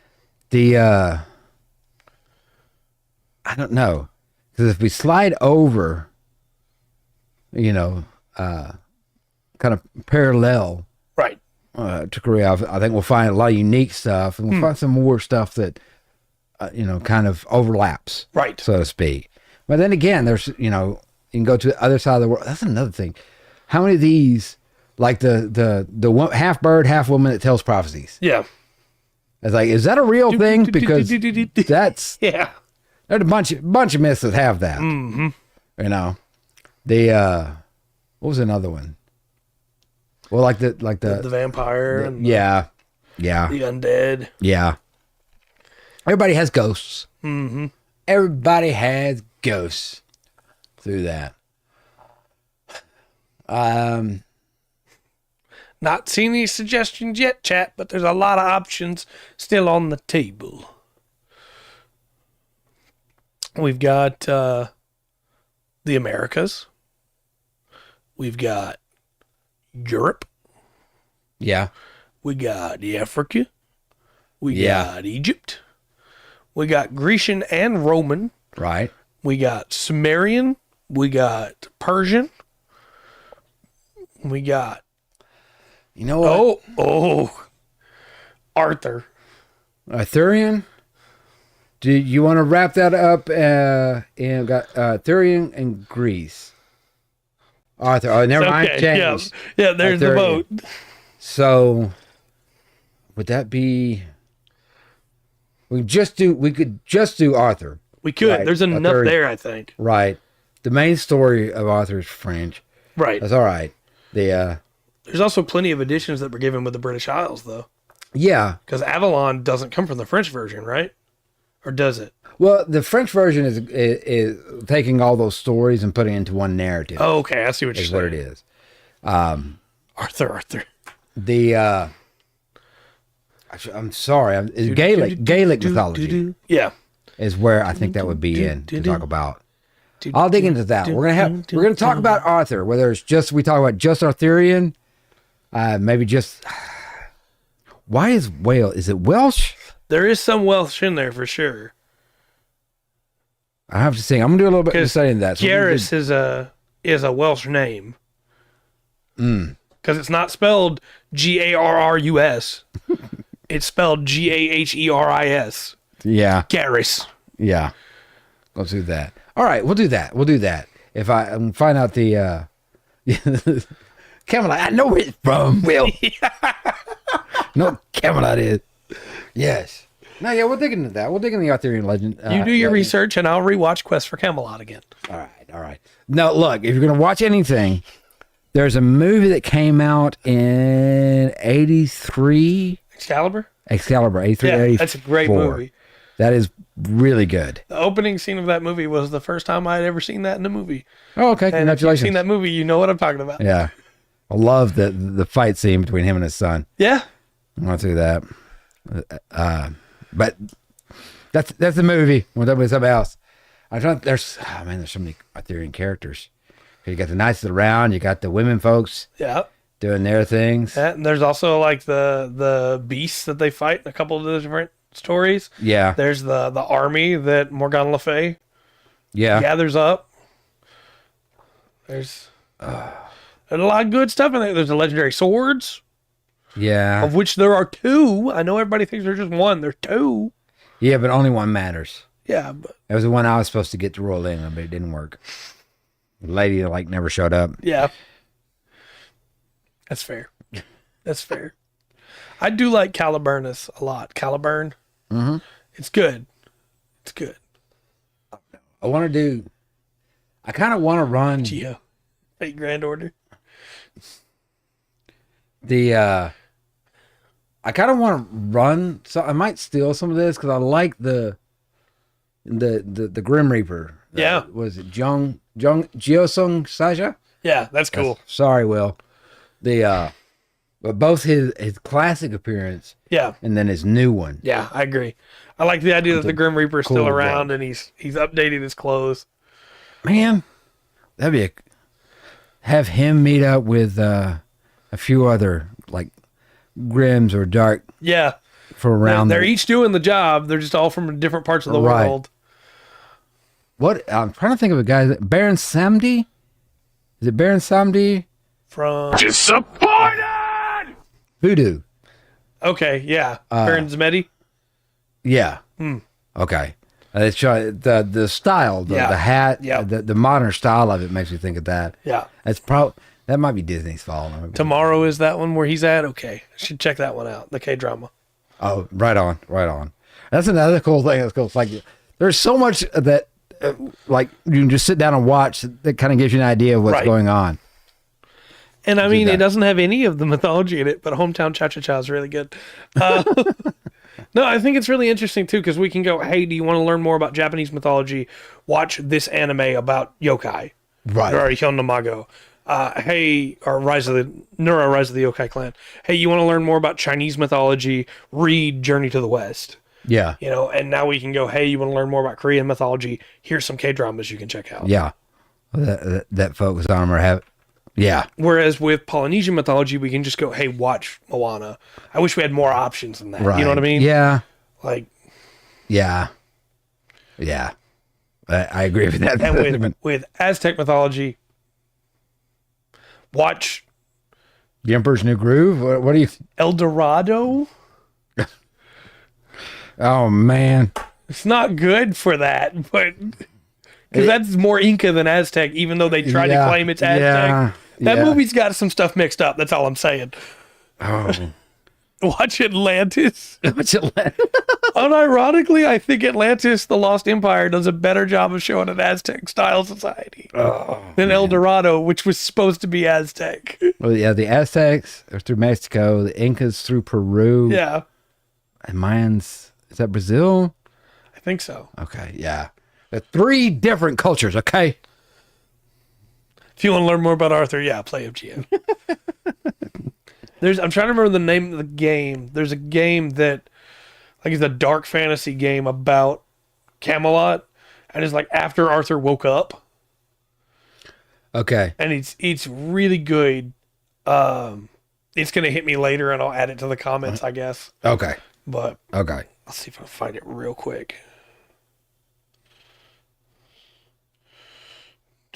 [SPEAKER 1] don't know, because if we slide over, kind of parallel
[SPEAKER 2] Right.
[SPEAKER 1] to Korea, I think we'll find a lot of unique stuff, and we'll find some more stuff that kind of overlaps,
[SPEAKER 2] Right.
[SPEAKER 1] so to speak. But then again, there's you can go to the other side of the world. That's another thing. How many of these, like the half bird, half woman that tells prophecies?
[SPEAKER 2] Yeah.
[SPEAKER 1] It's like, is that a real thing? Because that's
[SPEAKER 2] Yeah.
[SPEAKER 1] there's a bunch of myths that have that.
[SPEAKER 2] Mm-hmm.
[SPEAKER 1] What was another one? Well, like
[SPEAKER 2] The vampire and
[SPEAKER 1] yeah,
[SPEAKER 2] the undead.
[SPEAKER 1] yeah. Everybody has ghosts.
[SPEAKER 2] Mm-hmm.
[SPEAKER 1] Everybody has ghosts through that.
[SPEAKER 2] Not seen any suggestions yet, chat, but there's a lot of options still on the table. We've got the Americas. We've got Europe.
[SPEAKER 1] Yeah,
[SPEAKER 2] We got Africa. We
[SPEAKER 1] Yeah.
[SPEAKER 2] got Egypt. We got Grecian and Roman.
[SPEAKER 1] right.
[SPEAKER 2] We got Sumerian. We got Persian. We got
[SPEAKER 1] You know what?
[SPEAKER 2] Arthur.
[SPEAKER 1] Arthurian. Do you want to wrap that up? And got Arthurian and Greece. Arthur. Oh, never mind.
[SPEAKER 2] Okay,
[SPEAKER 1] Changed.
[SPEAKER 2] yeah, there's the
[SPEAKER 1] Arthurian.
[SPEAKER 2] boat.
[SPEAKER 1] So, would that be? We could just do Arthur.
[SPEAKER 2] We could.
[SPEAKER 1] Right,
[SPEAKER 2] There's enough
[SPEAKER 1] Arthurian.
[SPEAKER 2] there, I think.
[SPEAKER 1] Right. The main story of Arthur is French.
[SPEAKER 2] Right.
[SPEAKER 1] That's all right. The
[SPEAKER 2] There's also plenty of editions that were given with the British Isles, though.
[SPEAKER 1] yeah.
[SPEAKER 2] Because Avalon doesn't come from the French version, right? Or does it?
[SPEAKER 1] Well, the French version is taking all those stories and putting it into one narrative.
[SPEAKER 2] Oh, okay. I see what you're
[SPEAKER 1] is
[SPEAKER 2] saying.
[SPEAKER 1] what it is.
[SPEAKER 2] Arthur.
[SPEAKER 1] The I'm sorry. It's Gaelic mythology
[SPEAKER 2] Yeah.
[SPEAKER 1] is where I think that would be in to talk about. I'll dig into that. We're gonna talk about Arthur. Whether it's just we talk about just Arthurian, maybe just why is Wales? Is it Welsh?
[SPEAKER 2] There is some Welsh in there for sure.
[SPEAKER 1] I have to sing. I'm gonna do a little bit of studying that. So
[SPEAKER 2] Garrus is a Welsh name. Because it's not spelled Garrus. It's spelled Gaheris.
[SPEAKER 1] yeah,
[SPEAKER 2] Garrus.
[SPEAKER 1] yeah. Let's do that. All right, we'll do that. We'll do that. If I find out the Camelot, I know where it's from. Will no Camelot is. Yes. No, yeah, we'll dig into that. We'll dig into the Arthurian legend.
[SPEAKER 2] You do your
[SPEAKER 1] legend.
[SPEAKER 2] research, and I'll rewatch Quest for Camelot again.
[SPEAKER 1] All right. Now, look, if you're gonna watch anything, there's a movie that came out in '83.
[SPEAKER 2] Excalibur?
[SPEAKER 1] Excalibur, 83,
[SPEAKER 2] Yeah,
[SPEAKER 1] 84.
[SPEAKER 2] that's a great movie.
[SPEAKER 1] That is really good.
[SPEAKER 2] The opening scene of that movie was the first time I had ever seen that in a movie.
[SPEAKER 1] Oh, okay.
[SPEAKER 2] And if you've
[SPEAKER 1] Congratulations.
[SPEAKER 2] seen that movie, you know what I'm talking about.
[SPEAKER 1] Yeah. I love the fight scene between him and his son.
[SPEAKER 2] Yeah.
[SPEAKER 1] I want to do that. But that's the movie. We'll talk about something else. There's so many Arthurian characters. You got the knights of the round, you got the women folks
[SPEAKER 2] Yeah.
[SPEAKER 1] doing their things.
[SPEAKER 2] Yeah, and there's also like the beasts that they fight in a couple of the different stories.
[SPEAKER 1] Yeah.
[SPEAKER 2] There's the army that Morgan Le Fay
[SPEAKER 1] Yeah.
[SPEAKER 2] gathers up. There's a lot of good stuff in there. There's the legendary swords,
[SPEAKER 1] Yeah.
[SPEAKER 2] of which there are 2. I know everybody thinks there's just 1. There's 2.
[SPEAKER 1] Yeah, but only one matters.
[SPEAKER 2] Yeah, but
[SPEAKER 1] That was the one I was supposed to get to roll in, but it didn't work. The lady like never showed up.
[SPEAKER 2] yeah. That's fair. That's fair. I do like Caliburnus a lot. Caliburn.
[SPEAKER 1] Mm-hmm.
[SPEAKER 2] It's good. It's good.
[SPEAKER 1] I kind of want to run
[SPEAKER 2] Geo. Fate Grand Order.
[SPEAKER 1] I kind of want to run, so I might steal some of this because I like the Grim Reaper.
[SPEAKER 2] Yeah.
[SPEAKER 1] Was it Jiosung Saja?
[SPEAKER 2] Yeah, that's cool.
[SPEAKER 1] Sorry, Will. But both his classic appearance
[SPEAKER 2] Yeah.
[SPEAKER 1] and then his new one.
[SPEAKER 2] Yeah, I agree. I like the idea that the Grim Reaper's
[SPEAKER 1] cool
[SPEAKER 2] still
[SPEAKER 1] as
[SPEAKER 2] around and he's updated his clothes.
[SPEAKER 1] Man, that'd be have him meet up with a few other like Grims or Dark
[SPEAKER 2] Yeah.
[SPEAKER 1] for around.
[SPEAKER 2] They're each doing the job. They're just all from different parts of the
[SPEAKER 1] Right.
[SPEAKER 2] world.
[SPEAKER 1] What I'm trying to think of a guy. Baron Samedi. Is it Baron Samedi?
[SPEAKER 2] From
[SPEAKER 3] Disappointed!
[SPEAKER 1] Voodoo.
[SPEAKER 2] okay, yeah, Baron Zmedi.
[SPEAKER 1] Yeah. Okay. It's the style, the
[SPEAKER 2] Yeah.
[SPEAKER 1] hat,
[SPEAKER 2] Yeah.
[SPEAKER 1] the modern style of it makes me think of that.
[SPEAKER 2] Yeah.
[SPEAKER 1] That might be Disney's fault.
[SPEAKER 2] Tomorrow is that one where he's at. Okay, I should check that one out. The K drama.
[SPEAKER 1] Oh, right on. That's another cool thing. That's cool. It's like there's so much that like you can just sit down and watch that kind of gives you an idea of what's
[SPEAKER 2] Right.
[SPEAKER 1] going on.
[SPEAKER 2] And I mean,
[SPEAKER 1] that.
[SPEAKER 2] it doesn't have any of the mythology in it, but Hometown Cha Cha Cha is really good. No, I think it's really interesting too because we can go, hey, do you want to learn more about Japanese mythology? Watch this anime about yokai.
[SPEAKER 1] Right.
[SPEAKER 2] Or Hyonnamago. Hey, or Rise of the Yokai Clan. Hey, you want to learn more about Chinese mythology? Read Journey to the West.
[SPEAKER 1] Yeah.
[SPEAKER 2] You know, and now we can go, hey, you want to learn more about Korean mythology? Here's some K-dramas you can check out.
[SPEAKER 1] Yeah. That focus on them or have. Yeah.
[SPEAKER 2] Whereas with Polynesian mythology, we can just go, hey, watch Moana. I wish we had more options than that.
[SPEAKER 1] Right.
[SPEAKER 2] You know what I mean?
[SPEAKER 1] Yeah.
[SPEAKER 2] Like,
[SPEAKER 1] Yeah. Yeah. I agree with that.
[SPEAKER 2] and with Aztec mythology, watch
[SPEAKER 1] The Emperor's New Groove. What do you?
[SPEAKER 2] El Dorado.
[SPEAKER 1] Oh man.
[SPEAKER 2] It's not good for that, but Because that's more Inca than Aztec, even though they try to claim it's Aztec. That movie's got some stuff mixed up. That's all I'm saying.
[SPEAKER 1] Oh.
[SPEAKER 2] Watch Atlantis.
[SPEAKER 1] What's it like?
[SPEAKER 2] Unironically, I think Atlantis, the Lost Empire, does a better job of showing an Aztec-style society than El Dorado, which was supposed to be Aztec.
[SPEAKER 1] Well, yeah, the Aztecs are through Mexico, the Incas through Peru.
[SPEAKER 2] Yeah,
[SPEAKER 1] And Mayans, is that Brazil?
[SPEAKER 2] I think so.
[SPEAKER 1] Okay, yeah. The 3 different cultures, okay?
[SPEAKER 2] If you want to learn more about Arthur, yeah, play FGN. I'm trying to remember the name of the game. There's a game that, like, it's a dark fantasy game about Camelot, and it's like after Arthur woke up,
[SPEAKER 1] Okay.
[SPEAKER 2] and it's really good. It's gonna hit me later, and I'll add it to the comments, I guess.
[SPEAKER 1] Okay.
[SPEAKER 2] But
[SPEAKER 1] Okay.
[SPEAKER 2] I'll see if I can find it real quick.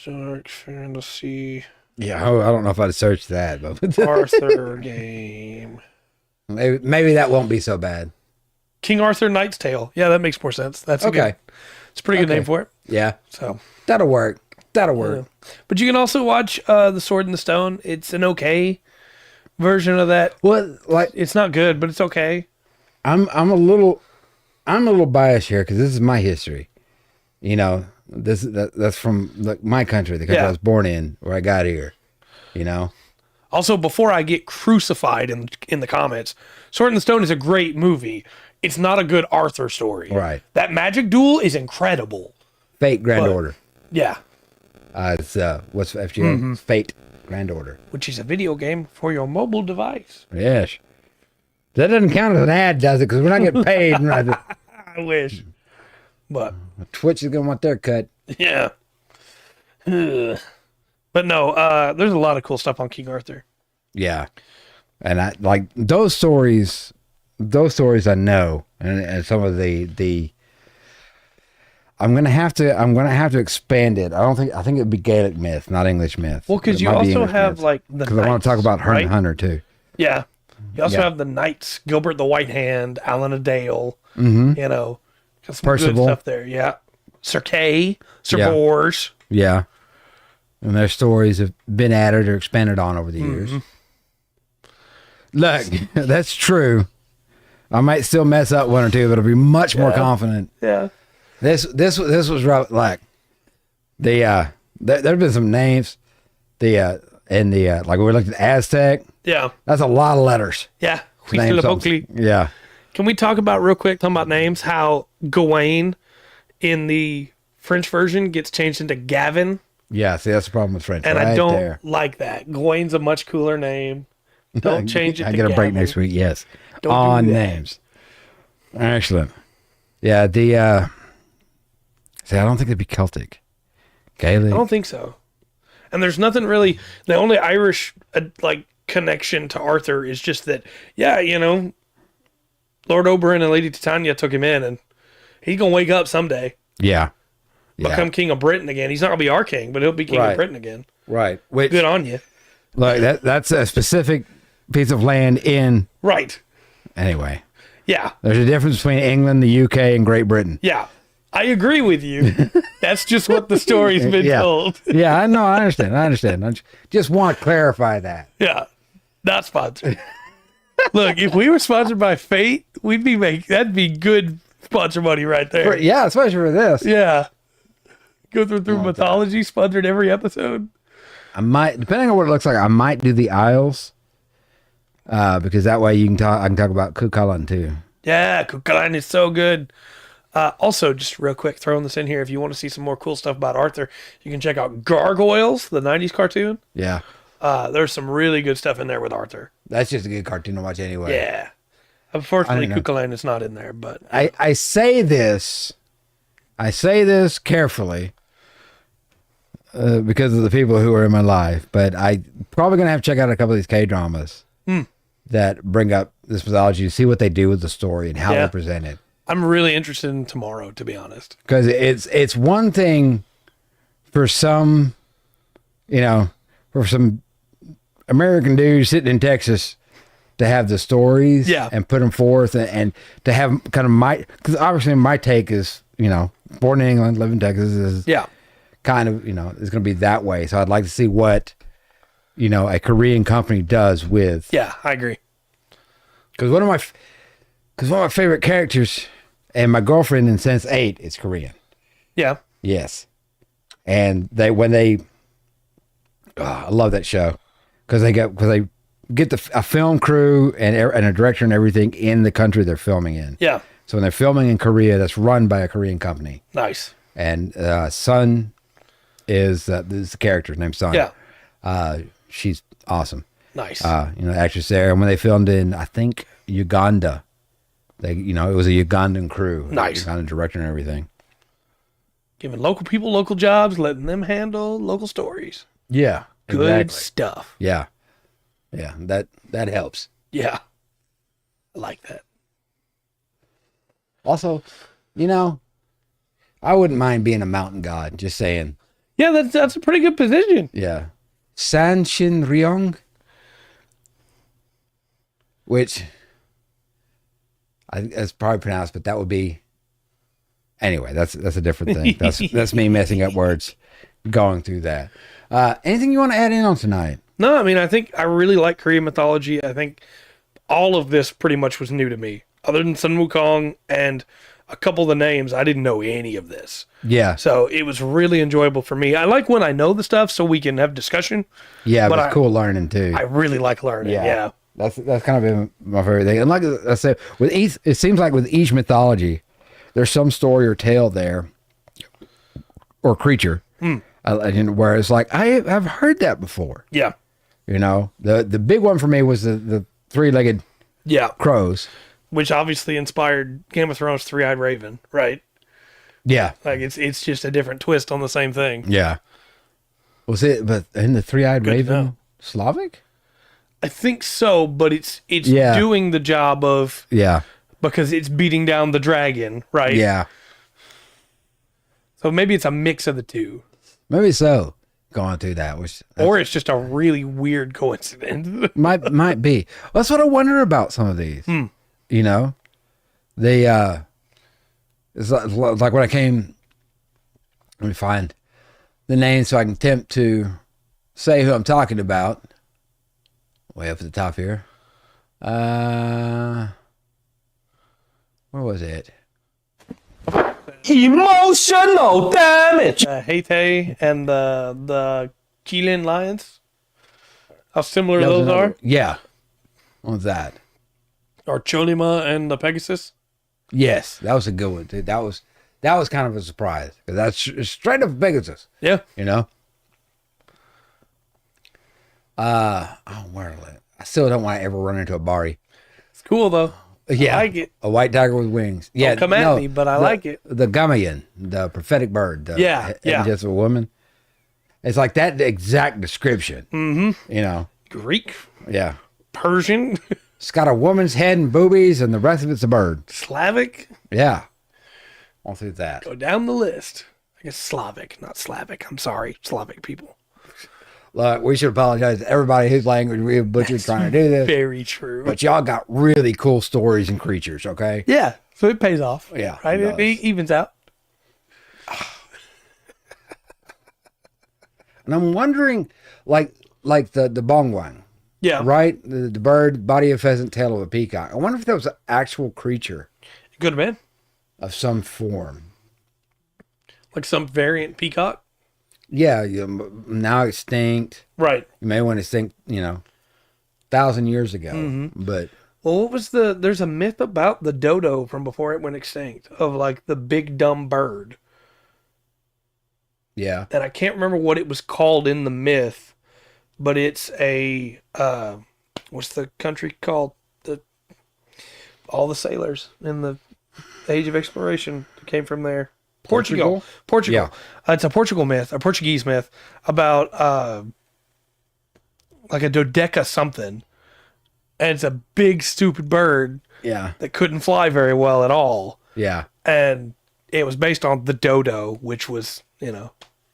[SPEAKER 2] Dark fantasy
[SPEAKER 1] Yeah, I don't know if I'd search that, but
[SPEAKER 2] Arthur game.
[SPEAKER 1] maybe that won't be so bad.
[SPEAKER 2] King Arthur Knight's Tale. Yeah, that makes more sense. That's a
[SPEAKER 1] Okay.
[SPEAKER 2] it's a pretty good
[SPEAKER 1] Okay.
[SPEAKER 2] name for it.
[SPEAKER 1] Yeah.
[SPEAKER 2] So,
[SPEAKER 1] That'll work. That'll work.
[SPEAKER 2] but you can also watch The Sword and the Stone. It's an okay version of that.
[SPEAKER 1] Well, like
[SPEAKER 2] It's not good, but it's okay.
[SPEAKER 1] I'm a little biased here because this is my history. You know, that's from my country, the country I was born in, where I got here. You know.
[SPEAKER 2] Also, before I get crucified in the comments, Sword and the Stone is a great movie. It's not a good Arthur story.
[SPEAKER 1] Right.
[SPEAKER 2] That magic duel is incredible.
[SPEAKER 1] Fate Grand Order.
[SPEAKER 2] Yeah.
[SPEAKER 1] It's what's FGA? Fate Grand Order.
[SPEAKER 2] Which is a video game for your mobile device.
[SPEAKER 1] Yes. That doesn't count as an ad, does it? Because we're not getting paid. Right?
[SPEAKER 2] I wish. But
[SPEAKER 1] Twitch is gonna want their cut.
[SPEAKER 2] yeah. Ugh. But no, there's a lot of cool stuff on King Arthur.
[SPEAKER 1] Yeah, and I like those stories. Those stories I know, and some of the. I'm gonna have to expand it. I think it'd be Gaelic myth, not English myth.
[SPEAKER 2] Well, because
[SPEAKER 1] It
[SPEAKER 2] you
[SPEAKER 1] might be
[SPEAKER 2] also
[SPEAKER 1] English
[SPEAKER 2] have
[SPEAKER 1] myth.
[SPEAKER 2] like the
[SPEAKER 1] Because I want to talk about Hunter
[SPEAKER 2] right?
[SPEAKER 1] and Hunter too.
[SPEAKER 2] Yeah. You also
[SPEAKER 1] Yeah.
[SPEAKER 2] have the Knights, Gilbert the White Hand, Alan a Dale. You know, got some
[SPEAKER 1] Percival.
[SPEAKER 2] good stuff there. Yeah. Sir Kay, Sir
[SPEAKER 1] Yeah.
[SPEAKER 2] Bors.
[SPEAKER 1] Yeah, and their stories have been added or expanded on over the years. Look, that's true. I might still mess up one or two, but I'll be much more confident.
[SPEAKER 2] Yeah.
[SPEAKER 1] This was rough. Like there've been some names. Like we looked at Aztec.
[SPEAKER 2] Yeah.
[SPEAKER 1] That's a lot of letters.
[SPEAKER 2] Yeah.
[SPEAKER 1] Name something. Yeah.
[SPEAKER 2] Can we talk about real quick, talking about names, how Gawain in the French version gets changed into Gavin?
[SPEAKER 1] Yeah. See, that's the problem with French.
[SPEAKER 2] And
[SPEAKER 1] right
[SPEAKER 2] I don't
[SPEAKER 1] there.
[SPEAKER 2] like that. Gawain's a much cooler name. Don't change it
[SPEAKER 1] I
[SPEAKER 2] to
[SPEAKER 1] get a break
[SPEAKER 2] Gavin.
[SPEAKER 1] next week. Yes.
[SPEAKER 2] Don't do
[SPEAKER 1] On
[SPEAKER 2] that.
[SPEAKER 1] names. Excellent. Yeah. See, I don't think it'd be Celtic. Gaelic.
[SPEAKER 2] I don't think so. And there's nothing really. The only Irish connection to Arthur is just that. Yeah, Lord Oberyn and Lady Titania took him in, and he's gonna wake up someday,
[SPEAKER 1] Yeah. Yeah.
[SPEAKER 2] become king of Britain again. He's not gonna be our king, but he'll be king
[SPEAKER 1] Right.
[SPEAKER 2] of Britain again.
[SPEAKER 1] Right. Which,
[SPEAKER 2] Good on you.
[SPEAKER 1] like that's a specific piece of land in.
[SPEAKER 2] Right.
[SPEAKER 1] Anyway,
[SPEAKER 2] Yeah.
[SPEAKER 1] there's a difference between England, the UK, and Great Britain.
[SPEAKER 2] Yeah. I agree with you. That's just what the story's been
[SPEAKER 1] Yeah.
[SPEAKER 2] told.
[SPEAKER 1] Yeah, I know. I understand. I just want to clarify that.
[SPEAKER 2] Yeah. Not sponsored. Look, if we were sponsored by Fate, that'd be good sponsor money right there.
[SPEAKER 1] Yeah, especially for this.
[SPEAKER 2] Yeah. Go through mythology, sponsored every episode.
[SPEAKER 1] I might, depending on what it looks like, I might do the Isles, because that way you can talk. I can talk about Cuchulainn too.
[SPEAKER 2] Yeah, Cuchulainn is so good. Also, just real quick, throwing this in here, if you want to see some more cool stuff about Arthur, you can check out Gargoyles, the 90s cartoon.
[SPEAKER 1] Yeah,
[SPEAKER 2] There's some really good stuff in there with Arthur.
[SPEAKER 1] that's just a good cartoon to watch anyway.
[SPEAKER 2] Yeah. Unfortunately,
[SPEAKER 1] I know.
[SPEAKER 2] Cuchulainn is not in there, but
[SPEAKER 1] I say this carefully because of the people who are in my life, but I probably gonna have to check out a couple of these K-dramas that bring up this mythology to see what they do with the story and how
[SPEAKER 2] Yeah.
[SPEAKER 1] they present it.
[SPEAKER 2] I'm really interested in Tomorrow, to be honest.
[SPEAKER 1] Because it's one thing for some, for some American dudes sitting in Texas to have the stories and put them forth and to have kind of because obviously my take is, born in England, live in Texas, is,
[SPEAKER 2] Yeah.
[SPEAKER 1] kind of, is going to be that way. So I'd like to see what, a Korean company does with.
[SPEAKER 2] Yeah, I agree.
[SPEAKER 1] Because one of my favorite characters, and my girlfriend in Sense8 is Korean.
[SPEAKER 2] Yeah.
[SPEAKER 1] Yes, and I love that show because they get a film crew and a director and everything in the country they're filming in.
[SPEAKER 2] Yeah.
[SPEAKER 1] So when they're filming in Korea, that's run by a Korean company.
[SPEAKER 2] Nice.
[SPEAKER 1] And Sun is the character's name. Sun.
[SPEAKER 2] Yeah.
[SPEAKER 1] She's awesome.
[SPEAKER 2] Nice.
[SPEAKER 1] Actress there. And when they filmed in, I think, Uganda, it was a Ugandan crew.
[SPEAKER 2] Nice.
[SPEAKER 1] Ugandan director and everything.
[SPEAKER 2] Giving local people local jobs, letting them handle local stories.
[SPEAKER 1] Yeah.
[SPEAKER 2] Good
[SPEAKER 1] exactly.
[SPEAKER 2] stuff.
[SPEAKER 1] Yeah. Yeah. That helps.
[SPEAKER 2] Yeah. I like that.
[SPEAKER 1] Also, I wouldn't mind being a mountain god, just saying.
[SPEAKER 2] Yeah, that's a pretty good position.
[SPEAKER 1] Yeah. San Shin Ryong, which I think that's probably pronounced, but that would be. Anyway, that's a different thing. That's me messing up words, going through that. Anything you want to add in on tonight?
[SPEAKER 2] No, I mean, I think I really like Korean mythology. I think all of this pretty much was new to me. Other than Sun Wukong and a couple of the names, I didn't know any of this.
[SPEAKER 1] Yeah.
[SPEAKER 2] So it was really enjoyable for me. I like when I know the stuff so we can have discussion.
[SPEAKER 1] Yeah, but it's cool learning too.
[SPEAKER 2] I really like learning. Yeah.
[SPEAKER 1] That's kind of been my favorite thing. And like I said, it seems like with each mythology, there's some story or tale there, or creature, where it's like I've heard that before.
[SPEAKER 2] Yeah.
[SPEAKER 1] The big one for me was the three-legged crows,
[SPEAKER 2] which obviously inspired Game of Thrones' Three-Eyed Raven, right?
[SPEAKER 1] Yeah,
[SPEAKER 2] like it's just a different twist on the same thing.
[SPEAKER 1] Yeah. Was it? But in the Three-Eyed Raven, Slavic?
[SPEAKER 2] I think so, but it's doing the job of because it's beating down the dragon, right?
[SPEAKER 1] Yeah.
[SPEAKER 2] So maybe it's a mix of the two.
[SPEAKER 1] Maybe so. Going through that,
[SPEAKER 2] or it's just a really weird coincidence.
[SPEAKER 1] might be. Well, that's what I wonder about some of these. They it's like when I came. Let me find the name so I can attempt to say who I'm talking about. Way up at the top here. Where was it?
[SPEAKER 4] Emotional damage.
[SPEAKER 2] Hathei and the Keelan lions. How similar those are?
[SPEAKER 1] Yeah. What was that?
[SPEAKER 2] Or Cholima and the Pegasus.
[SPEAKER 1] Yes, that was a good one, dude. That was kind of a surprise because that's straight up Pegasus.
[SPEAKER 2] Yeah.
[SPEAKER 1] Where is it? I still don't want to ever run into a Bari.
[SPEAKER 2] It's cool though.
[SPEAKER 1] Yeah,
[SPEAKER 2] I like it.
[SPEAKER 1] A white tiger with wings. Yeah,
[SPEAKER 2] don't come at me, but I like it.
[SPEAKER 1] The Gamayan, the prophetic bird. Just a woman. It's like that exact description.
[SPEAKER 2] Mm-hmm. Greek.
[SPEAKER 1] Yeah.
[SPEAKER 2] Persian.
[SPEAKER 1] It's got a woman's head and boobies, and the rest of it's a bird.
[SPEAKER 2] Slavic.
[SPEAKER 1] Yeah. All through that.
[SPEAKER 2] Go down the list. I guess Slavic, not Slavic. I'm sorry, Slavic people.
[SPEAKER 1] Look, we should apologize to everybody whose language we have butchered trying to do this.
[SPEAKER 2] Very true.
[SPEAKER 1] But y'all got really cool stories and creatures, okay?
[SPEAKER 2] Yeah, so it pays off.
[SPEAKER 1] Yeah.
[SPEAKER 2] Right? It evens out.
[SPEAKER 1] And I'm wondering, like the bongwang.
[SPEAKER 2] Yeah.
[SPEAKER 1] Right? The bird, body of pheasant, tail of a peacock. I wonder if that was an actual creature.
[SPEAKER 2] It could have been.
[SPEAKER 1] Of some form.
[SPEAKER 2] Like some variant peacock?
[SPEAKER 1] Yeah, now extinct.
[SPEAKER 2] Right.
[SPEAKER 1] You may want to think, 1,000 years ago. But
[SPEAKER 2] well, what was there's a myth about the dodo from before it went extinct of like the big dumb bird.
[SPEAKER 1] Yeah.
[SPEAKER 2] And I can't remember what it was called in the myth, but it's a what's the country called? All the sailors in the Age of Exploration came from there. Portugal.
[SPEAKER 1] Yeah.
[SPEAKER 2] It's a Portuguese myth about like a dodeca something. And it's a big stupid bird that couldn't fly very well at all.
[SPEAKER 1] Yeah.
[SPEAKER 2] And it was based on the dodo, which was,
[SPEAKER 1] Yeah.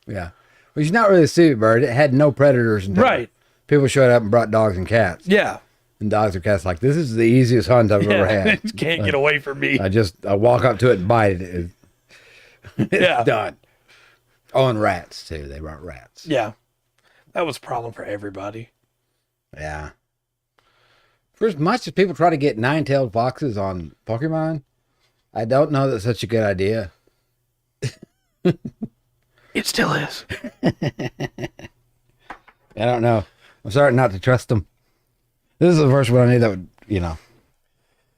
[SPEAKER 1] Well, it's not really a stupid bird. It had no predators.
[SPEAKER 2] Right.
[SPEAKER 1] People showed up and brought dogs and cats.
[SPEAKER 2] Yeah.
[SPEAKER 1] And dogs or cats like, this is the easiest hunt I've ever had.
[SPEAKER 2] It can't get away from me.
[SPEAKER 1] I walk up to it and bite it. It's done. Oh, and rats too. They brought rats.
[SPEAKER 2] Yeah. That was a problem for everybody.
[SPEAKER 1] Yeah. For as much as people try to get nine-tailed foxes on Pokemon, I don't know that's such a good idea.
[SPEAKER 2] It still is.
[SPEAKER 1] I don't know. I'm starting not to trust them. This is the first one I knew that would,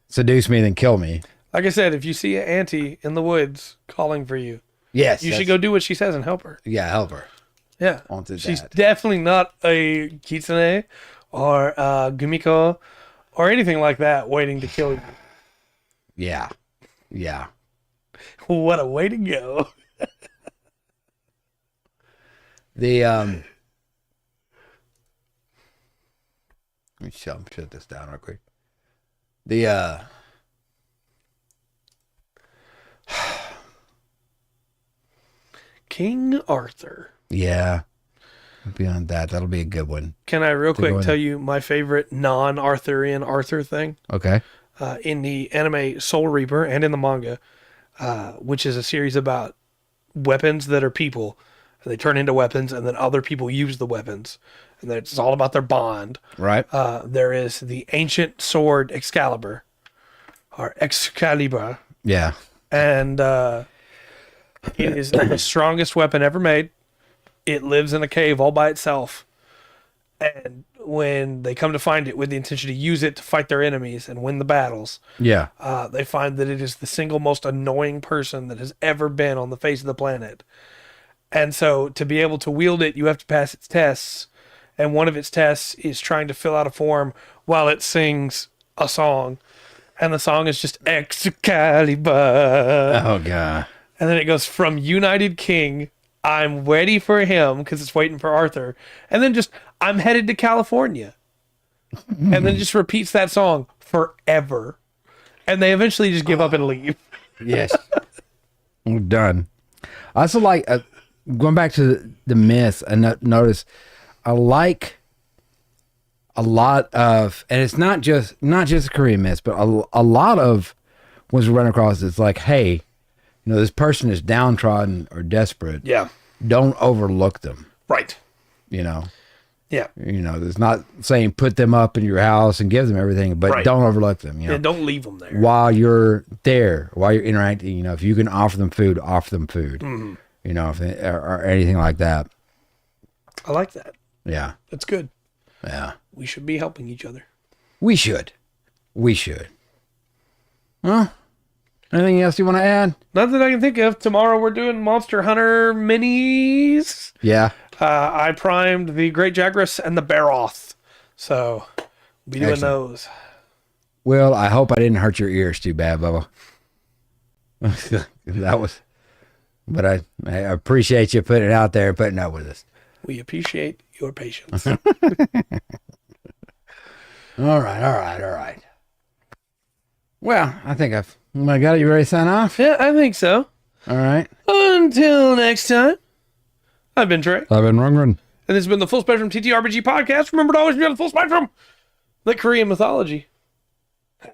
[SPEAKER 1] seduce me and then kill me.
[SPEAKER 2] Like I said, if you see an auntie in the woods calling for you,
[SPEAKER 1] Yes.
[SPEAKER 2] you should go do what she says and help her.
[SPEAKER 1] Yeah, help her.
[SPEAKER 2] Yeah.
[SPEAKER 1] Onto
[SPEAKER 2] She's
[SPEAKER 1] that.
[SPEAKER 2] definitely not a kitsune or a gumiko or anything like that waiting to kill you.
[SPEAKER 1] Yeah. Yeah.
[SPEAKER 2] What a way to go.
[SPEAKER 1] Let me shut this down real quick.
[SPEAKER 2] King Arthur.
[SPEAKER 1] Yeah. Beyond that, that'll be a good one.
[SPEAKER 2] Can I real quick
[SPEAKER 1] go
[SPEAKER 2] tell you my favorite non-Arthurian Arthur thing?
[SPEAKER 1] Okay.
[SPEAKER 2] In the anime Soul Reaper and in the manga, which is a series about weapons that are people. And they turn into weapons, and then other people use the weapons. And it's all about their bond.
[SPEAKER 1] Right.
[SPEAKER 2] There is the ancient sword Excalibur, or Excalibur.
[SPEAKER 1] Yeah.
[SPEAKER 2] And it is the strongest weapon ever made. It lives in a cave all by itself. And when they come to find it with the intention to use it to fight their enemies and win the battles,
[SPEAKER 1] Yeah.
[SPEAKER 2] they find that it is the single most annoying person that has ever been on the face of the planet. And so to be able to wield it, you have to pass its tests. And one of its tests is trying to fill out a form while it sings a song. And the song is just Excalibur.
[SPEAKER 1] Oh, God.
[SPEAKER 2] And then it goes from United King, I'm ready for him, because it's waiting for Arthur. And then just, I'm headed to California. And then just repeats that song forever. And they eventually just give up and leave.
[SPEAKER 1] Yes. We're done. I also like, going back to the myth, I notice I like a lot of, and it's not just Korean myths, but a lot of ones we run across, it's like, hey, this person is downtrodden or desperate.
[SPEAKER 2] Yeah.
[SPEAKER 1] Don't overlook them.
[SPEAKER 2] Right.
[SPEAKER 1] Yeah.
[SPEAKER 2] Yeah.
[SPEAKER 1] It's not saying put them up in your house and give them everything, but
[SPEAKER 2] Right.
[SPEAKER 1] don't overlook them.
[SPEAKER 2] Yeah, don't leave them there.
[SPEAKER 1] While you're there, while you're interacting, if you can offer them food, offer them food.
[SPEAKER 2] Mm-hmm.
[SPEAKER 1] Or anything like that.
[SPEAKER 2] I like that.
[SPEAKER 1] Yeah.
[SPEAKER 2] That's good.
[SPEAKER 1] Yeah.
[SPEAKER 2] We should be helping each other.
[SPEAKER 1] We should. Well, anything else you want to add?
[SPEAKER 2] Not that I can think of. Tomorrow we're doing Monster Hunter minis.
[SPEAKER 1] Yeah.
[SPEAKER 2] I primed the Great Jagras and the Baroth. So, we'll be doing
[SPEAKER 1] Excellent.
[SPEAKER 2] those.
[SPEAKER 1] Well, I hope I didn't hurt your ears too bad, Bubba. But I appreciate you putting it out there and putting up with us.
[SPEAKER 2] We appreciate your patience.
[SPEAKER 1] All right. Well, I think I got it. You ready to sign off?
[SPEAKER 2] Yeah, I think so.
[SPEAKER 1] All right.
[SPEAKER 2] Until next time, I've been Trey.
[SPEAKER 1] I've been Run.
[SPEAKER 2] And this has been the Full Spectrum TTRPG podcast. Remember to always be on the full spectrum. The Korean mythology.